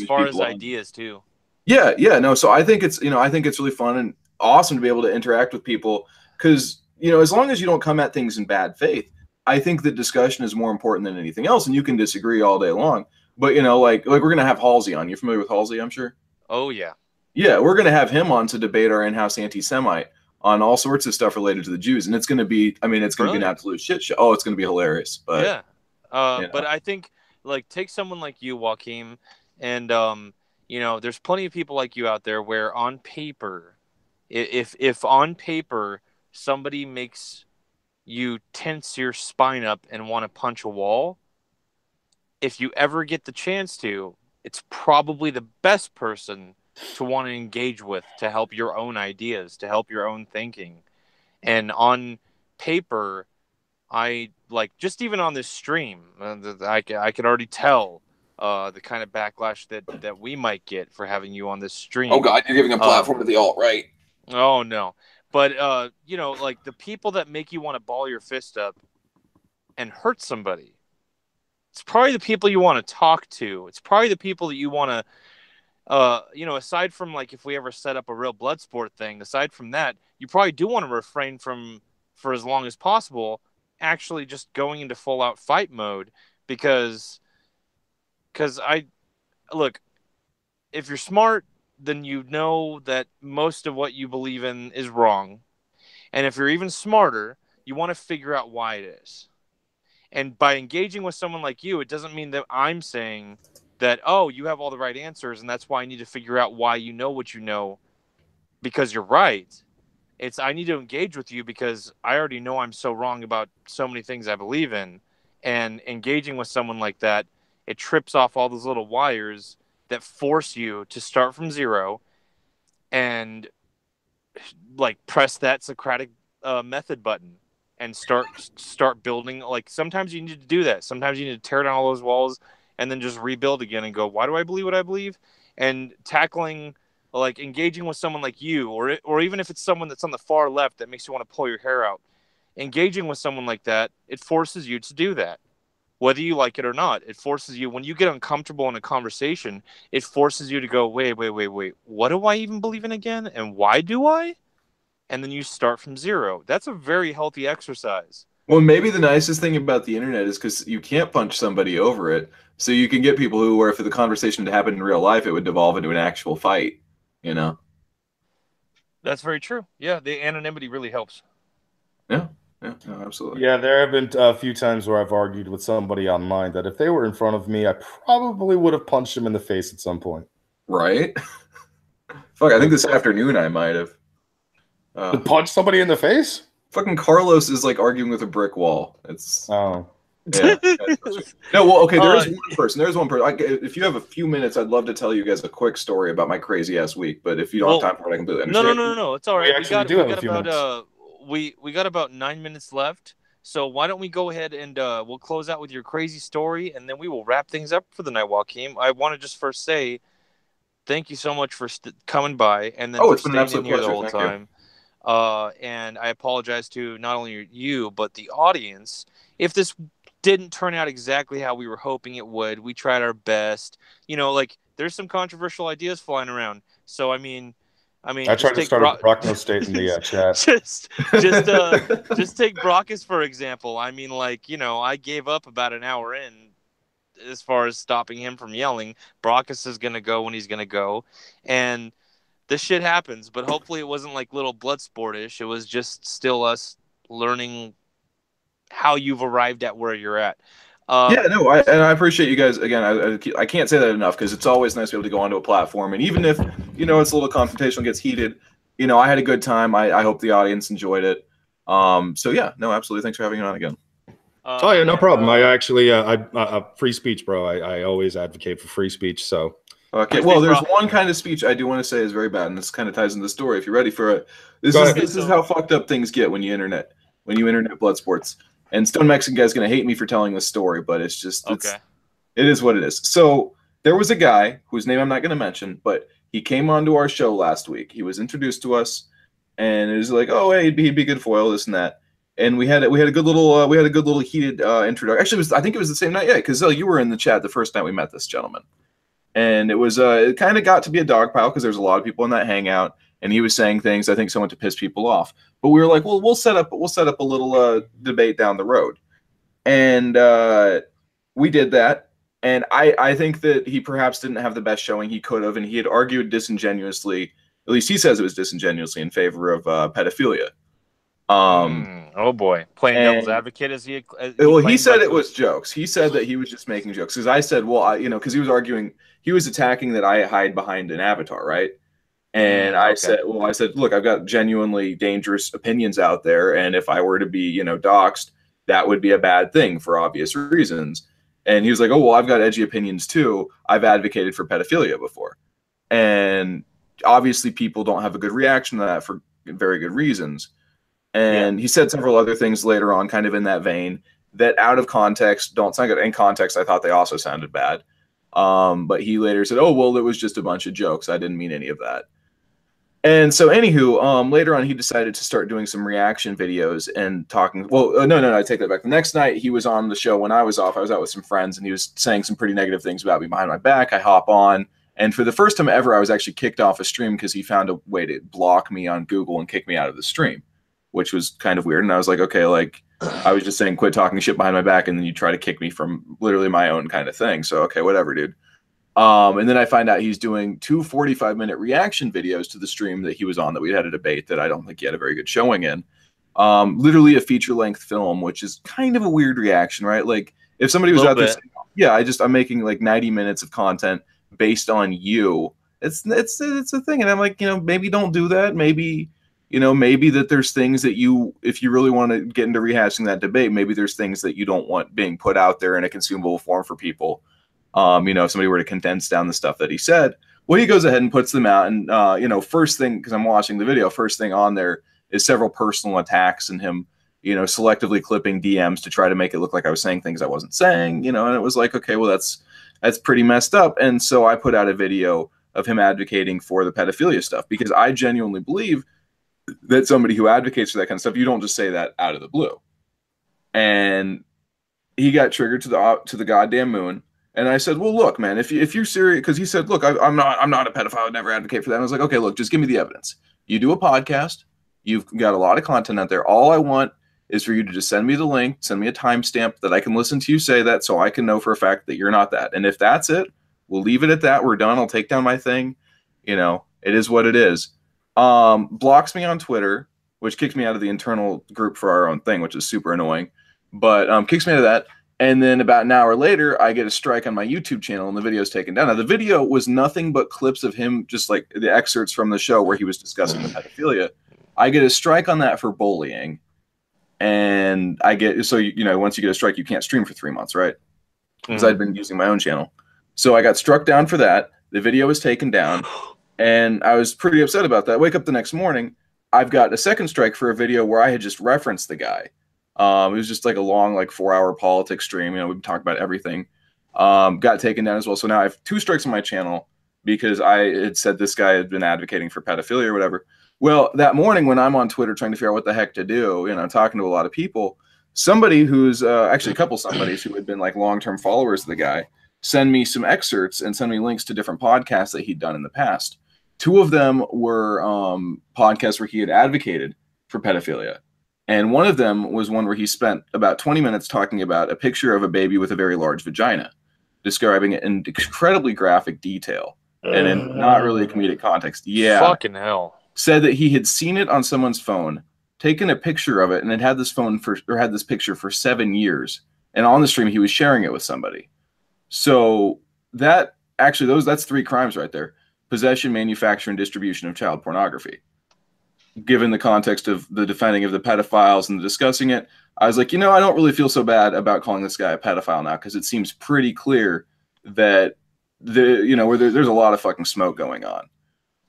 far as ideas too. Yeah, no. So I think it's really fun and awesome to be able to interact with people, because, you know, as long as you don't come at things in bad faith, I think that discussion is more important than anything else, and you can disagree all day long. But, you know, like we're gonna have Halsey on. You familiar with Halsey? I'm sure. Oh yeah. Yeah, we're gonna have him on to debate our in-house anti-Semite on all sorts of stuff related to the Jews, and it's gonna be, I mean, it's gonna be an absolute shit show. Oh, it's gonna be hilarious. But yeah, you know. But I think, like, take someone like you, Joachim, and you know, there's plenty of people like you out there where on paper, if on paper somebody makes you tense your spine up and want to punch a wall, if you ever get the chance to, it's probably the best person to want to engage with, to help your own ideas, to help your own thinking. And on paper, I like, just even on this stream, I could already tell the kind of backlash that we might get for having you on this stream. Oh God, you're giving a platform to the alt-right. Oh no. But you know, like the people that make you want to ball your fist up and hurt somebody, it's probably the people you want to talk to. It's probably the people that you want to you know, aside from like if we ever set up a real blood sport thing, aside from that, you probably do want to refrain from, for as long as possible, actually just going into full out fight mode because I look, if you're smart, then you know that most of what you believe in is wrong. And if you're even smarter, you want to figure out why it is. And by engaging with someone like you, it doesn't mean that I'm saying that, oh, you have all the right answers and that's why I need to figure out why you know what you know because you're right. It's I need to engage with you because I already know I'm so wrong about so many things I believe in. And engaging with someone like that, it trips off all those little wires that force you to start from zero and like press that Socratic method button and start building. Like sometimes you need to do that. Sometimes you need to tear down all those walls and then just rebuild again and go, why do I believe what I believe? And tackling, like engaging with someone like you, or even if it's someone that's on the far left that makes you want to pull your hair out, engaging with someone like that, it forces you to do that. Whether you like it or not, it forces you, when you get uncomfortable in a conversation, it forces you to go, wait, what do I even believe in again? And why do I? And then you start from zero. That's a very healthy exercise. Well, maybe the nicest thing about the internet is because you can't punch somebody over it. So you can get people who, where if the conversation had happened in real life, it would devolve into an actual fight, you know? That's very true. Yeah, the anonymity really helps. Yeah, no, absolutely. Yeah, there have been a few times where I've argued with somebody online that if they were in front of me, I probably would have punched them in the face at some point. Right? Fuck, I think this afternoon I might have. To punch somebody in the face? Fucking Carlos is like arguing with a brick wall. It's Oh. yeah. No, well, okay. There's one person. There's one person. If you have a few minutes, I'd love to tell you guys a quick story about my crazy ass week. But if you don't have time for it, I completely understand. No. It's all right. We actually do have a few minutes. We got about 9 minutes left. So why don't we go ahead and we'll close out with your crazy story, and then we will wrap things up for the night, Joachim. I want to just first say thank you so much for coming by and then for staying in here the whole time. And I apologize to not only you but the audience if this didn't turn out exactly how we were hoping it would. We tried our best. You know, like there's some controversial ideas flying around. So I mean, I tried to start a Brock no state in the chat. just take Brockus for example. I mean, like, you know, I gave up about an hour in as far as stopping him from yelling. Brockus is gonna go when he's gonna go, and this shit happens. But hopefully, it wasn't like little blood sportish. It was just still us learning how you've arrived at where you're at. Yeah, no, I appreciate you guys. Again, I can't say that enough because it's always nice to be able to go onto a platform. And even if, you know, it's a little confrontational, gets heated, you know, I had a good time. I hope the audience enjoyed it. So, yeah, no, absolutely. Thanks for having me on again. Oh, yeah, no problem. I actually, free speech, bro. I always advocate for free speech. So, okay, well, there's one kind of speech I do want to say is very bad, and this kind of ties into the story. If you're ready for it, this is how fucked up things get when you internet blood sports. And Stone Mexican guy's going to hate me for telling this story, but it's just, it is what it is. So there was a guy whose name I'm not going to mention, but he came onto our show last week. He was introduced to us, and it was like, oh, hey, he'd be good foil, this and that. And we had a good little heated introduction. Actually, I think it was the same night, yeah, because you were in the chat the first night we met this gentleman. And it was it kind of got to be a dog pile because there's a lot of people in that hangout. And he was saying things, I think, somewhat to piss people off. But we were like, well, we'll set up a little debate down the road. And we did that. And I think that he perhaps didn't have the best showing he could have. And he had argued disingenuously, at least he says it was disingenuously, in favor of pedophilia. Oh, boy. Playing devil's advocate as he well, he said it was jokes. He said that he was just making jokes. Because I said, well, because he was arguing, he was attacking that I hide behind an avatar, right? And I said, look, I've got genuinely dangerous opinions out there. And if I were to be, doxxed, that would be a bad thing for obvious reasons. And he was like, oh, well, I've got edgy opinions too. I've advocated for pedophilia before. And obviously people don't have a good reaction to that for very good reasons. And he said several other things later on, kind of in that vein, that out of context don't sound good. In context, I thought they also sounded bad. But he later said, "Oh, well, it was just a bunch of jokes. I didn't mean any of that." And so, anywho, later on, he decided to start doing some reaction videos and talking. Well, no, I take that back. The next night, he was on the show when I was off. I was out with some friends, and he was saying some pretty negative things about me behind my back. I hop on, and for the first time ever, I was actually kicked off a stream because he found a way to block me on Google and kick me out of the stream, which was kind of weird. And I was like, okay, like I was just saying, quit talking shit behind my back, and then you try to kick me from literally my own kind of thing. So, okay, whatever, dude. And then I find out he's doing 2 45-minute reaction videos to the stream that he was on that we had a debate that I don't think he had a very good showing in. Literally a feature-length film, which is kind of a weird reaction, right? Like if somebody was out there saying, yeah, I'm making like 90 minutes of content based on you. It's a thing. And I'm like, maybe don't do that. Maybe that there's things that if you really want to get into rehashing that debate, maybe there's things that you don't want being put out there in a consumable form for people. If somebody were to condense down the stuff that he said, well, he goes ahead and puts them out. And, first thing, because I'm watching the video, first thing on there is several personal attacks and him, selectively clipping DMs to try to make it look like I was saying things I wasn't saying, and it was like, okay, well, that's pretty messed up. And so I put out a video of him advocating for the pedophilia stuff because I genuinely believe that somebody who advocates for that kind of stuff, you don't just say that out of the blue. And he got triggered to the goddamn moon. And I said, well, look, man, if you're serious, because he said, look, I'm not a pedophile. I'd never advocate for that. And I was like, okay, look, just give me the evidence. You do a podcast. You've got a lot of content out there. All I want is for you to just send me the link, send me a timestamp that I can listen to you say that so I can know for a fact that you're not that. And if that's it, we'll leave it at that. We're done. I'll take down my thing. It is what it is. Blocks me on Twitter, which kicks me out of the internal group for our own thing, which is super annoying. But kicks me out of that. And then about an hour later, I get a strike on my YouTube channel and the video is taken down. Now, the video was nothing but clips of him, just like the excerpts from the show where he was discussing the pedophilia. I get a strike on that for bullying. And I get, so, once you get a strike, you can't stream for 3 months, right? Because I'd been using my own channel. So I got struck down for that. The video was taken down. And I was pretty upset about that. Wake up the next morning, I've got a second strike for a video where I had just referenced the guy. It was just like a long, 4-hour politics stream. We've talked about everything. Got taken down as well. So now I have 2 strikes on my channel because I had said this guy had been advocating for pedophilia or whatever. Well, that morning when I'm on Twitter trying to figure out what the heck to do, talking to a lot of people, somebody who's actually a couple somebodies who had been long-term followers of the guy send me some excerpts and send me links to different podcasts that he'd done in the past. 2 of them were podcasts where he had advocated for pedophilia. And one of them was one where he spent about 20 minutes talking about a picture of a baby with a very large vagina, describing it in incredibly graphic detail and in not really a comedic context. Yeah. Fucking hell. Said that he had seen it on someone's phone, taken a picture of it, and had this picture for 7 years. And on the stream, he was sharing it with somebody. So that's 3 crimes right there. Possession, manufacture, and distribution of child pornography. Given the context of the defending of the pedophiles and the discussing it, I was like, I don't really feel so bad about calling this guy a pedophile now because it seems pretty clear that where there's a lot of fucking smoke going on.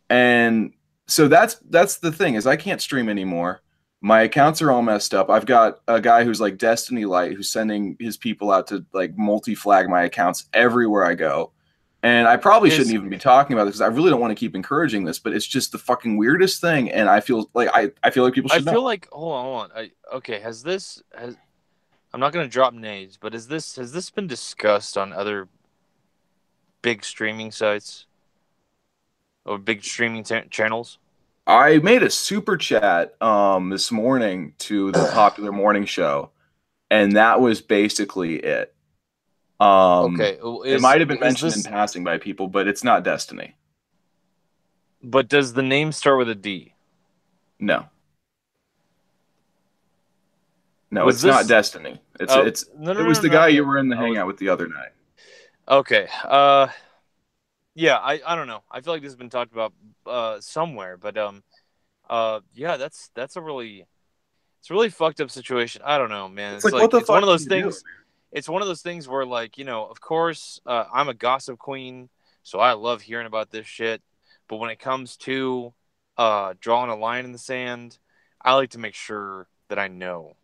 And so that's the thing is I can't stream anymore. My accounts are all messed up. I've got a guy who's like Destiny Light who's sending his people out to multi-flag my accounts everywhere I go. And I probably shouldn't even be talking about this because I really don't want to keep encouraging this, but it's just the fucking weirdest thing. And I feel like people should know. I feel like hold on. I'm not going to drop names, but has this been discussed on other big streaming sites or big streaming channels? I made a super chat this morning to the popular morning show, and that was basically it. Okay, it might have been mentioned in passing by people, but it's not Destiny. But does the name start with a D? No, it's not Destiny. It was the guy you were in the hangout with the other night. Okay. Yeah, I don't know. I feel like this has been talked about somewhere, but yeah, that's a really fucked up situation. I don't know, man. It's like what the fuck? It's one of those things. It's one of those things where, of course, I'm a gossip queen, so I love hearing about this shit. But when it comes to drawing a line in the sand, I like to make sure that I know.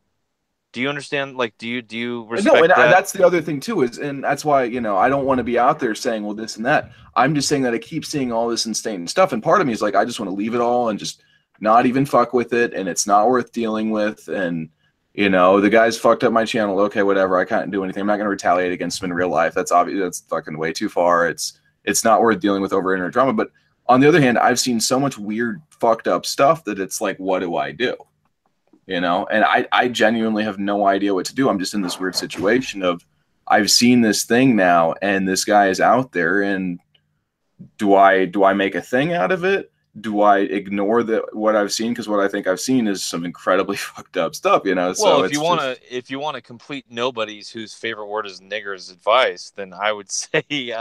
Do you understand? Like, do you respect No, and that? that's the other thing too and that's why I don't want to be out there saying well this and that. I'm just saying that I keep seeing all this insane stuff, and part of me is like I just want to leave it all and just not even fuck with it, and it's not worth dealing with. And the guy's fucked up my channel. Okay, whatever. I can't do anything. I'm not going to retaliate against him in real life. That's obvious. That's fucking way too far. It's not worth dealing with over internet drama. But on the other hand, I've seen so much weird, fucked up stuff that it's like, what do I do? And I genuinely have no idea what to do. I'm just in this weird situation of I've seen this thing now, and this guy is out there, and do I make a thing out of it? Do I ignore what I've seen? Because what I think I've seen is some incredibly fucked up stuff, Well, So if you want to complete nobody's whose favorite word is nigger's advice, then I would say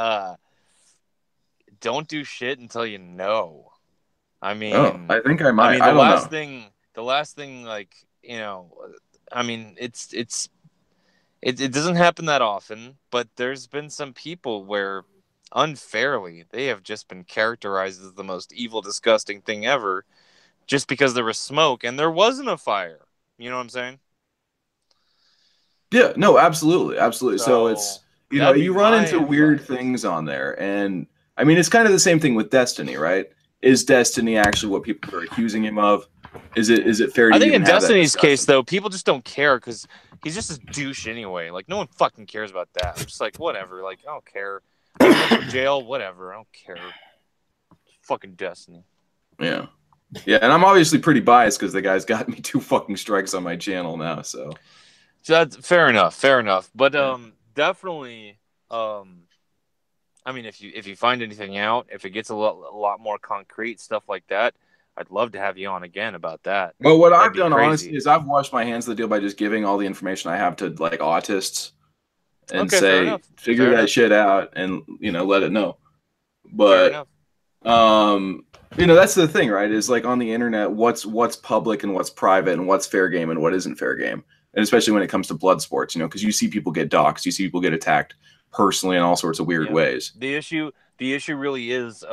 don't do shit until you know. I mean, I think I might. I mean, the last thing, like I mean, it doesn't happen that often, but there's been some people where unfairly they have just been characterized as the most evil, disgusting thing ever, just because there was smoke and there wasn't a fire. You know what I'm saying? Yeah, no, absolutely. So it's you run into weird advice. things on there, and I mean it's kind of the same thing with Destiny, right? Is Destiny actually what people are accusing him of? Is it fair to I think even in have that Destiny's discussion? case, though, people just don't care because he's just a douche anyway. Like, no one fucking cares about that. I'm just like, whatever. Like, I don't care. I'm going to jail, whatever. I don't care. Fucking Destiny. Yeah, and I'm obviously pretty biased because the guy's got me 2 fucking strikes on my channel now. So that's fair enough. But definitely, I mean, if you find anything out, if it gets a lot more concrete stuff like that, I'd love to have you on again about that. Well, what That'd I've be done crazy. honestly is I've washed my hands of the deal by just giving all the information I have to like autists and Okay, fair say enough. figure Fair that enough. shit out and let it know. Fair But enough. that's the thing, right? Is like on the internet, what's public and what's private and what's fair game and what isn't fair game. And especially when it comes to blood sports, because you see people get doxxed, you see people get attacked personally in all sorts of weird ways. The issue really is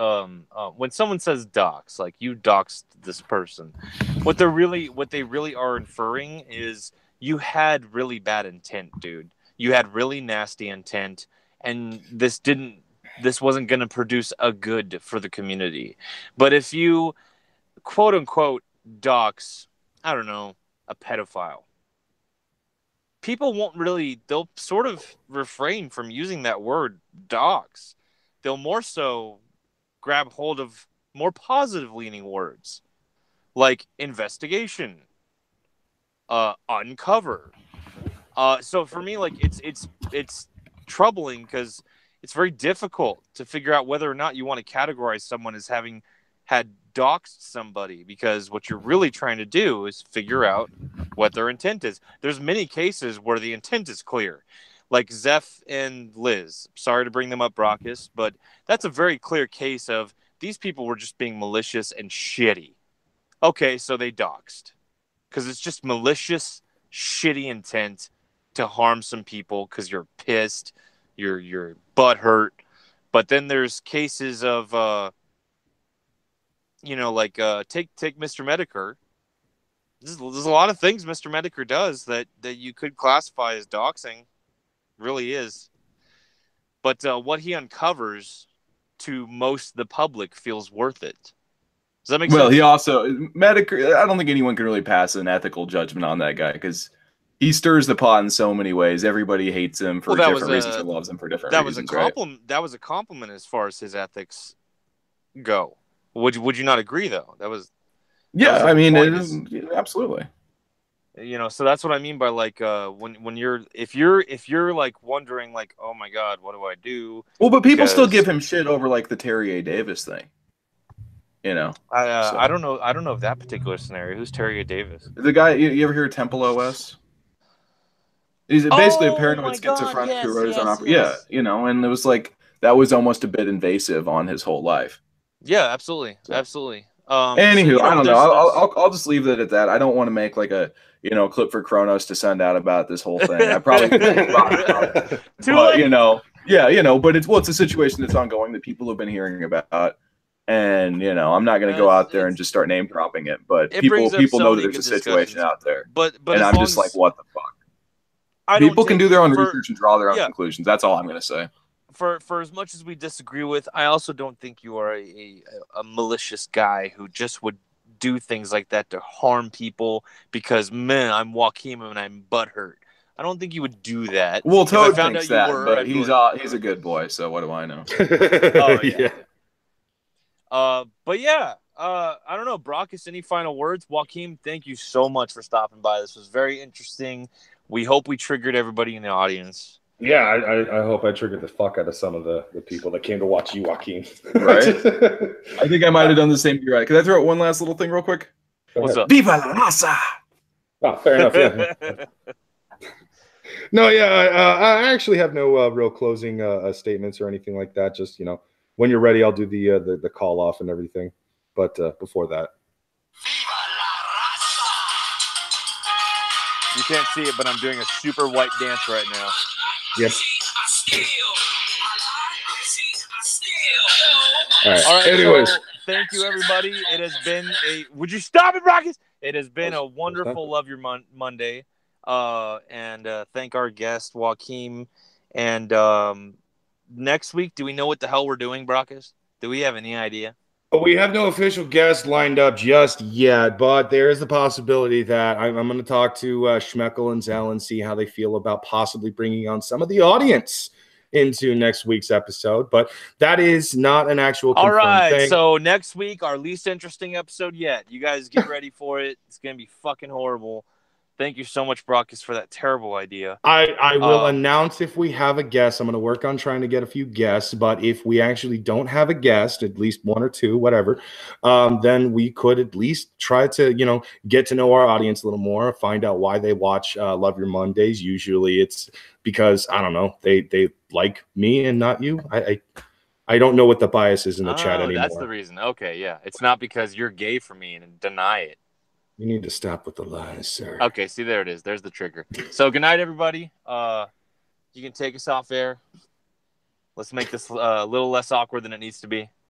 when someone says dox, like you doxed this person, what they really are inferring is you had really bad intent, dude. You had really nasty intent, and this wasn't going to produce a good for the community. But if you quote unquote dox, I don't know, a pedophile, people they'll sort of refrain from using that word dox. They'll more so grab hold of more positive leaning words like investigation, uncover. So for me, like it's troubling because it's very difficult to figure out whether or not you want to categorize someone as having had doxed somebody, because what you're really trying to do is figure out what their intent is. There's many cases where the intent is clear, like Zeph and Liz. Sorry to bring them up, Brockus, but that's a very clear case of these people were just being malicious and shitty. Okay, so they doxed because it's just malicious, shitty intent to harm some people because you're pissed, you're butthurt. But then there's cases of take Mr. Medicare. There's a lot of things Mr. Medicare does that you could classify as doxing. Really is. But what he uncovers to most of the public feels worth it. Does that make sense? Well, he also Medicare. I don't think anyone can really pass an ethical judgment on that guy because he stirs the pot in so many ways. Everybody hates him for different reasons and loves him for different reasons. That was a compliment as far as his ethics go. Would you not agree though? I mean, absolutely. So that's what I mean by like when if you're like wondering like, oh my god, what do I do? Well, but people still give him shit over like the Terry A. Davis thing. I don't know of that particular scenario. Who's Terry A. Davis? The guy you ever hear of Temple OS? He's basically a paranoid schizophrenic who wrote his own opera. Yes. Yeah, and it was like that was almost a bit invasive on his whole life. Yeah, absolutely, absolutely. Anywho, I don't know. I'll just leave it at that. I don't want to make like a clip for Kronos to send out about this whole thing. I probably but it's a situation that's ongoing that people have been hearing about, and I'm not going to go out there and just start name dropping it. But people know that there's a situation out there, but and I'm just like, what the fuck? People can do their own for- research and draw their own yeah. conclusions. That's all I'm going to say. For as much as we disagree with, I also don't think you are a malicious guy who just would do things like that to harm people because, man, I'm Joachim and I'm butthurt. I don't think you would do that. Well, If I Toad found thinks out you that, were, but I'd be he's like, a good boy, so what do I know? Oh, yeah. Yeah. But yeah, I don't know. Brockus, any final words? Joachim, thank you so much for stopping by. This was very interesting. We hope we triggered everybody in the audience. Yeah, I hope I triggered the fuck out of some of the people that came to watch you, Joaquin. Right? I think I might have done the same to you, right? Can I throw out one last little thing real quick? What's up? Viva la raza! Oh, fair enough. Yeah. No, yeah, I actually have no real closing statements or anything like that. Just when you're ready, I'll do the call off and everything. But before that, You can't see it, but I'm doing a super white dance right now. yep. All right. All right. Anyways, So thank you, everybody. It has been Would you stop it, Brockus? It has been a wonderful Love Your Monday. And thank our guest Joachim. And next week, do we know what the hell we're doing, Brockus? Do we have any idea? we have no official guest lined up just yet, but there is the possibility that I'm going to talk to Schmeckel and Zell and see how they feel about possibly bringing on some of the audience into next week's episode. But that is not an actual confirmed All right. thing. So next week, our least interesting episode yet. You guys get ready for it. It's going to be fucking horrible. Thank you so much, Brockus, for that terrible idea. I will announce if we have a guest. I'm going to work on trying to get a few guests, but if we actually don't have a guest, at least one or two, whatever, then we could at least try to, get to know our audience a little more, find out why they watch Love Your Mondays. Usually it's because, I don't know, they like me and not you. I don't know what the bias is in the chat anymore. That's the reason. Okay, yeah. It's not because you're gay for me and deny it. You need to stop with the lies, sir. Okay, see, there it is. There's the trigger. So good night, everybody. You can take us off air. Let's make this a little less awkward than it needs to be.